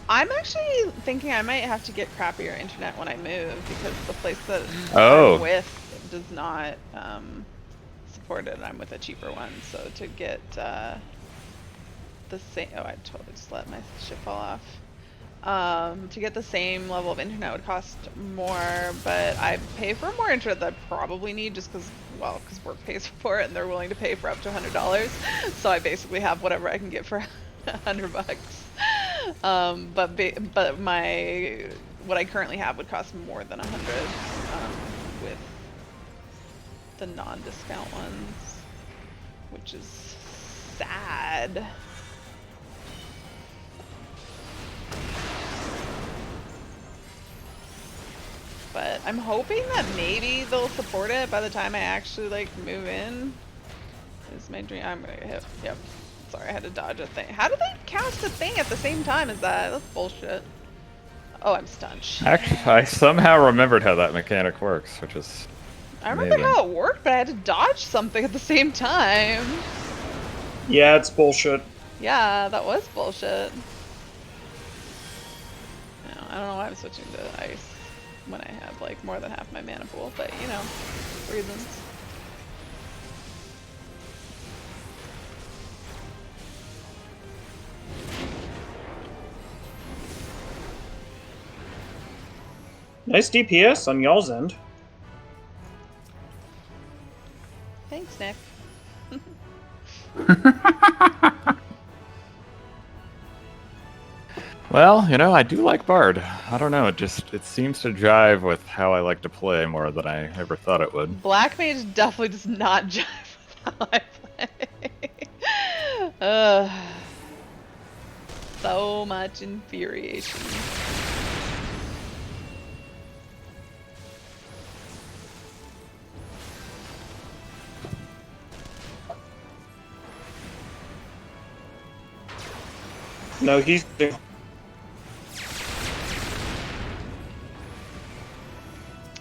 I'm actually thinking I might have to get crappier internet when I move because the place that Oh. I'm with does not support it. I'm with a cheaper one, so to get the same, oh, I totally just let my shit fall off. To get the same level of internet would cost more, but I pay for more internet than I probably need just because, well, because work pays for it and they're willing to pay for up to $100. So I basically have whatever I can get for $100. But my what I currently have would cost more than 100 with the non-discount ones, which is sad. But I'm hoping that maybe they'll support it by the time I actually like move in. Is my dream. I'm gonna get hit. Yep. Sorry, I had to dodge a thing. How do they cast a thing at the same time as that? That's bullshit. Oh, I'm stunned. Shit. Actually, I somehow remembered how that mechanic works, which is I remember Amazing. how it worked, but I had to dodge something at the same time. Yeah, it's bullshit. Yeah, that was bullshit. No, I don't know why I'm switching to ice when I have like more than half my mana pool, but you know, reasons. Nice DPS on y'all's end. Thanks, Nick. Well, you know, I do like Bard. I don't know, it seems to jive with how I like to play more than I ever thought it would. Black Mage definitely does not jive with how I play. Ugh. So much infuriation. No, he's.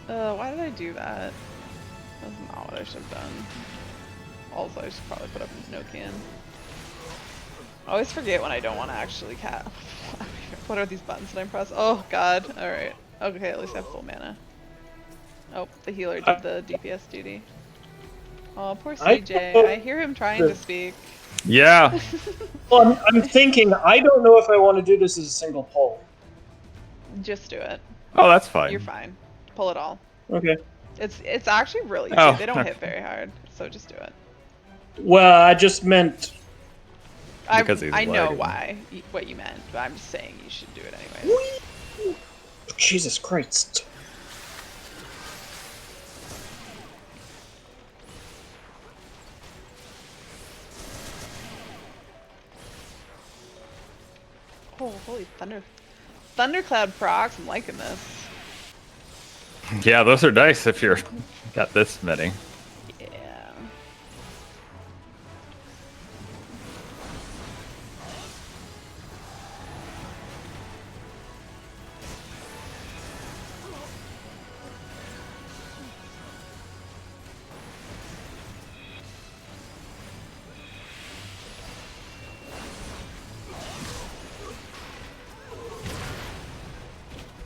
Why did I do that? That's not what I should have done. Also, I should probably put up no can. I always forget when I don't want to actually What are these buttons that I'm pressing? Oh god, alright. Okay, at least I have full mana. Oh, the healer did the DPS duty. Oh, poor CJ. I hear him trying to speak. Yeah. Well, I'm thinking, I don't know if I want to do this as a single pull. Just do it. Oh, that's fine. You're fine. Pull it all. Okay. It's actually really easy. Oh, They don't okay. hit very hard, so just do it. Well, I just meant. Because he's I know lagging. what you meant, but I'm just saying you should do it anyways. Jesus Christ. Oh, holy thunder. Thundercloud procs, I'm liking this. Yeah, those are nice if you're got this many. Yeah.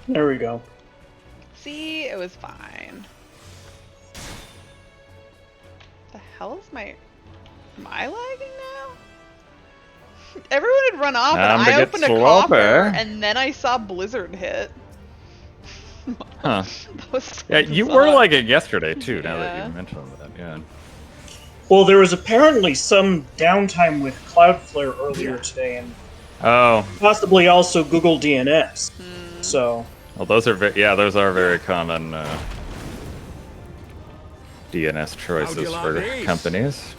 There we go. See, it was fine. The hell is my... Am I lagging now? Everyone had run off and Time to I get opened a slower. coffer and then I saw Blizzard hit. Huh. That was so Yeah, you bizarre. were lagging yesterday too, now that Yeah. you mentioned that, yeah. Well, there was apparently some downtime with Cloudflare earlier today, and Oh, possibly also Google DNS. So, well, those are those are very common DNS choices like for these? companies.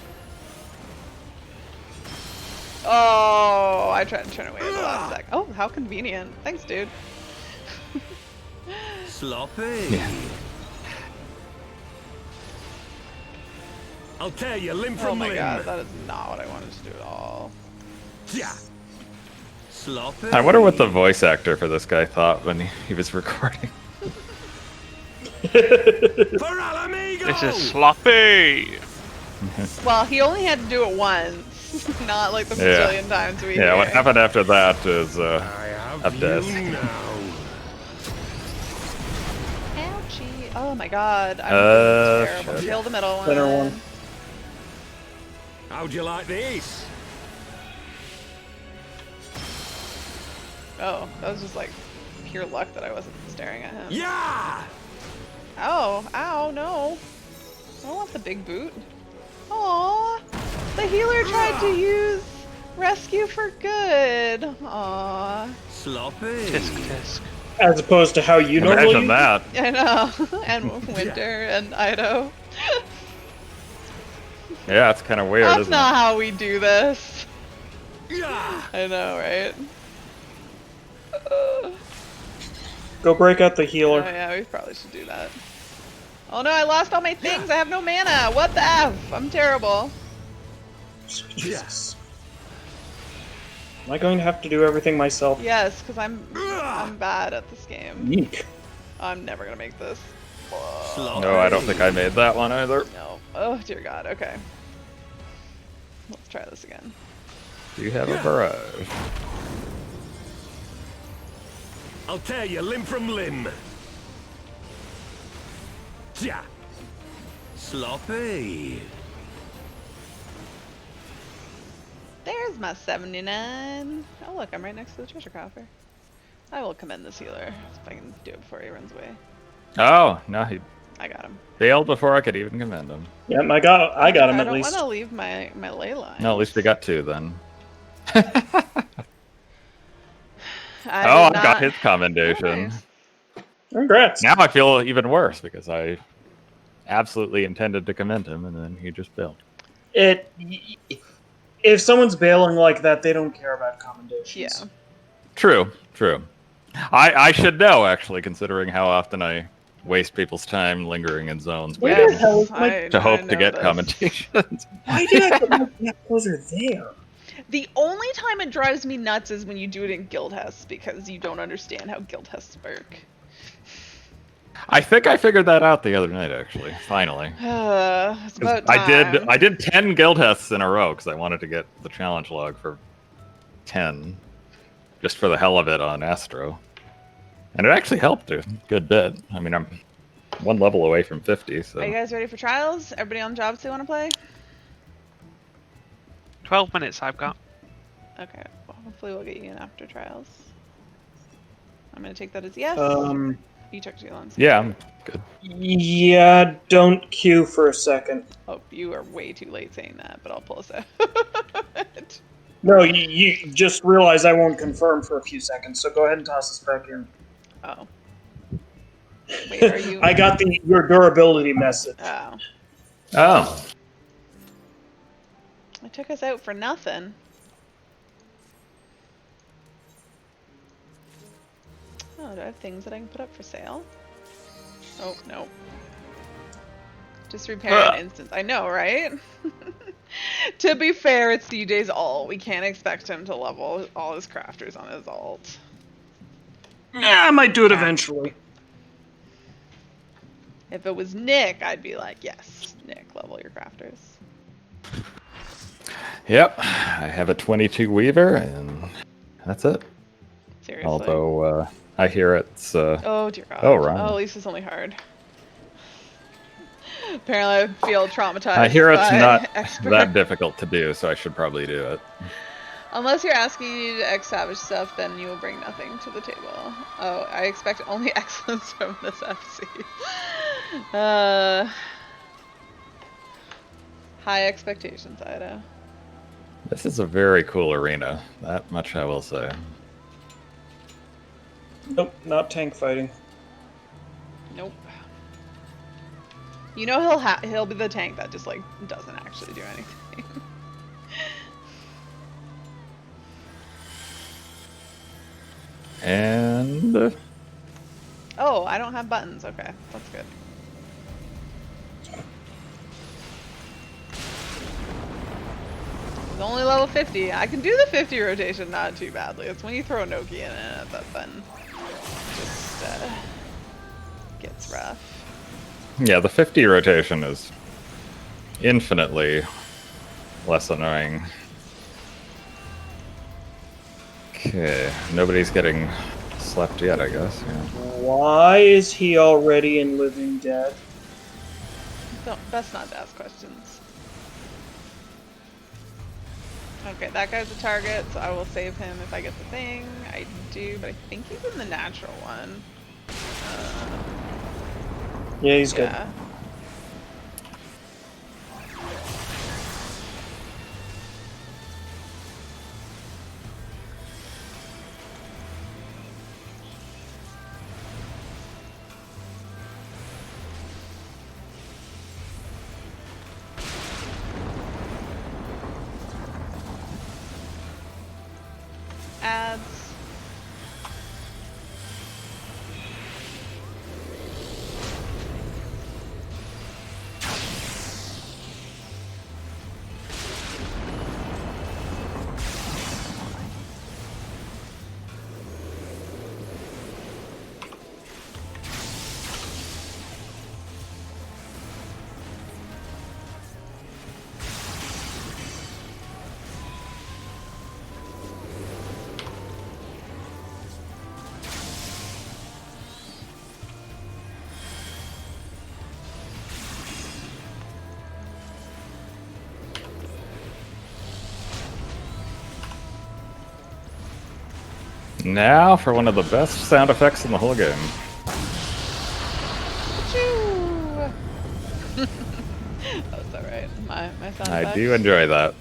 Oh, I tried to turn away at the last sec. Oh, how convenient. Thanks, dude. Sloppy. Yeah. I'll tear you limb Oh from my limb. god, that is not what I wanted to do at all. Yeah. Sloppy. I wonder what the voice actor for this guy thought when he was recording. For Alamigo! This is sloppy. Well, he only had to do it once, not like the Yeah. bajillion times we Yeah, what hear. happened after that is I have up to us. you now. Ouchie. Oh my god, I'm terrible. shit. Kill the middle one. Center one. How'd you like this? Oh, that was just like pure luck that I wasn't staring at him. Yeah! Oh, ow, no. I don't want the big boot. Aww. The healer tried to use rescue for good. Aww. Sloppy. Tisk tisk. as opposed to how you normally Imagine that. I know. And Winter and Ido. Yeah, it's kind of weird, That's isn't not how we do this. Yeah! I know, right? go break out the Oh healer. yeah, we probably should do that. Oh no, I lost all my things. I have no mana. What the F? I'm terrible. Jesus. Am I going to have to do everything myself? Yes, because I'm bad at this game. Yeek. I'm never gonna make this. No, I don't think I made that one either. No. Oh dear God. Okay. Let's try this again. Do you have a barrage? I'll tear you limb from limb. Ja. Sloppy. There's my 79. Oh look, I'm right next to the treasure coffer. I will commend this healer if I can do it before he runs away. Oh, no, he I got him. failed before I could even commend him. Yeah, I got him I at don't least. want to leave my ley line. No, at least we got 2 then. I I did got not- his commendation. Nice. Congrats. Now I feel even worse because I absolutely intended to commend him and then he just failed. If someone's bailing like that, they don't care about commendations. Yeah. True. I should know, actually, considering how often I waste people's time lingering in zones Where waiting the hell is my... I to hope know to get this. commentations. Why did I put my map closer there? The only time it drives me nuts is when you do it in Guildhests because you don't understand how Guildhests work. I think I figured that out the other night, actually. Finally. It's 'Cause about time. I did 10 guild tests in a row because I wanted to get the challenge log for 10, just for the hell of it on Astro, and it actually helped a good bit. I mean, I'm 1 level away from 50, so Are you guys ready for trials? Everybody on jobs who want to play? 12 minutes I've got. Okay. Well, hopefully we'll get you in after trials. I'm gonna take that as yes. You took too long. yeah, I'm good. Yeah, don't queue for a second. Oh, you are way too late saying that, but I'll pull us out. No, you just realize I won't confirm for a few seconds, so go ahead and toss us back in. Oh. Wait, are you? I got your durability message. Oh. Oh, I took us out for nothing. Oh, do I have things that I can put up for sale? Oh, no. Just repair an instance. I know, right? To be fair, it's DJ's alt. We can't expect him to level all his crafters on his alt. Yeah, I might do it eventually. If it was Nick, I'd be like, yes, Nick, level your crafters. yep. I have a 22 Weaver, and that's it. Seriously. Although I hear it's Oh, dear God. Oh, right. Oh, at least it's only hard. Apparently I feel traumatized. I hear it's by not expert. that difficult to do, so I should probably do it. Unless you're asking me to X Savage stuff, then you will bring nothing to the table. Oh, I expect only excellence from this FC. High expectations, Ida. This is a very cool arena. That much I will say. Nope, not tank fighting. Nope. You know he'll be the tank that just like doesn't actually do anything. And Oh, I don't have buttons. Okay, that's good. It's only level 50. I can do the 50 rotation not too badly. It's when you throw Noki in it that then just gets rough. yeah, the 50 rotation is infinitely less annoying. Okay, nobody's getting slept yet, I guess. Yeah. Why is he already in Living Dead? Best not to ask questions. Okay, that guy's a target, so I will save him if I get the thing. I do, but I think he's in the natural one. Yeah, he's good. Yeah. Ads. Now for one of the best sound effects in the whole game. Achoo! That's alright. My sound I effects. do enjoy that.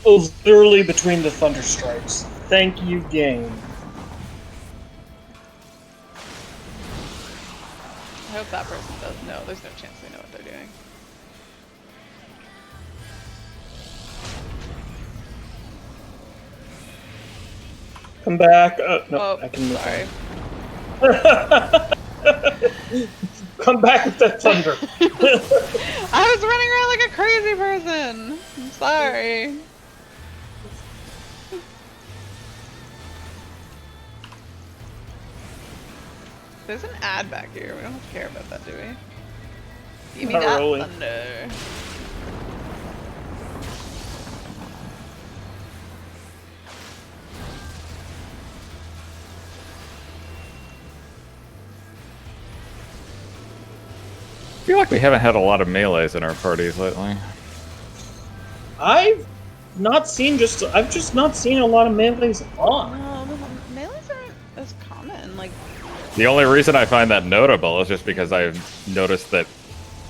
Oh, literally between the thunder strikes. Thank you, game. I hope that person does know. There's no chance they know what they're doing. Come back. No, Oh, I can move sorry. on. Come back with that thunder. I was running around like a crazy person. I'm sorry. There's an ad back here. We don't have to care about that, do we? Give me Not that really. thunder. I feel like we haven't had a lot of melees in our parties lately. I've just not seen a lot of melees on. No, the melees aren't as common. Like, The only reason I find that notable is just because I've noticed that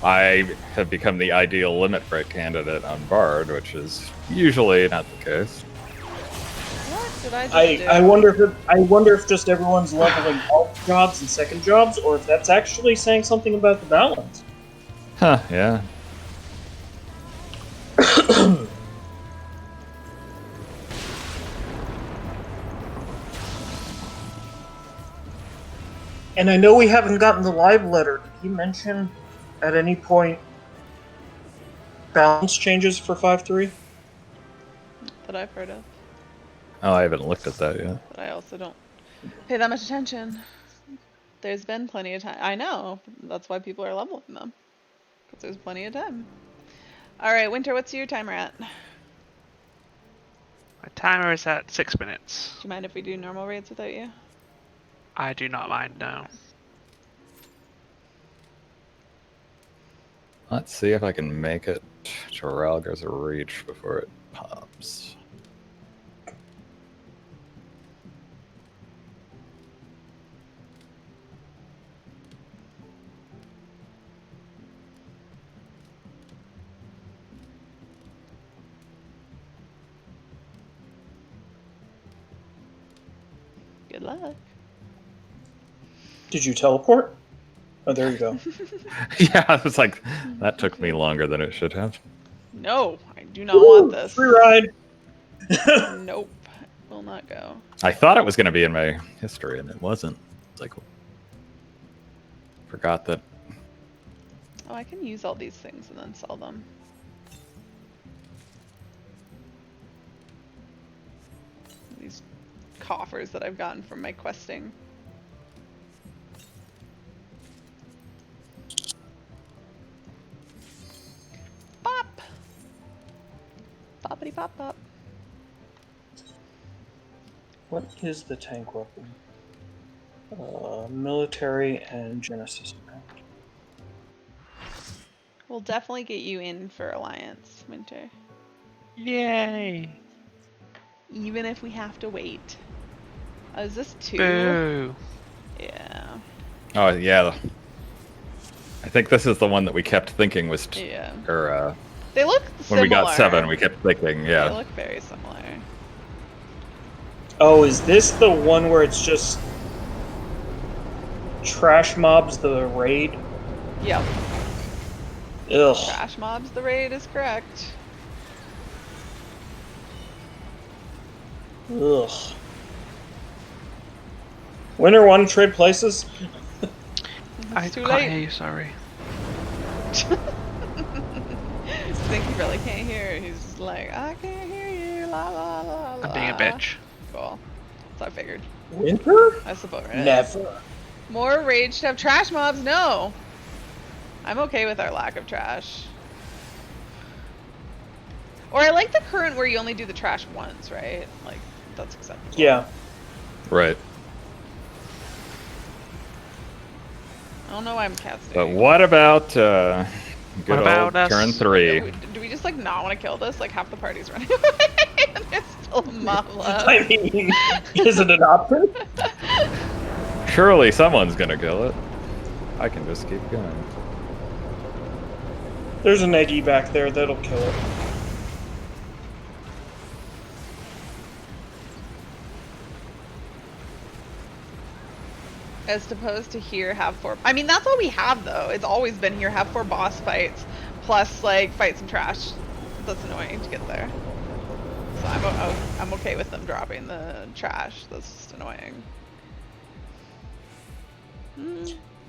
I have become the ideal limit break candidate on Bard, which is usually not the case. what did I just do? I wonder if just everyone's leveling alt jobs and second jobs, or if that's actually saying something about the balance. Huh, yeah. And I know we haven't gotten the live letter. Did he mention at any point balance changes for 5-3? That I've heard of. Oh, I haven't looked at that yet. But I also don't pay that much attention. There's been plenty of time. I know. That's why people are leveling them. Because there's plenty of time. Alright, Winter, what's your timer at? Do My timer is at 6 minutes. you mind if we do normal raids without you? I do not mind, no. Let's see if I can make it to Ralgar's reach before it pops. Good luck. Did you teleport? Oh, there you go. Yeah, I was like, that took me longer than it should have. No, I do not want this. Free ride. Nope. Will not go. I thought it was going to be in my history, and it wasn't. It's like, forgot that. Oh, I can use all these things and then sell them. These coffers that I've gotten from my questing. Pop! Poppity pop pop. What is the tank weapon? Military and Genesis. We'll definitely get you in for Alliance, Winter. Yay! Even if we have to wait. Oh, is this 2? Boo! Yeah. Oh, yeah. I think this is the one that we kept thinking was. Yeah. Or, They look when similar. we got 7, we kept thinking, They yeah. look very similar. Oh, is this the one where it's just trash mobs the raid? Yep. Ugh. Trash mobs the raid is correct. Ugh. Winner want to trade places? I It's too can't late. hear you, sorry. I think he really can't hear. He's just like, I can't hear you, la la la la. I'm being a bitch. Cool. So I figured. Winter? I suppose it is. Never. More rage to have trash mobs? No. I'm okay with our lack of trash. Or I like the current where you only do the trash once, right? Like, that's acceptable. Yeah. Right. I don't know why I'm casting. But what about good What about old us? turn 3? Do we just just like not want to kill this? Like half the party's running away and there's still a mob left. I mean, is it an option? Surely someone's gonna kill it. I can just keep going. There's an Eggy back there that'll kill it. As opposed to here have 4. I mean, that's all we have though. It's always been here have 4 boss fights, plus like fight some trash. That's annoying to get there. So I'm okay with them dropping the trash. That's just annoying.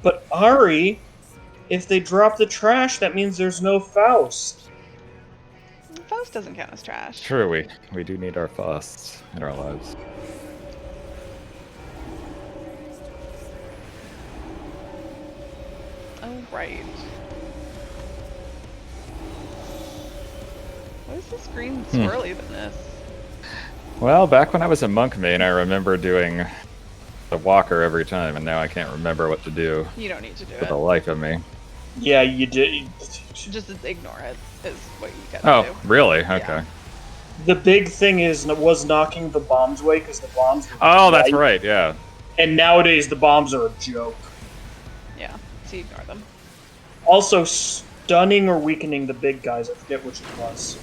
But Ari, if they drop the trash, that means there's no Faust. Faust doesn't count as trash. True, we do need our Fausts in our lives. Oh, right. Why is this green swirly than this? Well, back when I was a monk main, I remember doing the walker every time, and now I can't remember what to do You don't need to do for the it. life of me. Yeah, you did. Just ignore it is what you get Oh, to do. really? Yeah. Okay. The big thing was knocking the bombs away because the bombs were Oh, that's light. right, yeah. And nowadays the bombs are a joke. Yeah, so you ignore them. Also, stunning or weakening the big guys. I forget which it was.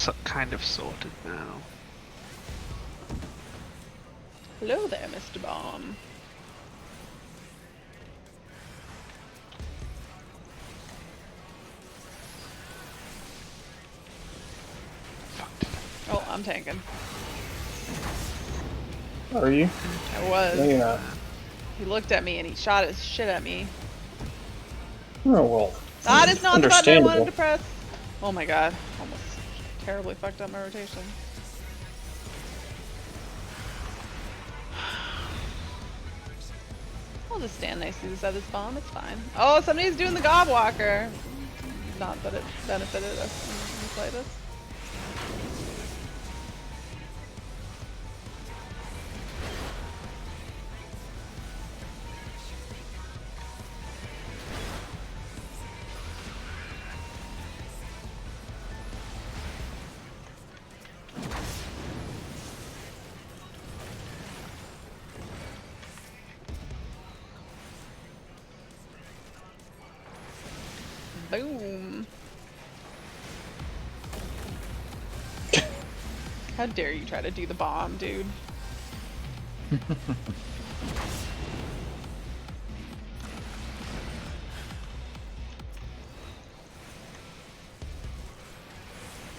So kind of sorted now. Hello there, Mr. Bomb. Oh, I'm tanking. Are you? I was. No, you're not. He looked at me and he shot his shit at me. Oh well. That is not the button I wanted Understandable. to press. Oh my god. Almost terribly fucked up my rotation. I'll just stand nicely beside this bomb, it's fine. Oh, somebody's doing the Gobwalker. Not that it benefited us in the slightest. Boom. How dare you try to do the bomb, dude.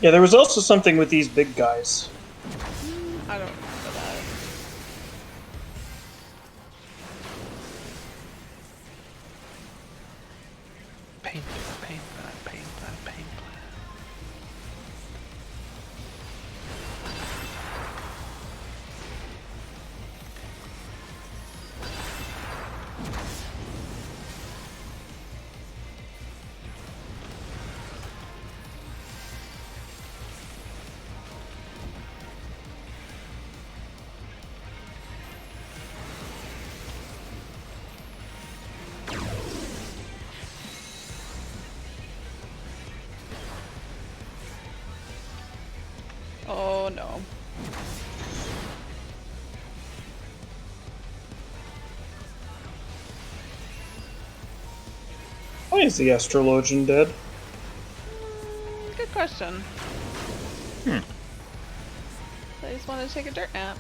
Yeah, there was also something with these big guys. I don't remember that. Pain plan, pain plan, pain plan, pain plan. Oh no. Why is the Astrologian dead? Good question. I just wanted to take a dirt nap.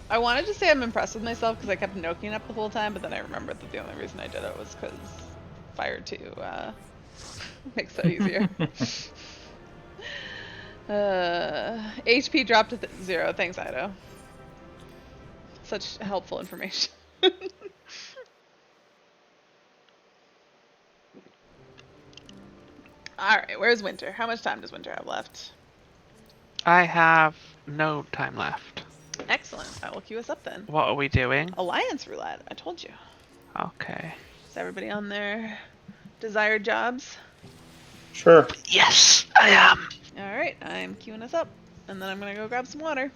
I wanted to say I'm impressed with myself because I kept noking up the whole time, but then I remembered that the only reason I did it was because Fire 2 makes that easier. HP dropped to 0. Thanks, Ido. Such helpful information. Alright, where's Winter? How much time does Winter have left? I have no time left. Excellent. I will queue us up then. What are we doing? Alliance Roulette. I told you. Okay. Is everybody on their desired jobs? Sure. Yes, I am. Alright, I'm queuing us up. And then I'm gonna go grab some water.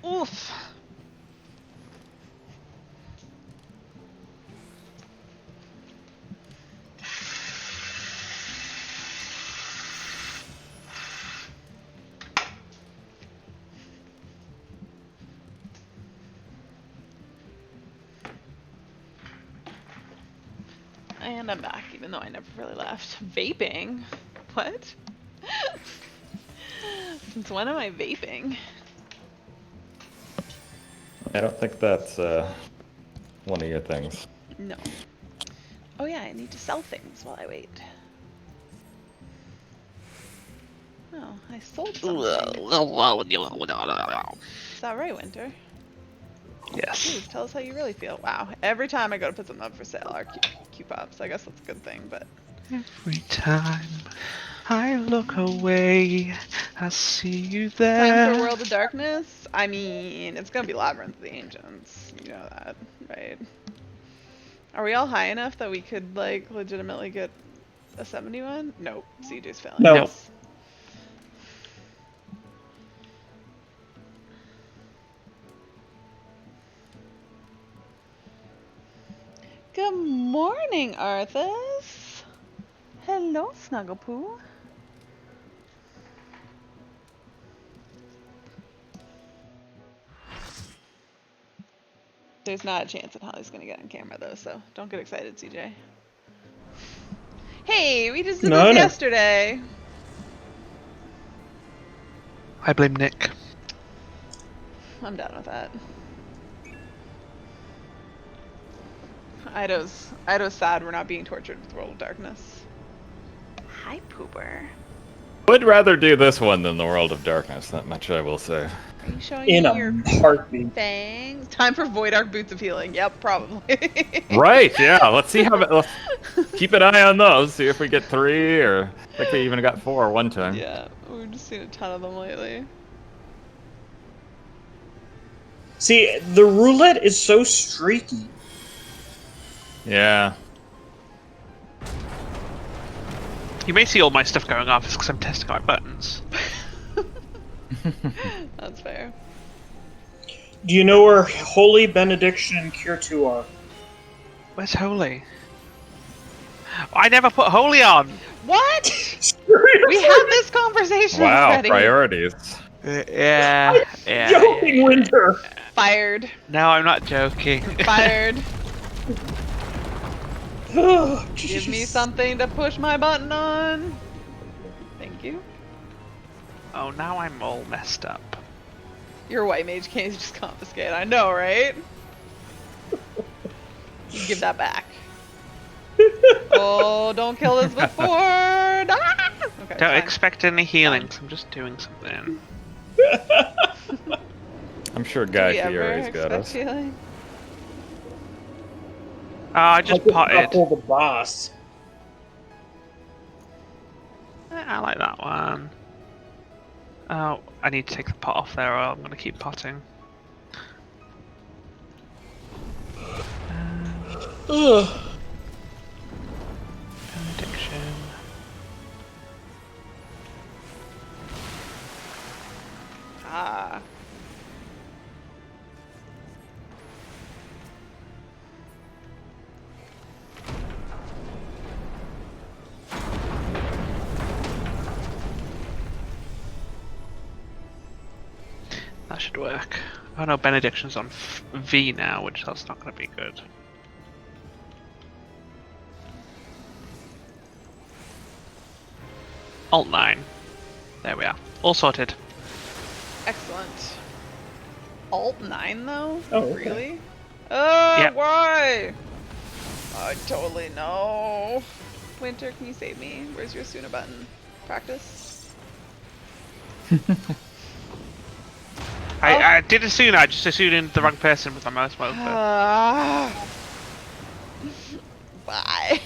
Oof. And I'm back, even though I never really left. Vaping? What? Since when am I vaping? I don't think that's one of your things. No. Oh yeah, I need to sell things while I wait. Oh, I sold something. Is that right, Winter? Yes. Please tell us how you really feel. Wow, every time I go to put something up for sale, our Q-pops. I guess that's a good thing, but... Every time I look away, I see you Time there. for World of Darkness? I mean, it's gonna be Labyrinth of the Ancients. You know that, right? Are we all high enough that we could, like, legitimately get a 71? Nope, CJ's failing No. us. Good morning, Arthas. Hello, Snugglepoo. There's not a chance that Holly's gonna get on camera though, so don't get excited, CJ. Hey, we just did No, this no. yesterday. I blame Nick. I'm done with that. Ido's sad we're not being tortured with World of Darkness. Hi, Pooper. Would rather do this one than the World of Darkness. That much I will say. Are you showing In me your a heartbeat. fangs? Time for Void Arc Boots of Healing. Yep, probably. Right? Yeah. Let's see how. Let's keep an eye on those. See if we get 3, or I think we even got 4 one time. Yeah, we've just seen a ton of them lately. See, the roulette is so streaky. Yeah. You may see all my stuff going off because I'm testing my buttons. That's fair. Do you know where Holy Benediction and Cure 2 are? Where's Holy? I never put Holy on! What? Seriously? We had this conversation Wow. already. Priorities. Yeah. Joking, Winter. Fired. No, I'm not joking. Fired. Oh, Give me jeez. something to push my button on. Thank you. Oh, now I'm all messed up. Your white mage can't just confiscate. I know, right? You give that back. Oh, don't kill this before. Ah! Okay, Don't fine. expect any healing, 'cause I'm just doing something. I'm sure Do Guy we ever Fieri's got expect us. healing? Oh, I just potted. Pull the boss. I like that one. Oh, I need to take the pot off there or I'm gonna keep potting. Ugh. Addiction. Ah. That should work. Oh no, Benediction's on V now, which that's not gonna be good. Alt 9. There we are. All sorted. Excellent. Alt 9 though? Oh, okay. Really? Yep. Why? I totally know. Winter, can you save me? Where's your Suna button? Practice? I did assume I just assumed the wrong person with my mouse over. Ah. Bye.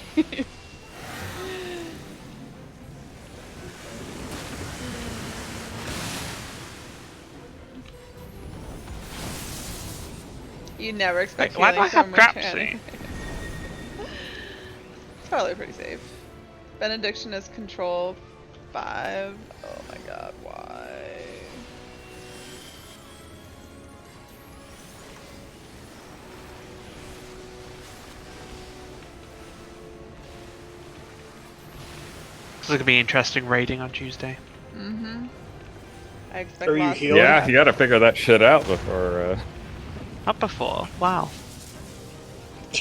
You never expect Why do I healing have from Grapsy? mechanic. It's probably pretty safe. Benediction is control 5. Oh my god, why? This is gonna be interesting raiding on Tuesday. Mm-hmm. I expect Are you lots. healing? Yeah, you gotta figure that shit out before. Not before. Wow.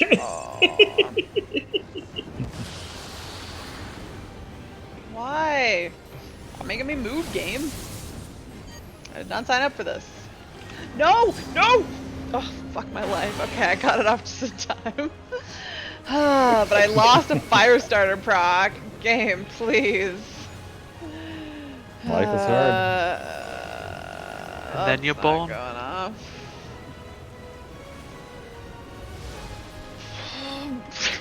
Aw. Why? Stop making me move, game. I did not sign up for this. No! No! Oh, fuck my life. Okay, I got it off just in time. But I lost a fire starter proc. Game, please. Life is hard. And then you're that's not born. going off.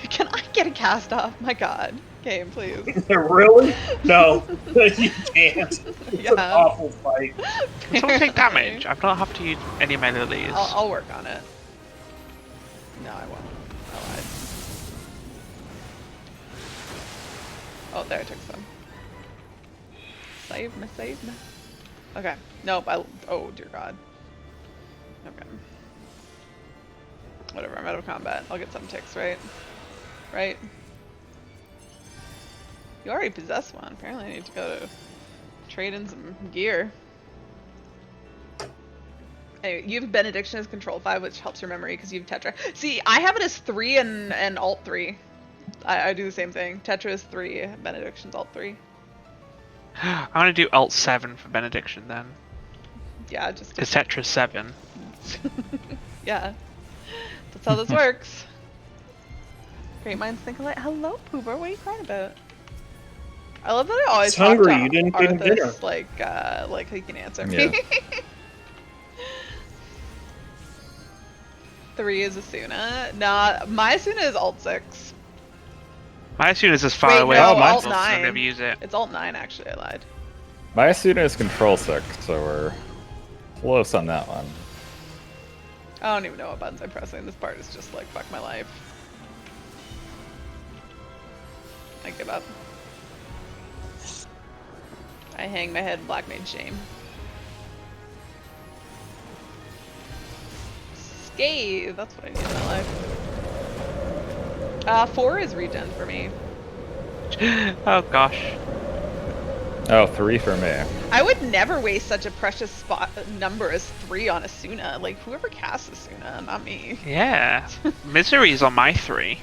Can I get a cast off? My god. Game, please. Really? No, you can't. It's an Yeah. awful fight. Can someone take damage? I've not have to use any of my lilies. I'll work on it. No, I won't. I lied. Oh, there, I took some. Save me, save me. Okay. Nope, oh, dear god. Okay. Whatever, I'm out of combat. I'll get some ticks, right? Right? You already possess one. Apparently I need to go to trade in some gear. Anyway, you have Benediction as control 5, which helps your memory because you have Tetra. See, I have it as 3 and alt 3. I do the same thing. Tetra is 3, Benediction's alt 3. I'm gonna do Alt 7 for Benediction then. Yeah, just Because Tetra's 7. yeah. That's how this works. Great minds think alike. Hello, Poober. What are you crying about? I love that I always It's talk hungry, to you didn't get him dinner. Arthas like he can answer Yeah. me. 3 is Asuna. Nah, my Asuna is alt 6. My Asuna is as far Wait, away no, as alt possible, so I 9. never use it. It's alt 9 actually, I lied. My Asuna is control 6, so we're close on that one. I don't even know what buttons I'm pressing. This part is just like, fuck my life. I give up. I hang my head in Black Mage Shame. Scathe, that's what I need in my life. 4 is regen for me. Oh gosh. Oh, 3 for me. I would never waste such a precious spot number as 3 on Asuna. Like, whoever casts Asuna, not me. Yeah. Misery's on my 3.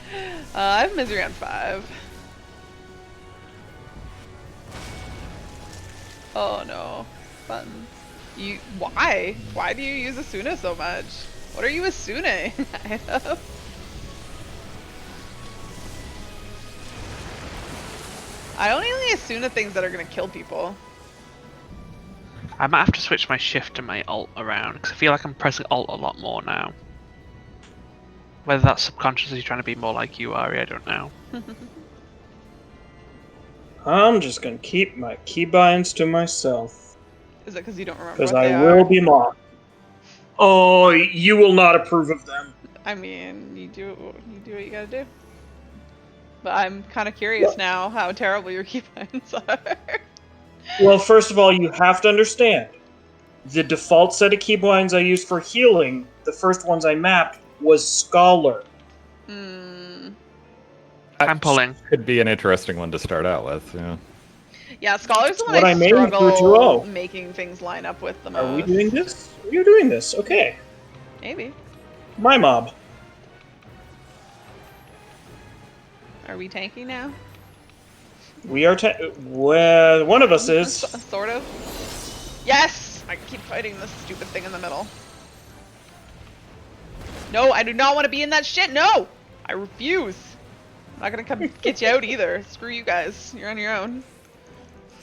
I have Misery on 5. Oh no. Button. Why? Why do you use Asuna so much? What are you Asunaing? I only Asuna things that are gonna kill people. I might have to switch my shift and my alt around, because I feel like I'm pressing alt a lot more now. Whether that's subconsciously trying to be more like you, Ari, I don't know. I'm just gonna keep my keybinds to myself. Is it because you don't remember Because what I they will are? be mocked. Oh, you will not approve of them. I mean, you do what you gotta do. But I'm kind of curious now how terrible your keybinds are. Well, first of all, you have to understand. The default set of keybinds I used for healing, the first ones I mapped, was Scholar. Hmm. I'm pulling. Could be an interesting one to start out with. Yeah. Yeah, Scholar's the one What I I made in struggle 2-2-0. making things line up with the most. Are we doing this? You're doing this. Okay. Maybe. My mob. Are we tanky now? We are well, one of us is. Sort of. Yes! I keep fighting this stupid thing in the middle. No, I do not want to be in that shit! No! I refuse! I'm not gonna come get you out either. Screw you guys. You're on your own.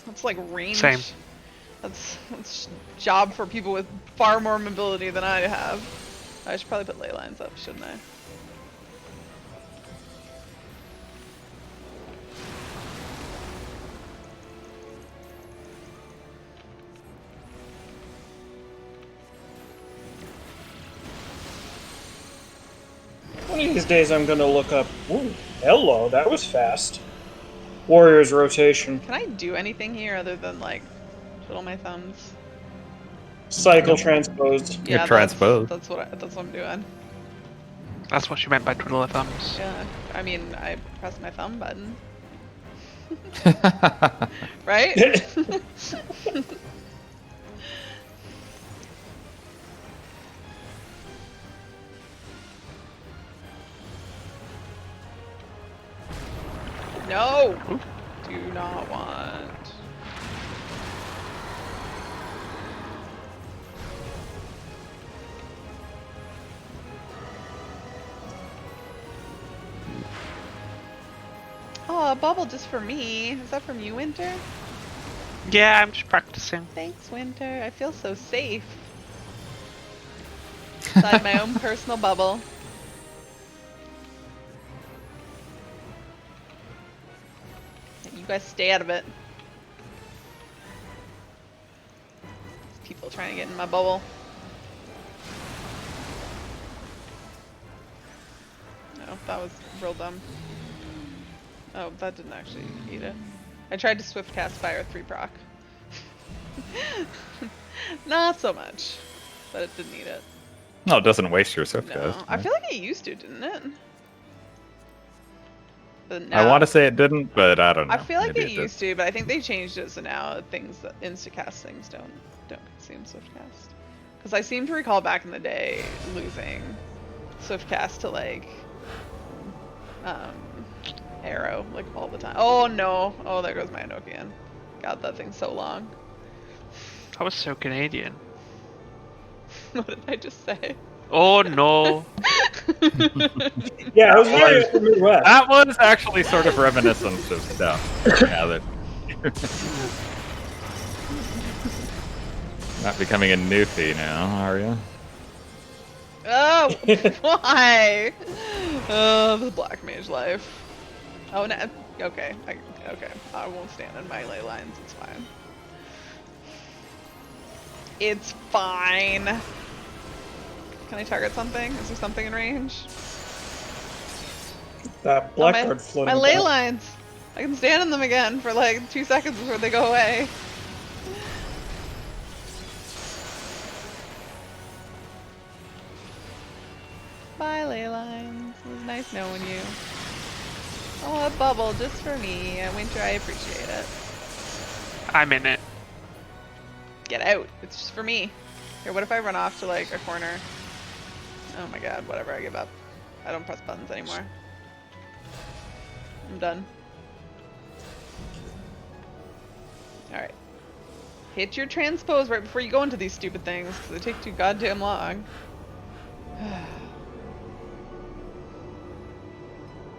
That's like range. Same. That's job for people with far more mobility than I have. I should probably put ley lines up, shouldn't I? One of these days I'm gonna look up. Ooh, hello, that was fast. Warriors rotation. Can I do anything here other than like twiddle my thumbs? Cycle transposed. Yeah, transposed. that's what I'm doing. That's what you meant by twiddle of thumbs. Yeah, I mean I pressed my thumb button, right? No, do not want. Oh, a bubble just for me. Is that from you, Winter? Yeah, I'm just practicing. Thanks, Winter. I feel so safe. Inside my own personal bubble. You guys stay out of it. People trying to get in my bubble. No, that was real dumb. Oh, that didn't actually eat it. I tried to swift cast fire 3 proc. Not so much, but it didn't eat it. No, it doesn't waste your swift No, cast. I feel like it used to, didn't it? But I now, want to say it didn't, but I don't know. I feel like Maybe it did. used to, but I think they changed it so now things that instacast things don't consume swiftcast. Because I seem to recall back in the day losing swiftcast to like arrow like all the time. Oh no! Oh, there goes my Enochian. God, that thing's so long. That was so Canadian. What did I just say? Oh no. Yeah, I was very upper Midwest. That was actually sort of reminiscent of stuff. Yeah, that. Not becoming a newfie now, are you? Oh, why? Oh, the black mage life. Oh, no. Okay. Okay. I won't stand in my ley lines. It's fine. It's fine. Can I target something? Is there something in range? That blackguard floating. My ley about. lines. I can stand in them again for like 2 seconds before they go away. Bye, ley lines. It was nice knowing you. Oh, a bubble just for me. Winter, I appreciate it. I'm in it. Get out. It's just for me. Here, what if I run off to like a corner? Oh my god, whatever, I give up. I don't press buttons anymore. I'm done. Alright. Hit your transpose right before you go into these stupid things, because they take too goddamn long.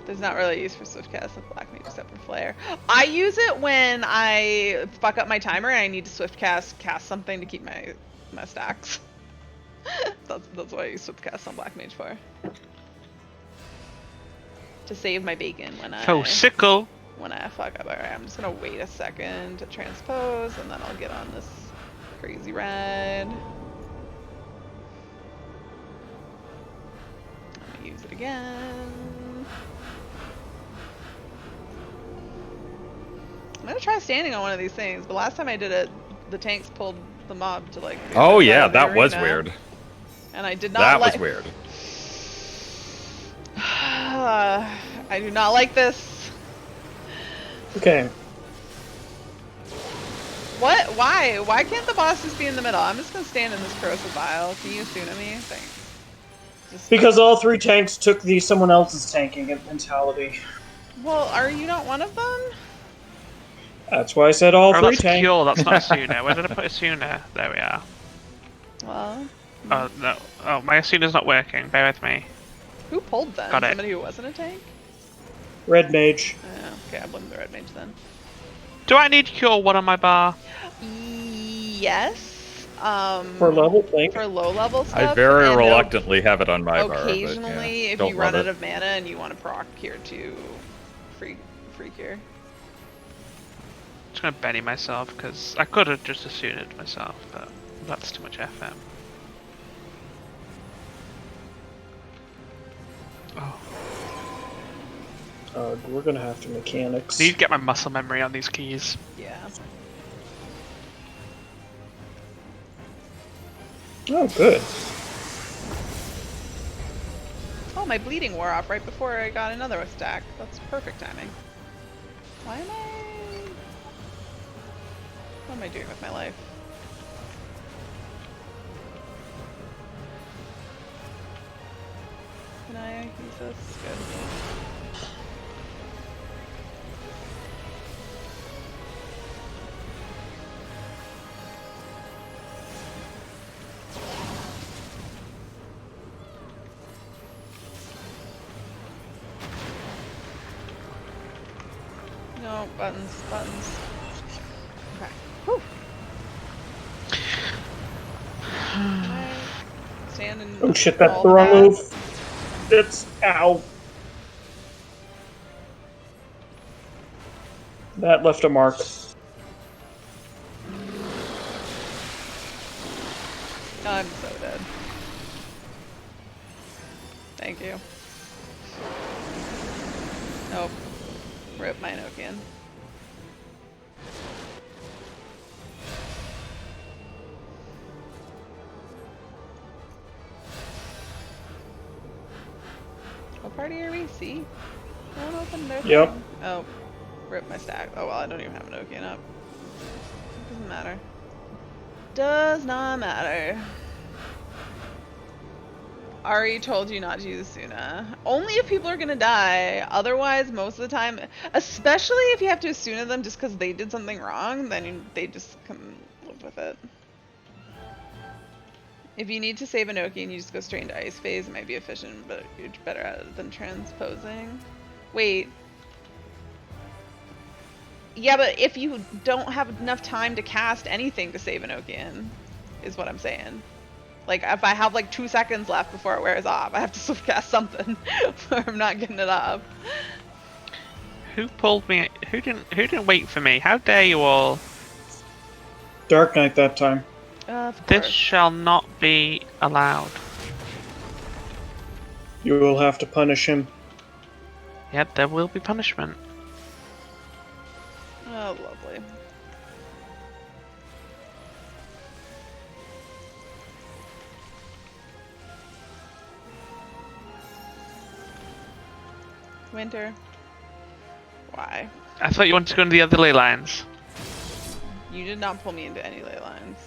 There's not really use for Swiftcast with Black Mage except for Flare. I use it when I fuck up my timer and I need to Swiftcast something to keep my stacks. that's what I use Swiftcast on Black Mage for. To save my bacon when I Sickle. when I fuck up. Alright, I'm just gonna wait a second to transpose and then I'll get on this crazy ride. I'm gonna use it again. I'm gonna try standing on one of these things, but last time I did it, the tanks pulled the mob to like. The Oh other side yeah, of the that was arena, weird. And I did not. That was weird. I do not like this. Okay. What? Why? Why can't the boss just be in the middle? I'm just gonna stand in this corrosive vial. Can you assume me? Thanks. Just... Because all 3 tanks took the someone else's tanking mentality. Well, are you not one of them? That's why I said all Oh, 3 that's tanks. pure, that's not Asuna. Where did I put Asuna? There we are. Well, Oh, no. Oh, my Asuna's not working. Bear with me. who pulled them? Got it. Somebody who wasn't a tank? Red mage. Oh, okay, I blame the red mage then. Do I need Cure 1 on my bar? Yes. For level thing. For low level stuff. I very and reluctantly have it on my bar. occasionally, but yeah, if don't you run love out it. of mana and you want to proc here to free cure. I'm just gonna Benny myself, because I could have just assumed it myself, but that's too much FM. Oh. We're gonna have to mechanics. I need to get my muscle memory on these keys. Yeah. Oh, good. Oh, my bleeding wore off right before I got another stack. That's perfect timing. Why am I... What am I doing with my life? Can I use this? Good. No, buttons, buttons. Okay. Whew. Can I stand in Oh shit, that's all the wrong that? move. It's... Ow. That left a mark. I'm so dead. Thank you. Nope. Rip my Nokian. What party are we? C? Don't open their Yep. thing. Oh. Rip my stack. Oh well, I don't even have a Nokian up. Doesn't matter. Does not matter. Ari told you not to use Asuna. Only if people are gonna die. Otherwise, most of the time, especially if you have to Asuna them just because they did something wrong, then they just come live with it. If you need to save a Noki and you just go straight into Ice Phase, it might be efficient, but you're better at it than transposing. Wait. Yeah, but if you don't have enough time to cast anything to save a Nokian, is what I'm saying. Like, if I have like 2 seconds left before it wears off, I have to swift cast something, or I'm not getting it up. Who pulled me? Who didn't wait for me? How dare you all? Dark Knight that time. Of This course. shall not be allowed. You will have to punish him. Yep, there will be punishment. Oh, lovely. Winter. Why? I thought you wanted to go into the other ley lines. You did not pull me into any ley lines.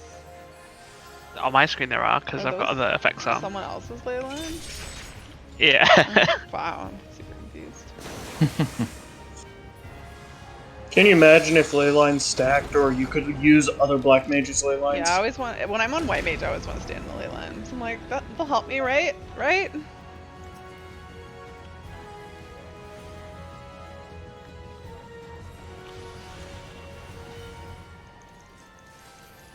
On my screen there are, because Are I've got those other effects on. Someone else's ley lines? Yeah. Wow, I'm super confused. Can you imagine if ley lines stacked, or you could use other black mages' ley lines? Yeah, I always want, when I'm on white mage, I always want to stand in the ley lines. I'm like, that'll help me, right? Right?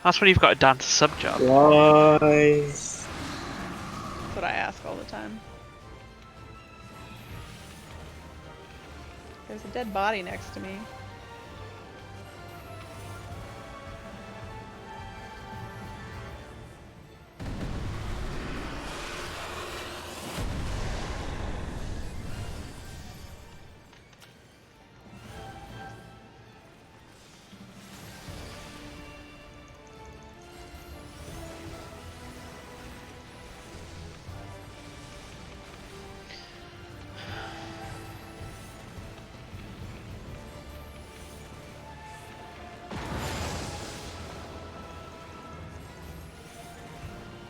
That's when you've got to dance a sub job. Why? That's what I ask all the time. There's a dead body next to me.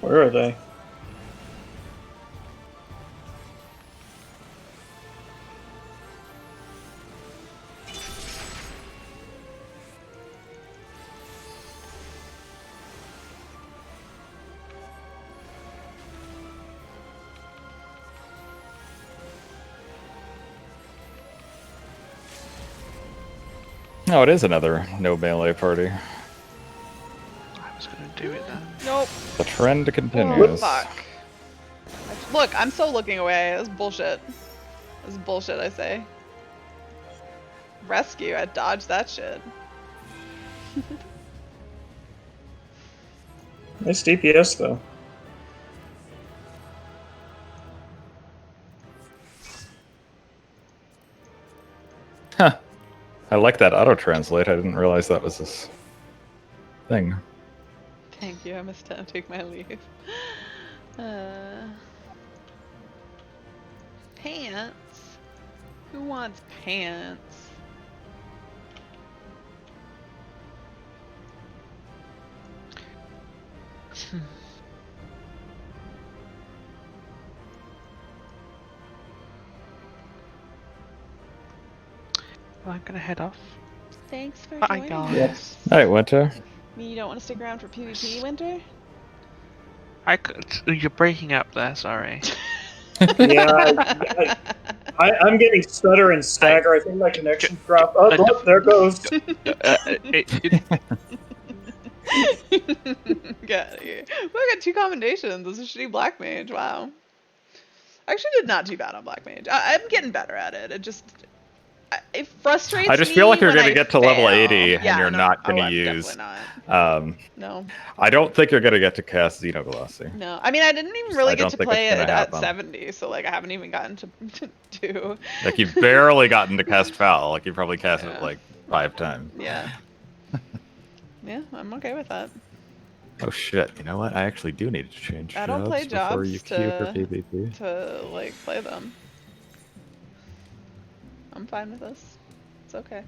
Where are they? No, it is another no melee party. I was going to do it then. Nope. The trend Oh, continues. fuck. Look, I'm so looking away. That's bullshit. That's bullshit, I say. Rescue, I dodged that shit. Nice DPS though. I like that auto-translate. I didn't realize that was this thing. Thank you. I must take my leave. Pants? Who wants pants? Well, I'm gonna head off. Thanks for Bye, joining guys. us. All right, Winter. You don't want to stick around for PvP, Winter? You're breaking up there. Sorry. Yeah, I'm getting stutter and stagger. I think my connection's dropped. Oh, look, there it goes. Get out of here. Well, I got 2 commendations. This is shitty Black Mage. Wow. I actually did not too bad on Black Mage. I'm getting better at it. It frustrates me. I just feel like you're when going to I get to fail. level 80 and Yeah, you're no. not going to I'm use. definitely not. No. I don't think you're going to get to cast Xenoglossy. No. I mean, I didn't even really I get don't to think play it's it gonna at happen. 70, so like I haven't even gotten to do. Like you've barely gotten to cast Foul. Like you probably cast Yeah. it like 5 times. Yeah. Yeah, I'm okay with that. Oh shit! You know what? I actually do need to change I don't play before jobs you queue for PvP. to like play them. I'm fine with this. It's okay.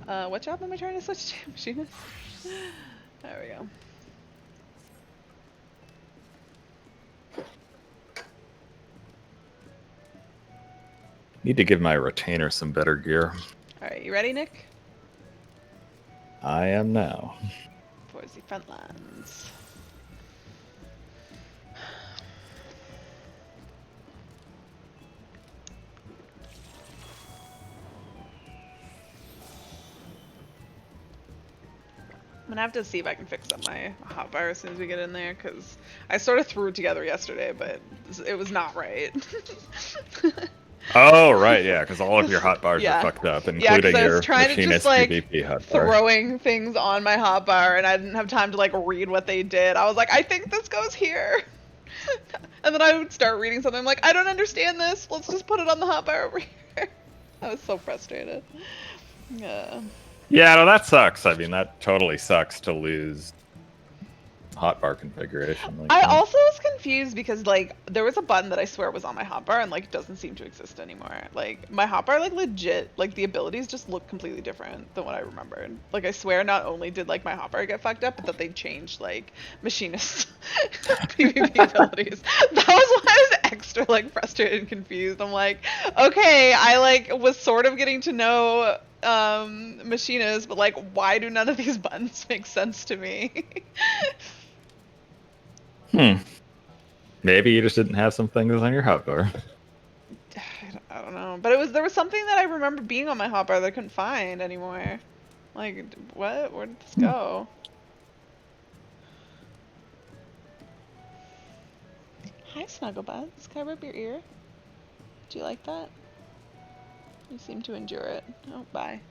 What job am I trying to switch to? Machinist? There we go. Need to give my retainer some better gear. Alright, you ready, Nick? I am now. Towards the front lines. I'm gonna have to see if I can fix up my hotbar as soon as we get in there, because I sort of threw it together yesterday, but it was not right. Oh right, yeah, because all of your hotbars Yeah. are fucked up, Yeah, including because I your was trying to machinist just like PvP hotbar. throwing things on my hotbar, and I didn't have time to like read what they did. I was like, I think this goes here. And then I would start reading something. I'm like, I don't understand this. Let's just put it on the hotbar over here. I was so frustrated. Yeah. Yeah, no, that sucks. I mean, that totally sucks to lose hotbar configuration. Like I that. also was confused because like there was a button that I swear was on my hotbar and like doesn't seem to exist anymore. Like my hotbar like legit like the abilities just look completely different than what I remembered. Like I swear not only did like my hotbar get fucked up, but that they changed like machinist PvP abilities. That was why I was extra like frustrated and confused. I'm like, okay, I like was sort of getting to know machinist, but like why do none of these buttons make sense to me? Maybe you just didn't have some things on your hotbar. I don't know, but there was something that I remember being on my hotbar that I couldn't find anymore. Like, what? Where did this go? Hi, Snugglebuds. Can I rub your ear? Do you like that? You seem to endure it. Oh, bye.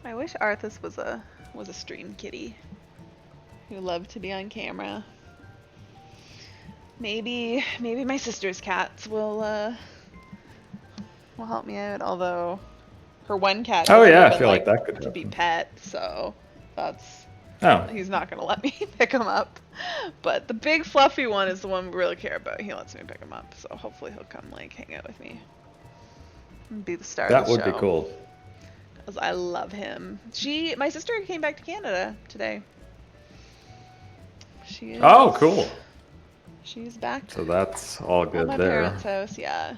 I wish Arthas was a stream kitty who loved to be on camera. Maybe my sister's cats will help me out. Although her one cat. Oh, yeah, I been, feel like that could to be happen. pet, so he's not gonna let me pick him up. But the big fluffy one is the one we really care about. He lets me pick him up, so hopefully he'll come like hang out with me and be the star That of the would show. be cool. Because I love him. My sister came back to Canada today. She is, Oh, cool. She's back So that's all at good my there. parents' house, yeah.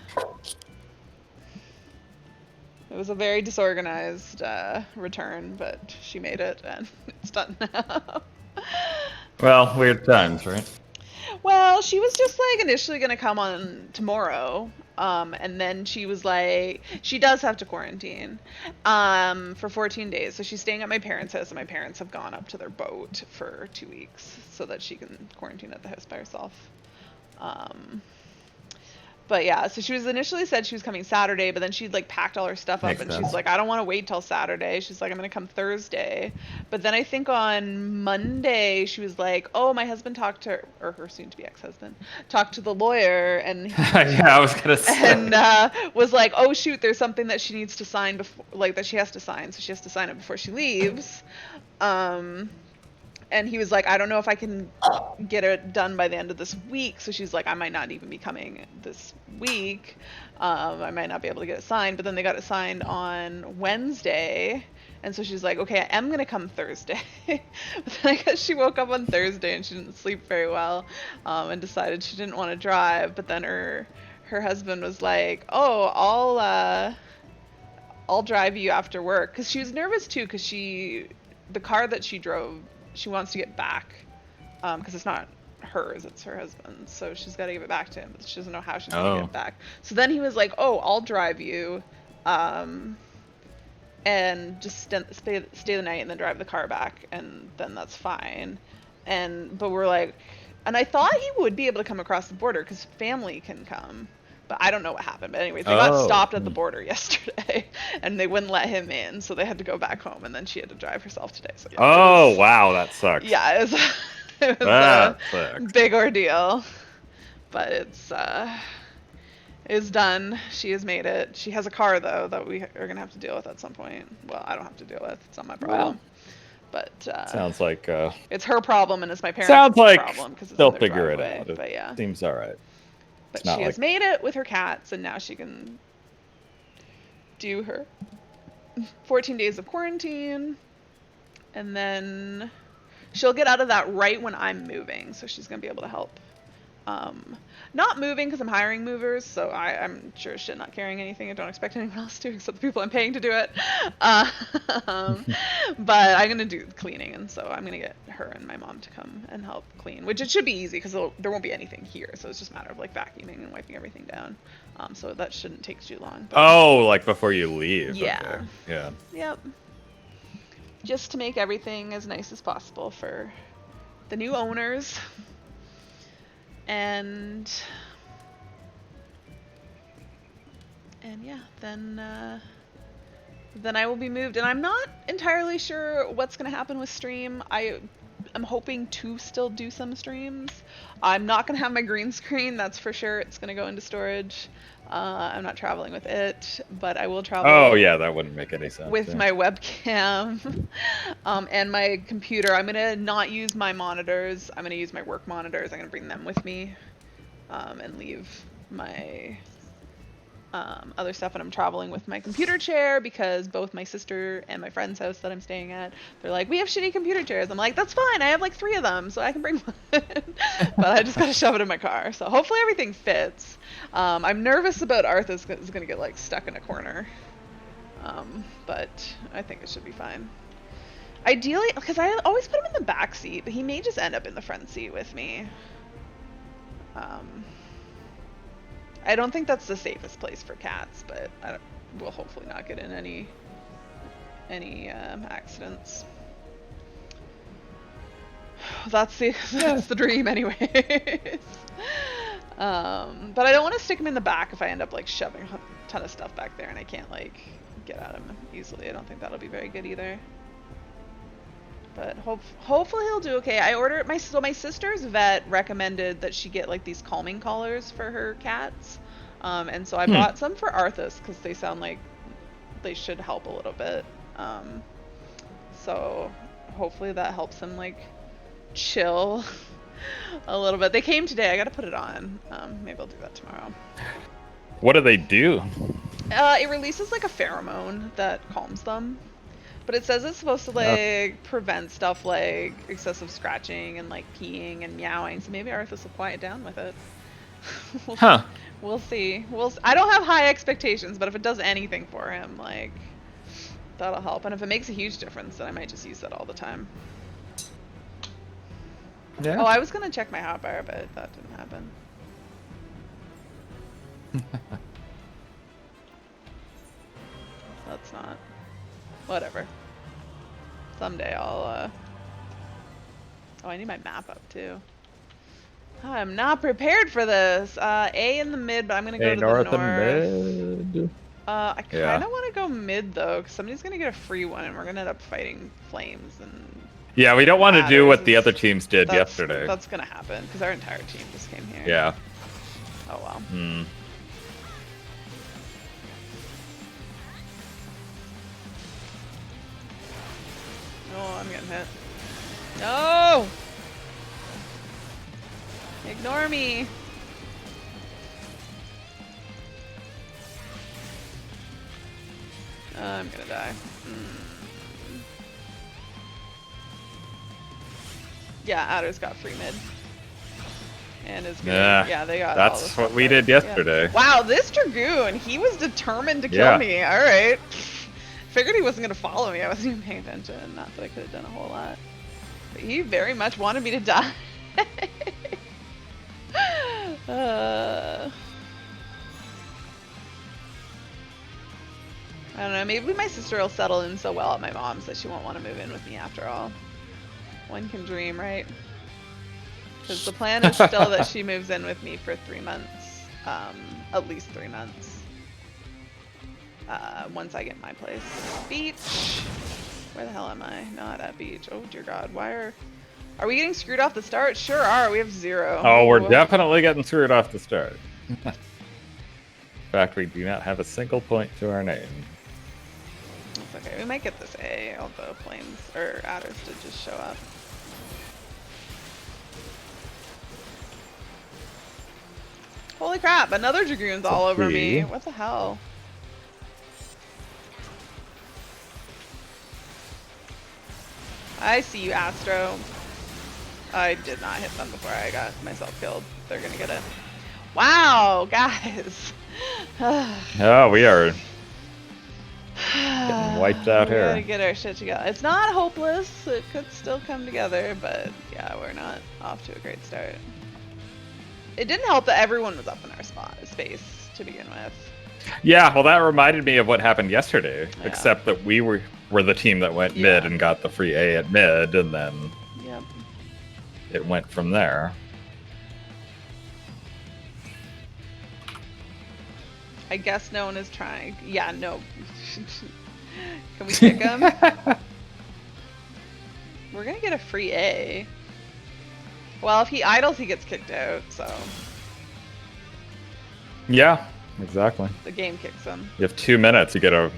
It was a very disorganized return, but she made it, and it's done now. Well, weird times, right? Well, she was just like initially gonna come on tomorrow, and then she was like, she does have to quarantine, for 14 days. So she's staying at my parents' house, and my parents have gone up to their boat for 2 weeks so that she can quarantine at the house by herself. But yeah, so she was initially said she was coming Saturday, but then she'd like packed all her stuff up Makes and sense. she's like, I don't want to wait till Saturday. She's like, I'm gonna come Thursday. But then I think on Monday she was like, oh, my husband talked to her, or her soon-to-be ex-husband, talked to the lawyer and Yeah, I was gonna say. and was like, oh shoot, there's something that she needs to sign before, like that she has to sign, so she has to sign it before she leaves. And he was like, I don't know if I can get it done by the end of this week. So she's like, I might not even be coming this week. I might not be able to get it signed. But then they got it signed on Wednesday. And so she's like, okay, I am going to come Thursday. But then I guess she woke up on Thursday and she didn't sleep very well, and decided she didn't want to drive. But then her husband was like, oh, I'll drive you after work. Because she was nervous too, because the car that she drove, she wants to get back, because it's not hers, it's her husband's. So she's got to give it back to him, but she doesn't know how she's going to get it back. So then he was like, oh, I'll drive you, and just stay the night and then drive the car back, and then that's fine. But we're like, and I thought he would be able to come across the border because family can come. But I don't know what happened. But anyways, they got stopped at the border yesterday, and they wouldn't let him in, so they had to go back home, and then she had to drive herself today. So yeah, Wow, that sucks. yeah, it was That a sucks. big ordeal, but it's done. She has made it. She has a car though that we are gonna have to deal with at some point. Well, I don't have to deal with. It's not my problem. But Sounds like it's her problem, and it's my parents' sounds like problem because they'll in their figure it driveway. out. It But yeah. seems all right. But not she has like- made it with her cats, and now she can do her 14 days of quarantine, and then she'll get out of that right when I'm moving, so she's going to be able to help. Not moving because I'm hiring movers, so I'm sure shit not carrying anything. I don't expect anyone else to, except the people I'm paying to do it. But I'm going to do cleaning, and so I'm going to get her and my mom to come and help clean, which it should be easy because there won't be anything here, so it's just a matter of like vacuuming and wiping everything down. So that shouldn't take too long. But, Oh, like before you leave. Yeah. Okay. Yeah. Yep. Just to make everything as nice as possible for the new owners. And yeah, then I will be moved, and I'm not entirely sure what's going to happen with stream. I'm hoping to still do some streams. I'm not going to have my green screen, that's for sure. It's going to go into storage. I'm not traveling with it, but I will travel. Oh yeah, that wouldn't make any sense. With my webcam and my computer. I'm gonna not use my monitors. I'm gonna use my work monitors. I'm gonna bring them with me, and leave my other stuff when I'm traveling with my computer chair, because both my sister and my friend's house that I'm staying at, they're like, we have shitty computer chairs. I'm like, that's fine. I have like 3 of them, so I can bring one. But I just gotta shove it in my car. So hopefully everything fits. I'm nervous about Arthur is gonna get like stuck in a corner. But I think it should be fine. Ideally, because I always put him in the back seat, but he may just end up in the front seat with me. I don't think that's the safest place for cats, but we'll hopefully not get in any accidents. That's the dream, anyways. But I don't want to stick him in the back if I end up like shoving a ton of stuff back there and I can't like get at him easily. I don't think that'll be very good either. But hopefully he'll do okay. I ordered my sister's vet recommended that she get like these calming collars for her cats, and so I bought some for Arthas because they sound like they should help a little bit. So hopefully that helps him like chill a little bit. They came today. I gotta put it on. Maybe I'll do that tomorrow. What do they do? It releases like a pheromone that calms them. But it says it's supposed to like prevent stuff like excessive scratching and like peeing and meowing. So maybe Arthas will quiet down with it. We'll see. I don't have high expectations, but if it does anything for him, like that'll help. And if it makes a huge difference, then I might just use that all the time. Yeah. Oh, I was gonna check my hotbar, but that didn't happen. That's not. Whatever. Someday I'll, Oh, I need my map up, too. I'm not prepared for this. A in the mid, but I'm gonna go Hey, to the north north. and mid. I Yeah. kind of want to go mid though, because somebody's gonna get a free one, and we're gonna end up fighting flames and Yeah, we don't want to do adders what the is- other teams did yesterday. That's gonna happen because our entire team just came here. Yeah. Oh well. Hmm. Oh, I'm getting hit. No! Ignore me. I'm gonna die. Yeah, Adder's got free mid. And is good. Yeah, Yeah, they got all that's the what stuff we there. did yesterday. Yeah. Wow, this Dragoon, he was determined to kill Yeah. me. Alright. Figured he wasn't gonna follow me. I wasn't even paying attention. Not that I could have done a whole lot. But he very much wanted me to die. I don't know, maybe my sister will settle in so well at my mom's that she won't want to move in with me after all. One can dream, right? Because the plan is still that she moves in with me for 3 months. At least 3 months. Once I get my place. Beach! Where the hell am I? Not at beach. Oh dear god, why are we getting screwed off the start? Sure are, we have 0. Oh, we're Ooh. definitely getting screwed off the start. In fact, we do not have a single point to our name. It's okay, we might get this A, although flames or adders did just show up. Holy crap, another Dragoon's all over me. What the hell? I see you, Astro. I did not hit them before I got myself killed. They're gonna get it. Wow, guys. Oh, we are getting wiped out We gotta here. get our shit together. It's not hopeless. It could still come together, but yeah, we're not off to a great start. It didn't help that everyone was up in our space to begin with. Yeah, well, that reminded me of what happened yesterday, Yeah. except that we were the team that went Yeah. mid and got the free A at mid, and then Yep. it went from there. I guess no one is trying. Yeah, no. Can we kick him? We're gonna get a free A. Well, if he idles, he gets kicked out, so Yeah, exactly. the game kicks him. You have 2 minutes. You get a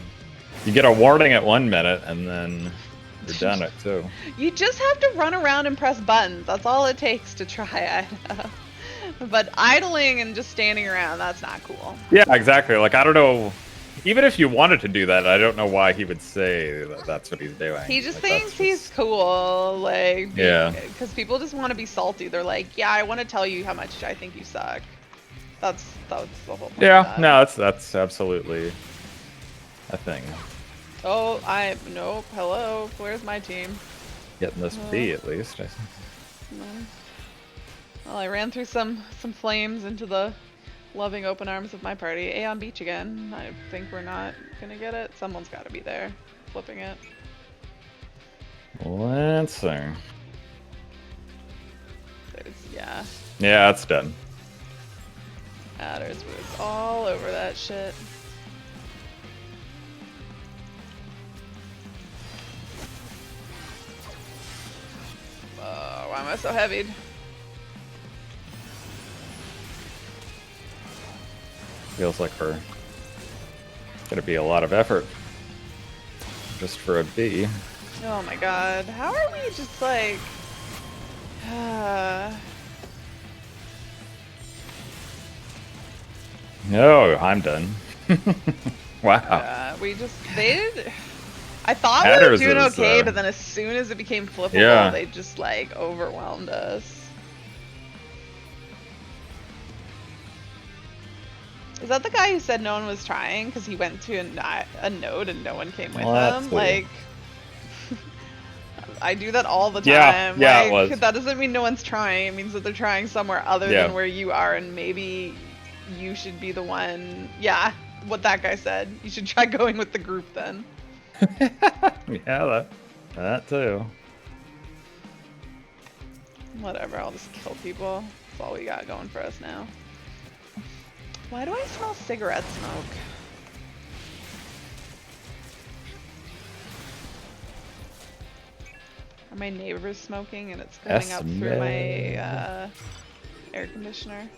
warning at 1 minute, and then you're done at 2. You just have to run around and press buttons. That's all it takes to try it. But idling and just standing around, that's not cool. Yeah, exactly. Like, I don't know. Even if you wanted to do that, I don't know why he would say that that's what he's doing. He just Like, thinks that's he's just- cool, like, Yeah. because people just want to be salty. They're like, yeah, I want to tell you how much I think you suck. That's the whole point. Of Yeah, that. no, that's absolutely a thing. Oh, nope. Hello, where's my team? Getting this B at least. I think. No. Well, I ran through some flames into the loving open arms of my party. A on beach again. I think we're not gonna get it. Someone's got to be there, flipping it. Let's see. Yeah, Yeah, it's done. Adders was all over that shit. Why am I so heavied? Feels like we're gonna be a lot of effort just for a B. Oh my god, how are we just like... No, I'm done. Wow. we just... I thought Adders we were doing is, okay, but then as soon as it became flippable, Yeah. they just like overwhelmed us. Is that the guy who said no one was trying because he went to a node and no one came with Well, him? that's Like, I do that all the Yeah, time. yeah, like, it was. That doesn't mean no one's trying. It means that they're trying somewhere other Yeah. than where you are, and maybe you should be the one. Yeah, what that guy said. You should try going with the group then. Yeah, that too. Whatever, I'll just kill people. It's all we got going for us now. Why do I smell cigarette smoke? Are my neighbors smoking and it's coming up through my air conditioner?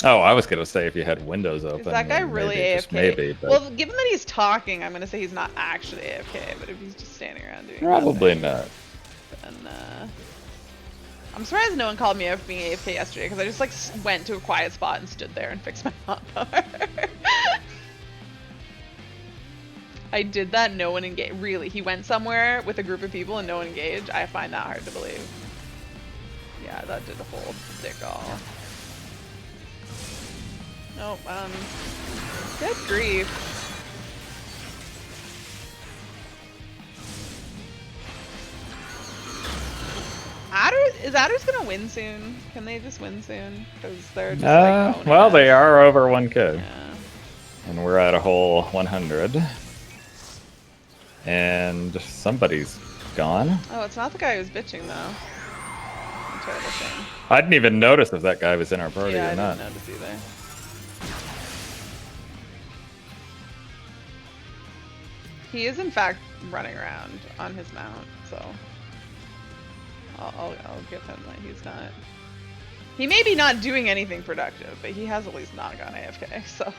Oh, I was gonna say if you had windows open. Is that guy then really maybe, AFK? just maybe, but Well, given that he's talking, I'm gonna say he's not actually AFK, but if he's just standing around doing probably nothing, not. then I'm surprised no one called me out for being AFK yesterday, because I just like went to a quiet spot and stood there and fixed my hotbar. I did that, no one engaged. Really, he went somewhere with a group of people and no one engaged. I find that hard to believe. Yeah, that did a whole dick all. Nope, good grief. Is Adder's gonna win soon? Can they just win soon? Because they're just like owning Well, it. they are over 1K. Yeah. And we're at a whole 100. And somebody's gone. Oh, it's not the guy who's bitching though. Terrible shame. I didn't even notice if that guy was in our party Yeah, or I not. didn't notice either. He is in fact running around on his mount, so I'll give him that he's not. He may be not doing anything productive, but he has at least not gone AFK, so.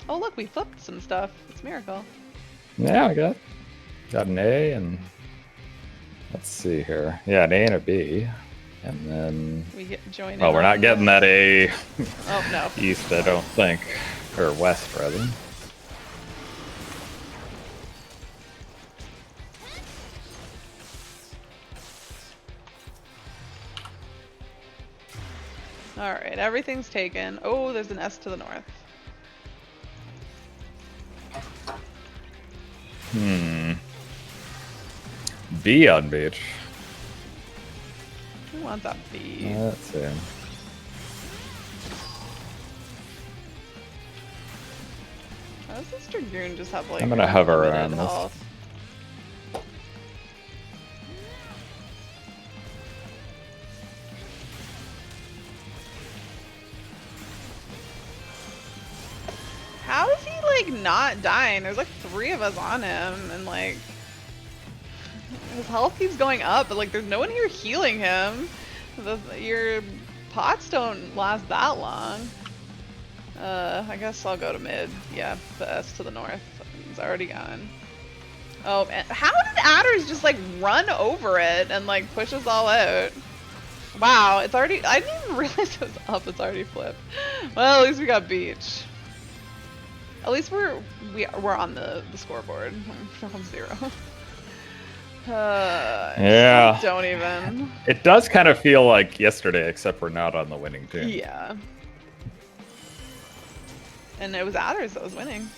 Oh look, we flipped some stuff. It's a miracle. Yeah, I got an A and let's see here. Yeah, an A and a B. And then We join in. well, we're on not getting that A Oh no. east, I don't think. Or west rather. Alright, everything's taken. Oh, there's an S to the north. B on beach. Who wants that B? Let's see. How does this Dragoon just have like I'm gonna hover unlimited around this. health? How is he like not dying? There's like 3 of us on him and like his health keeps going up, but like there's no one here healing him. Your pots don't last that long. I guess I'll go to mid. Yeah, the S to the north. He's already gone. Oh man, how did Adders just like run over it and like push us all out? Wow, it's already, I didn't even realize it was up, it's already flipped. Well, at least we got beach. At least we're on the scoreboard. From 0. Yeah. Don't even. It does kind of feel like yesterday, except we're not on the winning team. Yeah. And it was Adders that was winning.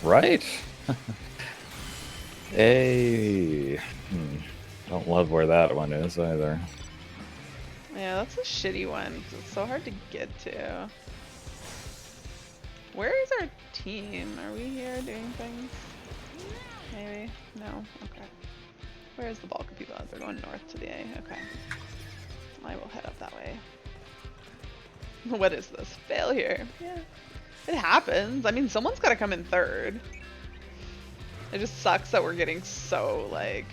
Right? Don't love where that one is either. Yeah, that's a shitty one, 'cause it's so hard to get to. Where is our team? Are we here doing things? Maybe? No? Okay. Where is the bulk of people out? They're going north to the A. Okay. I will head up that way. What is this? Failure. Yeah. It happens. I mean, someone's got to come in third. It just sucks that we're getting so, like,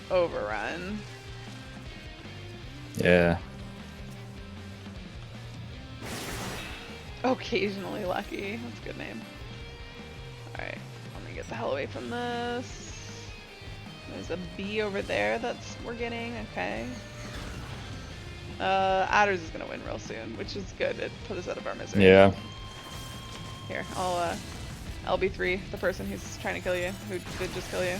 overrun. Yeah. Occasionally lucky. That's a good name. Alright, let me get the hell away from this. There's a B over there that's we're getting, okay. Adders is gonna win real soon, which is good. It put us out of our misery. Yeah. Here, I'll LB3, the person who's trying to kill you, who did just kill you.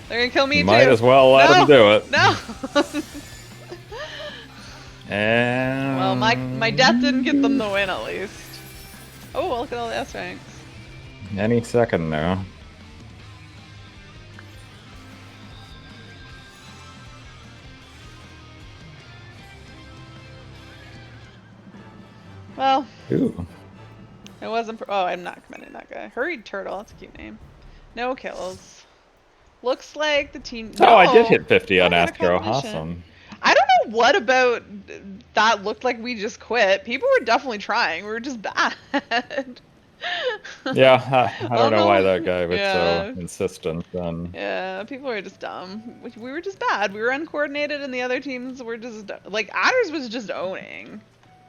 They're gonna kill me too. Might as well let him do it. No! And Well, my death didn't get them the win, at least. Oh, well, look at all the S ranks. any second now. Well, Ooh. It wasn't. Oh, I'm not commending that guy. Hurried Turtle. That's a cute name. No kills. Looks like the team. Oh, I did No. hit 50 I on got a Astro. competition. Awesome. I don't know what about that looked like we just quit. People were definitely trying. We were just bad. Yeah, I don't know why that guy was so Yeah. insistent. Yeah, people were just dumb. We were just bad. We were uncoordinated, and the other teams were just like ours was just owning.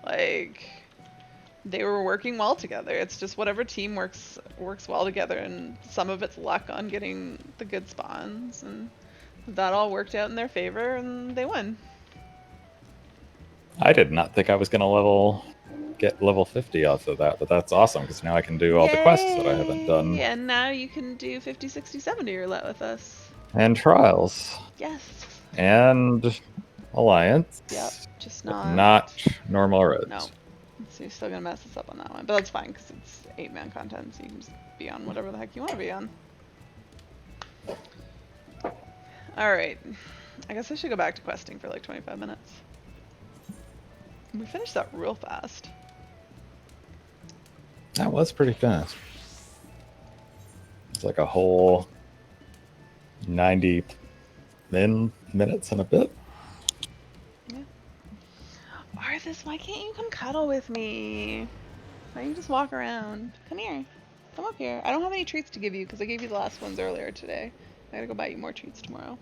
Like they were working well together. It's just whatever team works well together, and some of it's luck on getting the good spawns, and that all worked out in their favor, and they won. I did not think I was gonna get level 50 off of that, but that's awesome because now I can do all the quests that I haven't done Yay! And now you can do 50, 60, 70 roulette with us. and trials Yes. and alliance. Yep. Just but not. not normal roads. No. So you're still gonna mess us up on that one, but that's fine because it's 8-man content, so you can just be on whatever the heck you want to be on. All right. I guess I should go back to questing for like 25 minutes. We finished that real fast. That was pretty fast. It's like a whole 90 minutes and a bit. Yeah. Arthas, why can't you come cuddle with me? Why don't you just walk around? Come here. Come up here. I don't have any treats to give you because I gave you the last ones earlier today. I gotta go buy you more treats tomorrow.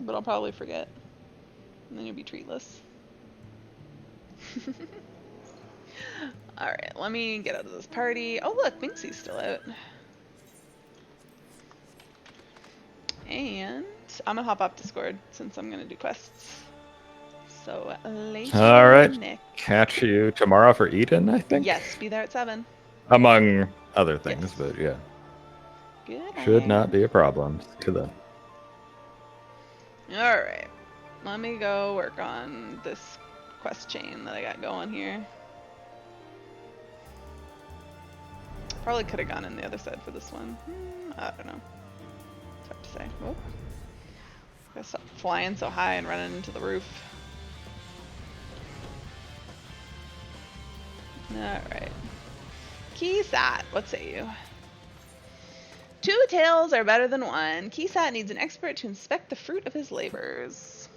But I'll probably forget. And then you'll be treatless. Alright, let me get out of this party. Oh look, Binksy's still out. And I'm gonna hop off Discord since I'm gonna do quests. So later, All right. Nick. Catch you tomorrow for Eden, I think. Yes, be there at 7. Among other things, Yes. but yeah. Good. Should not be a problem to them. Alright. Let me go work on this quest chain that I got going here. Probably could have gone in the other side for this one. I don't know. It's hard to say. Oh. Gotta stop flying so high and running into the roof. Alright. Keysat, what say you? 2 tails are better than 1. Keysat needs an expert to inspect the fruit of his labors.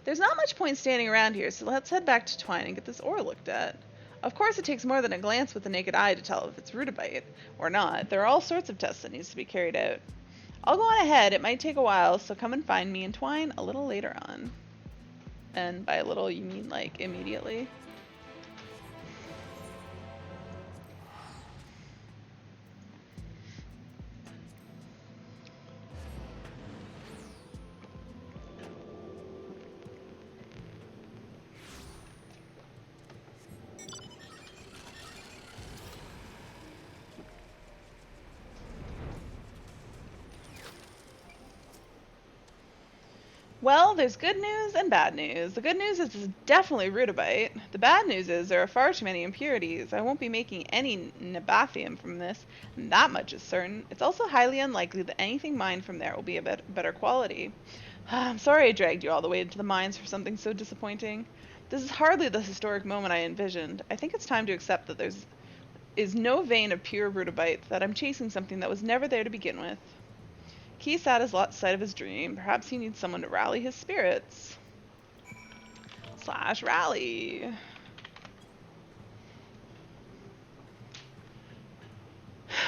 There's not much point standing around here, so let's head back to Twine and get this ore looked at. Of course, it takes more than a glance with the naked eye to tell if it's rudabite or not. There are all sorts of tests that needs to be carried out. I'll go on ahead. It might take a while, so come and find me in Twine a little later on. And by a little, you mean like immediately? Well, there's good news and bad news. The good news is it's definitely rudabite. The bad news is there are far too many impurities. I won't be making any nabathium from this, and that much is certain. It's also highly unlikely that anything mined from there will be a better quality. I'm sorry I dragged you all the way into the mines for something so disappointing. This is hardly the historic moment I envisioned. I think it's time to accept that there is no vein of pure rudabite, that I'm chasing something that was never there to begin with. Keysat has lost sight of his dream. Perhaps he needs someone to rally his spirits. / rally.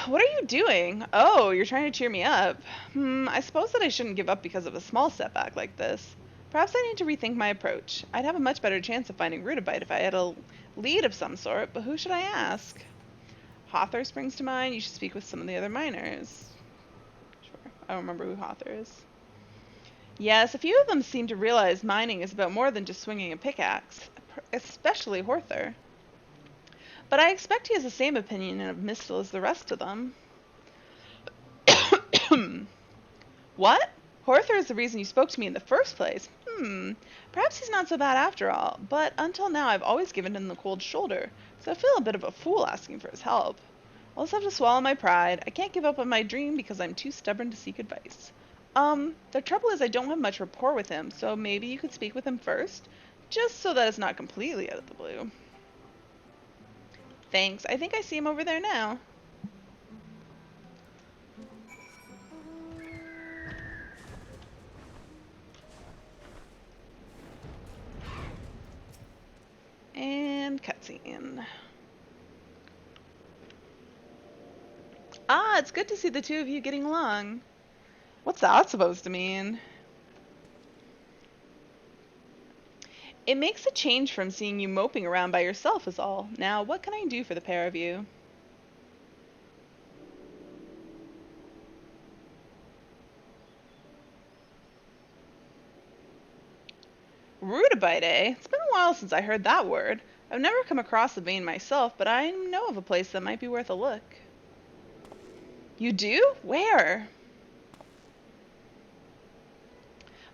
What are you doing? Oh, you're trying to cheer me up. I suppose that I shouldn't give up because of a small setback like this. Perhaps I need to rethink my approach. I'd have a much better chance of finding rudabite if I had a lead of some sort, but who should I ask? Hawthor springs to mind. You should speak with some of the other miners. I don't remember who Hawthor is. Yes, a few of them seem to realize mining is about more than just swinging a pickaxe, especially Hawthor. But I expect he has the same opinion of Mistle as the rest of them. What? Hawthor is the reason you spoke to me in the first place. Perhaps he's not so bad after all, but until now I've always given him the cold shoulder, so I feel a bit of a fool asking for his help. I'll just have to swallow my pride. I can't give up on my dream because I'm too stubborn to seek advice. The trouble is I don't have much rapport with him, so maybe you could speak with him first, just so that it's not completely out of the blue. Thanks. I think I see him over there now. And cutscene. Ah, it's good to see the two of you getting along. What's that supposed to mean? It makes a change from seeing you moping around by yourself is all. Now, what can I do for the pair of you? Rutabyte, eh? It's been a while since I heard that word. I've never come across the vein myself, but I know of a place that might be worth a look. You do? Where?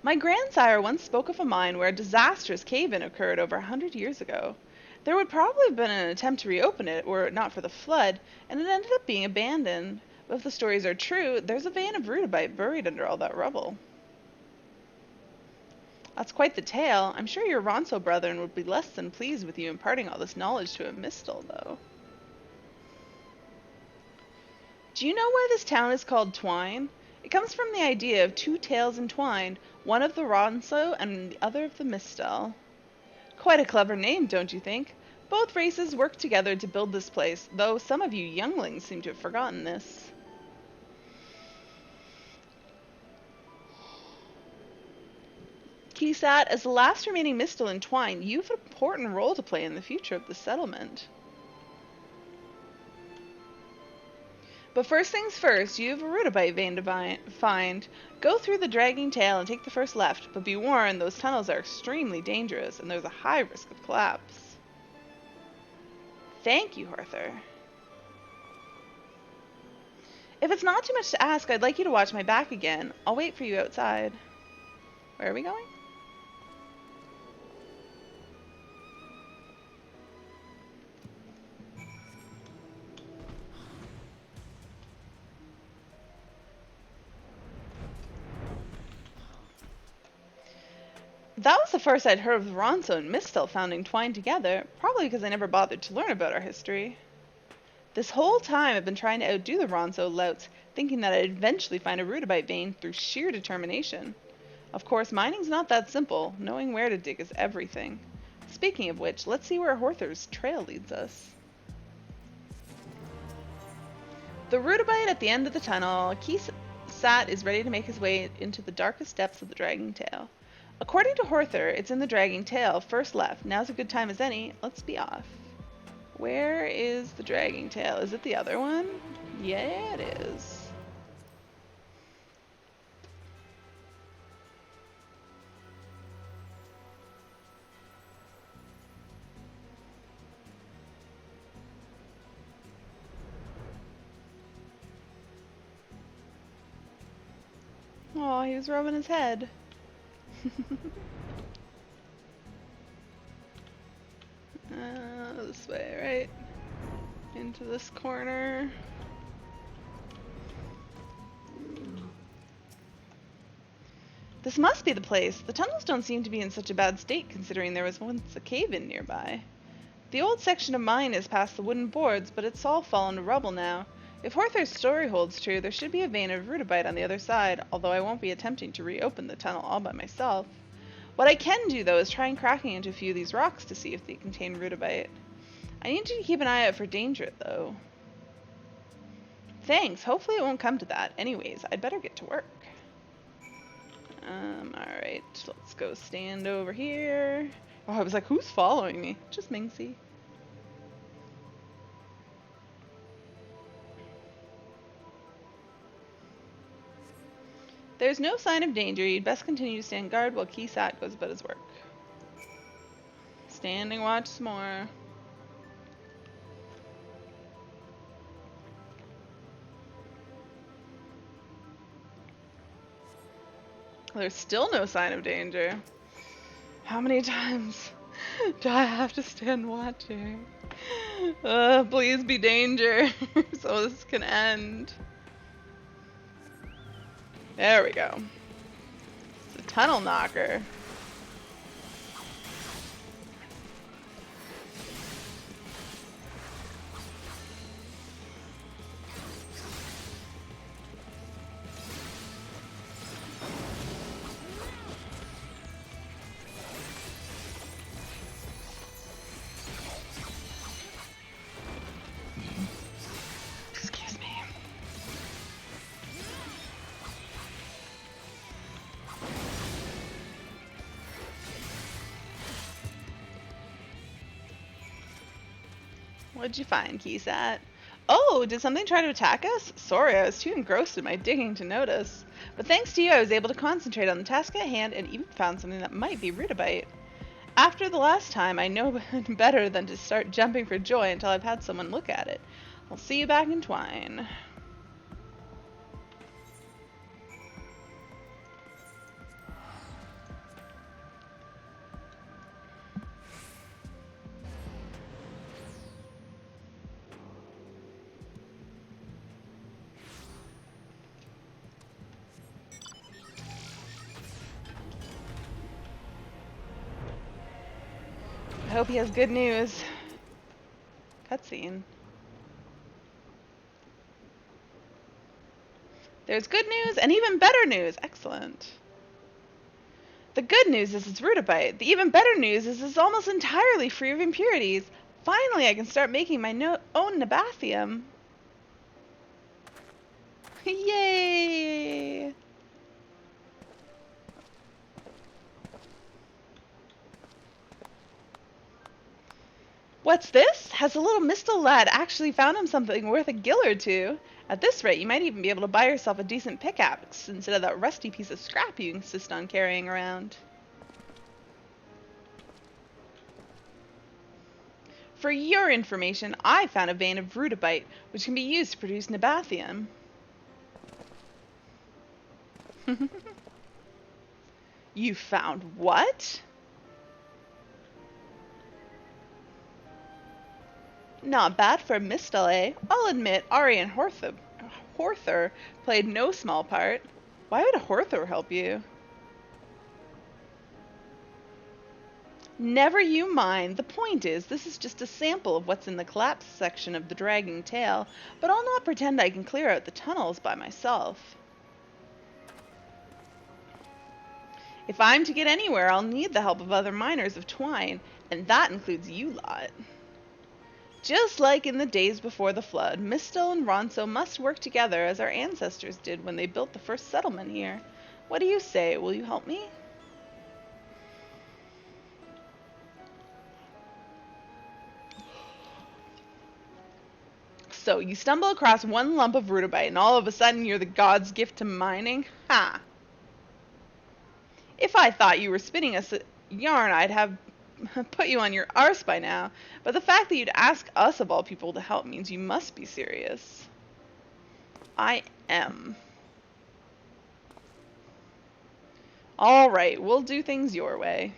My grandsire once spoke of a mine where a disastrous cave-in occurred over 100 years ago. There would probably have been an attempt to reopen it were it not for the flood, and it ended up being abandoned. But if the stories are true, there's a vein of rutabyte buried under all that rubble. That's quite the tale. I'm sure your Ronso brethren would be less than pleased with you imparting all this knowledge to a Mistel, though. Do you know why this town is called Twine? It comes from the idea of two tales entwined, one of the Ronso and the other of the Mistel. Quite a clever name, don't you think? Both races worked together to build this place, though some of you younglings seem to have forgotten this. Kisat, as the last remaining Mistel in Twine, you have an important role to play in the future of the settlement. But first things first, you have a rutabyte vein to find. Go through the dragging tail and take the first left, but be warned, those tunnels are extremely dangerous and there's a high risk of collapse. Thank you, Horther. If it's not too much to ask, I'd like you to watch my back again. I'll wait for you outside. Where are we going? That was the first I'd heard of Ronso and Mistel founding Twine together, probably because I never bothered to learn about our history. This whole time I've been trying to outdo the Ronso louts, thinking that I'd eventually find a rutabyte vein through sheer determination. Of course, mining's not that simple. Knowing where to dig is everything. Speaking of which, let's see where Horther's trail leads us. The rutabyte at the end of the tunnel. Kisat is ready to make his way into the darkest depths of the Dragging Tail. According to Horther, it's in the Dragging Tail, first left. Now's a good time as any. Let's be off. Where is the Dragging Tail? Is it the other one? Yeah, it is. Oh, he was rubbing his head. This way, right? Into this corner. This must be the place. The tunnels don't seem to be in such a bad state considering there was once a cave-in nearby. The old section of mine is past the wooden boards, but it's all fallen to rubble now. If Horther's story holds true, there should be a vein of rutabyte on the other side, although I won't be attempting to reopen the tunnel all by myself. What I can do, though, is try and cracking into a few of these rocks to see if they contain rutabyte. I need you to keep an eye out for danger, though. Thanks. Hopefully it won't come to that. Anyways, I'd better get to work. Alright. Let's go stand over here. Oh, I was like, who's following me? Just Minxie. There's no sign of danger. You'd best continue to stand guard while Kisat goes about his work. Standing watch some more. There's still no sign of danger. How many times do I have to stand watching? Please be danger so this can end. There we go. It's a tunnel knocker. What'd you find, Keysat? Oh, did something try to attack us? Sorry, I was too engrossed in my digging to notice. But thanks to you, I was able to concentrate on the task at hand and even found something that might be rutabyte. After the last time, I know better than to start jumping for joy until I've had someone look at it. I'll see you back in Twine. I hope he has good news. Cutscene. There's good news and even better news. Excellent. The good news is it's rutabyte. The even better news is it's almost entirely free of impurities. Finally, I can start making my own Nabathium. Yay! What's this? Has the little Mistle lad actually found him something worth a gill or two? At this rate, you might even be able to buy yourself a decent pickaxe instead of that rusty piece of scrap you insist on carrying around. For your information, I found a vein of rutabyte, which can be used to produce Nabathium. You found what? Not bad for a Mistle, eh? I'll admit, Ari and Horther played no small part. Why would a Horther help you? Never you mind. The point is, this is just a sample of what's in the collapsed section of the dragging tail, but I'll not pretend I can clear out the tunnels by myself. If I'm to get anywhere, I'll need the help of other miners of Twine, and that includes you lot. Just like in the days before the flood, Mistle and Ronso must work together as our ancestors did when they built the first settlement here. What do you say? Will you help me? So, you stumble across one lump of rutabyte and all of a sudden you're the god's gift to mining? Ha! If I thought you were spinning us a yarn, I'd have put you on your arse by now. But the fact that you'd ask us of all people to help means you must be serious. I am. Alright, we'll do things your way.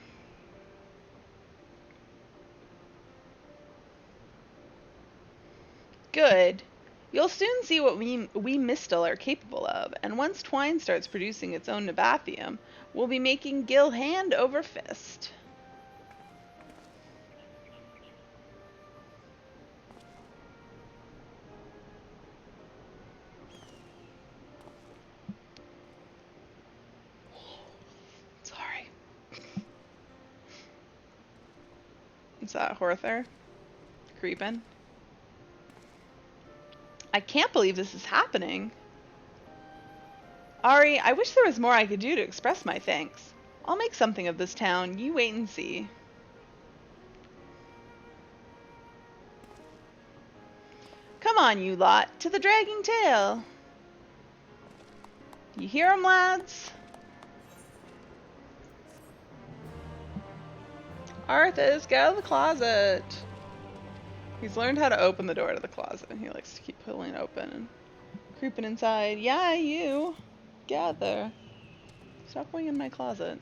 Good. You'll soon see what we Mistle are capable of, and once Twine starts producing its own Nabathium, we'll be making Gil hand over fist. Sorry. Is that Horther? Creeping? I can't believe this is happening. Ari, I wish there was more I could do to express my thanks. I'll make something of this town. You wait and see. Come on, you lot. To the dragging tail. You hear 'em, lads? Arthas, get out of the closet. He's learned how to open the door to the closet, and he likes to keep pulling it open and creeping inside. Yeah, you. Get out there. Stop going in my closet.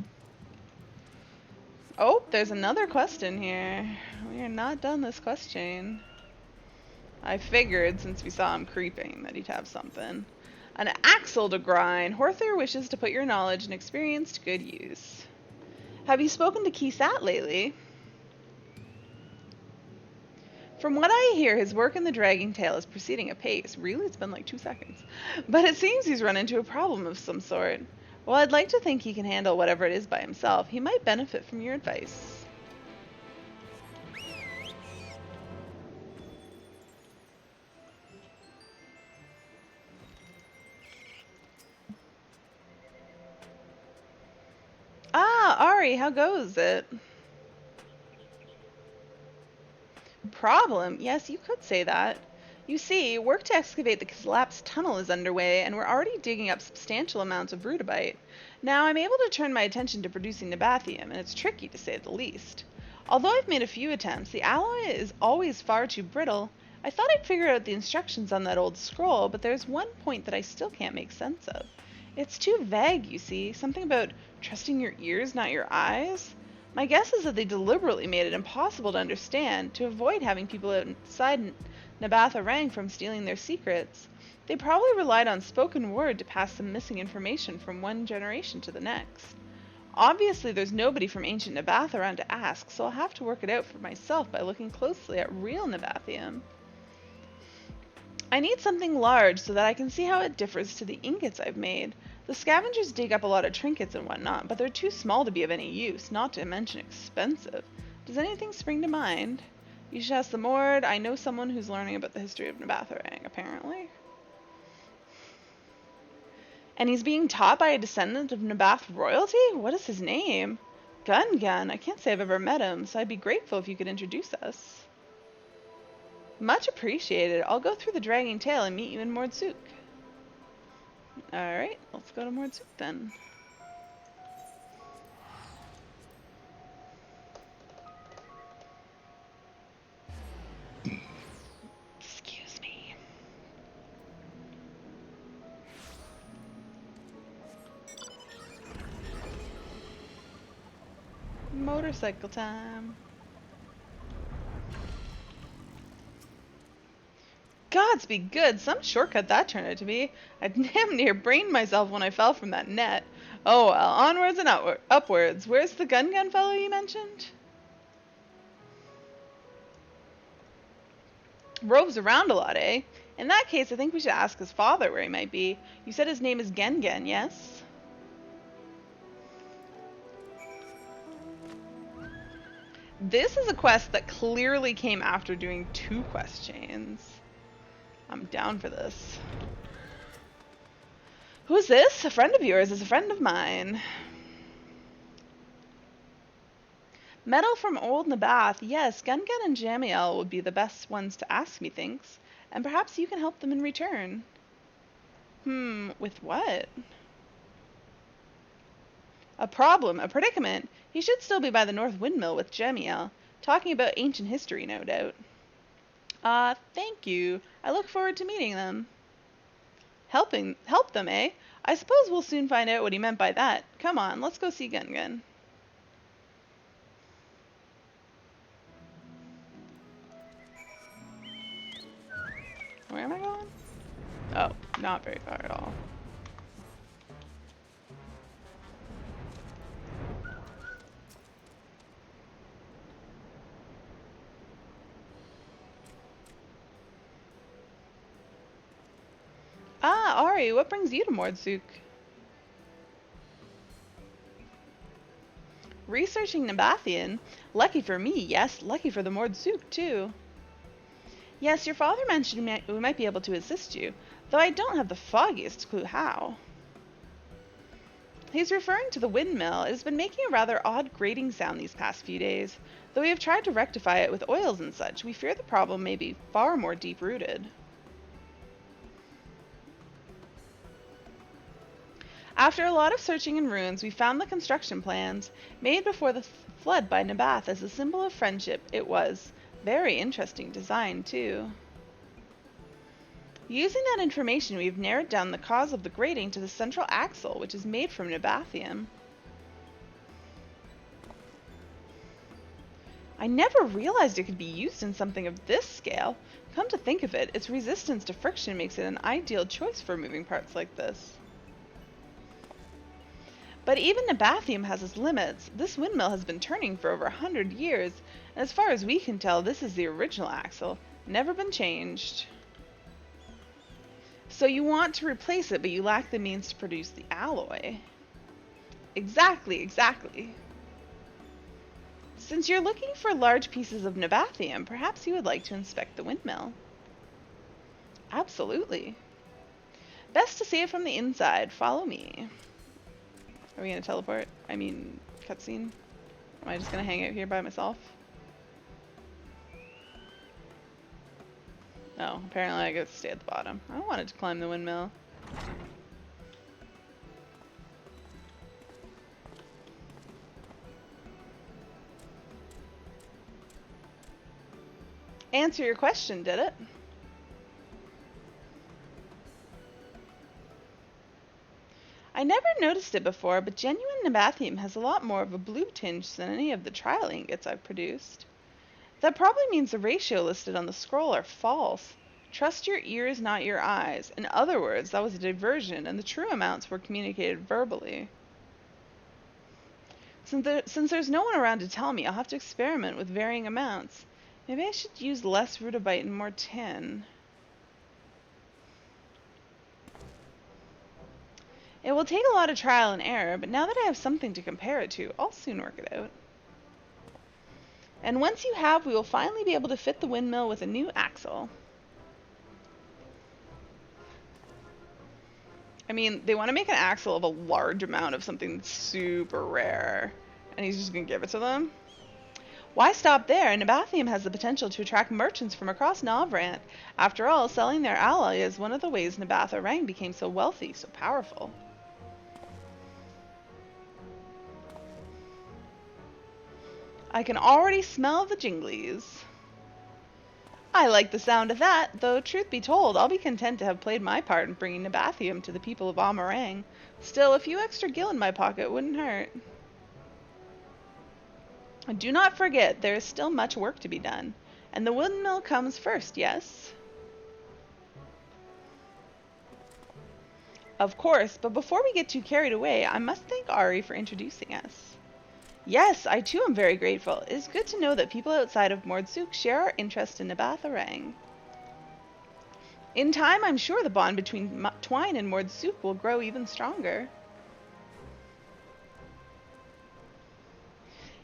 Oh, there's another quest in here. We are not done this quest chain. I figured, since we saw him creeping, that he'd have something. An axle to grind. Horther wishes to put your knowledge and experience to good use. Have you spoken to Keysat lately? From what I hear, his work in the dragging tail is proceeding apace. Really? It's been like 2 seconds. But it seems he's run into a problem of some sort. Well, I'd like to think he can handle whatever it is by himself. He might benefit from your advice. Ah, Ari, how goes it? Problem? Yes, you could say that. You see, work to excavate the collapsed tunnel is underway, and we're already digging up substantial amounts of rudibite. Now I'm able to turn my attention to producing Nabathium, and it's tricky to say the least. Although I've made a few attempts, the alloy is always far too brittle. I thought I'd figure out the instructions on that old scroll, but there's one point that I still can't make sense of. It's too vague, you see. Something about trusting your ears, not your eyes. My guess is that they deliberately made it impossible to understand, to avoid having people outside Nabath Orang from stealing their secrets. They probably relied on spoken word to pass some missing information from one generation to the next. Obviously, there's nobody from ancient Nabath around to ask, so I'll have to work it out for myself by looking closely at real Nabathium. I need something large so that I can see how it differs to the ingots I've made. The scavengers dig up a lot of trinkets and whatnot, but they're too small to be of any use, not to mention expensive. Does anything spring to mind? You should ask the Mord. I know someone who's learning about the history of Nabath Orang, apparently. And he's being taught by a descendant of Nabath royalty? What is his name? Gun. I can't say I've ever met him, so I'd be grateful if you could introduce us. Much appreciated. I'll go through the dragging tail and meet you in Mordsuk. Alright, let's go to Mordsuk then. Excuse me. Motorcycle time. Gods be good, some shortcut that turned out to be. I damn near brained myself when I fell from that net. Oh well, onwards and upwards. Where's the gun fellow you mentioned? Roves around a lot, eh? In that case, I think we should ask his father where he might be. You said his name is Gengen, yes? This is a quest that clearly came after doing 2 quest chains. I'm down for this. Who's this? A friend of yours is a friend of mine. Metal from old Nabath. Yes, Gungan and Jamiel would be the best ones to ask, methinks. And perhaps you can help them in return. With what? A problem, a predicament. He should still be by the North Windmill with Jamiel. Talking about ancient history, no doubt. Thank you. I look forward to meeting them. Help them, eh? I suppose we'll soon find out what he meant by that. Come on, let's go see Gungan. Where am I going? Oh, not very far at all. Ah, Ari, what brings you to Mordsuk? Researching Nabathian? Lucky for me, yes. Lucky for the Mordsuk, too. Yes, your father mentioned we might be able to assist you, though I don't have the foggiest clue how. He's referring to the windmill. It has been making a rather odd grating sound these past few days. Though we have tried to rectify it with oils and such, we fear the problem may be far more deep-rooted. After a lot of searching in ruins, we found the construction plans, made before the flood by Nabath as a symbol of friendship. It was very interesting design, too. Using that information, we've narrowed down the cause of the grating to the central axle, which is made from Nabathium. I never realized it could be used in something of this scale. Come to think of it, its resistance to friction makes it an ideal choice for moving parts like this. But even Nabathium has its limits. This windmill has been turning for over 100 years, and as far as we can tell, this is the original axle. Never been changed. So you want to replace it, but you lack the means to produce the alloy. Exactly. Since you're looking for large pieces of Nabathium, perhaps you would like to inspect the windmill. Absolutely. Best to see it from the inside. Follow me. Are we going to teleport? I mean, cutscene? Am I just going to hang out here by myself? Oh, apparently I get to stay at the bottom. I wanted to climb the windmill. Answer your question, did it? I never noticed it before, but genuine Nabathium has a lot more of a blue tinge than any of the trial ingots I've produced. That probably means the ratio listed on the scroll are false. Trust your ears, not your eyes. In other words, that was a diversion, and the true amounts were communicated verbally. Since there's no one around to tell me, I'll have to experiment with varying amounts. Maybe I should use less rutabyte and more tin. It will take a lot of trial and error, but now that I have something to compare it to, I'll soon work it out. And once you have, we will finally be able to fit the windmill with a new axle. I mean, they want to make an axle of a large amount of something super rare, and he's just going to give it to them? Why stop there? Nabathium has the potential to attract merchants from across Novrant. After all, selling their alloy is one of the ways Nabath Orang became so wealthy, so powerful. I can already smell the jinglies. I like the sound of that, though truth be told, I'll be content to have played my part in bringing Nabathium to the people of Amarang. Still, a few extra gil in my pocket wouldn't hurt. Do not forget, there is still much work to be done. And the windmill comes first, yes? Of course, but before we get too carried away, I must thank Ari for introducing us. Yes, I too am very grateful. It is good to know that people outside of Mordsuk share our interest in Nabath Orang. In time, I'm sure the bond between Twine and Mordsuk will grow even stronger.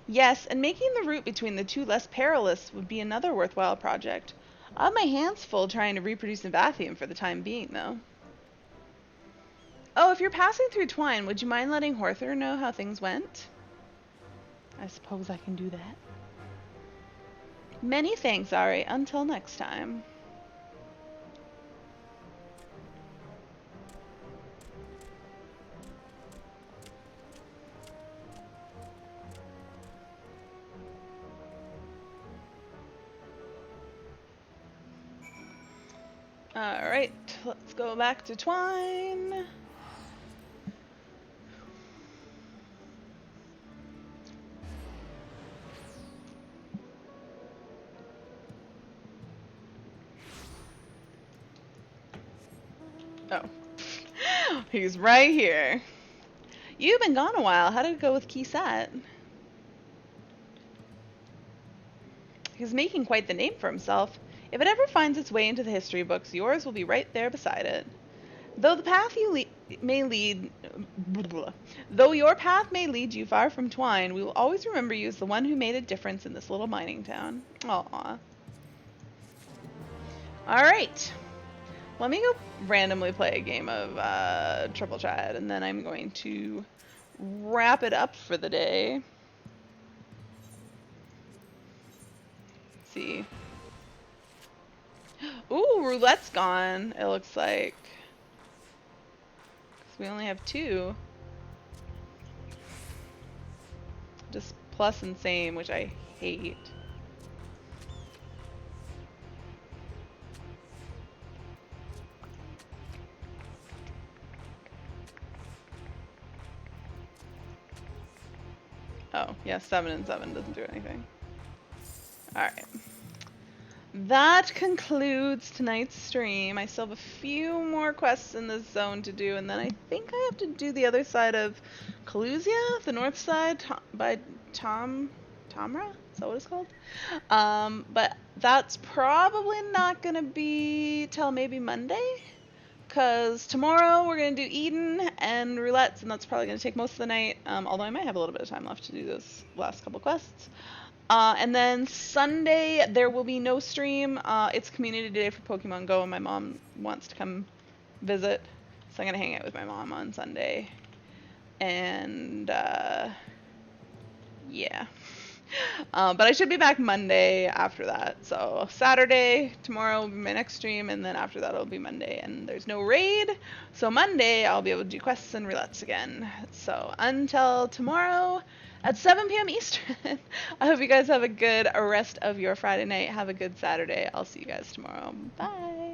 Yes, and making the route between the two less perilous would be another worthwhile project. I have my hands full trying to reproduce Nabathium for the time being, though. Oh, if you're passing through Twine, would you mind letting Horther know how things went? I suppose I can do that. Many thanks, Ari. Until next time. Alright, let's go back to Twine. Oh. He's right here. You've been gone a while. How did it go with Kisat? He's making quite the name for himself. If it ever finds its way into the history books, yours will be right there beside it. Though the path you may lead, though your path may lead you far from Twine, we will always remember you as the one who made a difference in this little mining town. Aww. Alright. Let me go randomly play a game of Triple Triad, and then I'm going to wrap it up for the day. Let's see. Ooh, Roulette's gone, it looks like. 'Cause we only have 2. Just plus and same, which I hate. Oh, yeah, 7 and 7 doesn't do anything. Alright. That concludes tonight's stream. I still have a few more quests in this zone to do, and then I think I have to do the other side of Kalusia, the north side, by Tamra? Is that what it's called? But that's probably not going to be till maybe Monday, because tomorrow we're going to do Eden and Roulettes, and that's probably going to take most of the night, although I might have a little bit of time left to do those last couple quests. And then Sunday, there will be no stream. It's community day for Pokemon Go, and my mom wants to come visit. So I'm going to hang out with my mom on Sunday. And, yeah. But I should be back Monday after that. So Saturday, tomorrow will be my next stream, and then after that it'll be Monday. And there's no raid, so Monday I'll be able to do quests and roulettes again. So until tomorrow at 7 p.m. Eastern, I hope you guys have a good rest of your Friday night. Have a good Saturday. I'll see you guys tomorrow. Bye.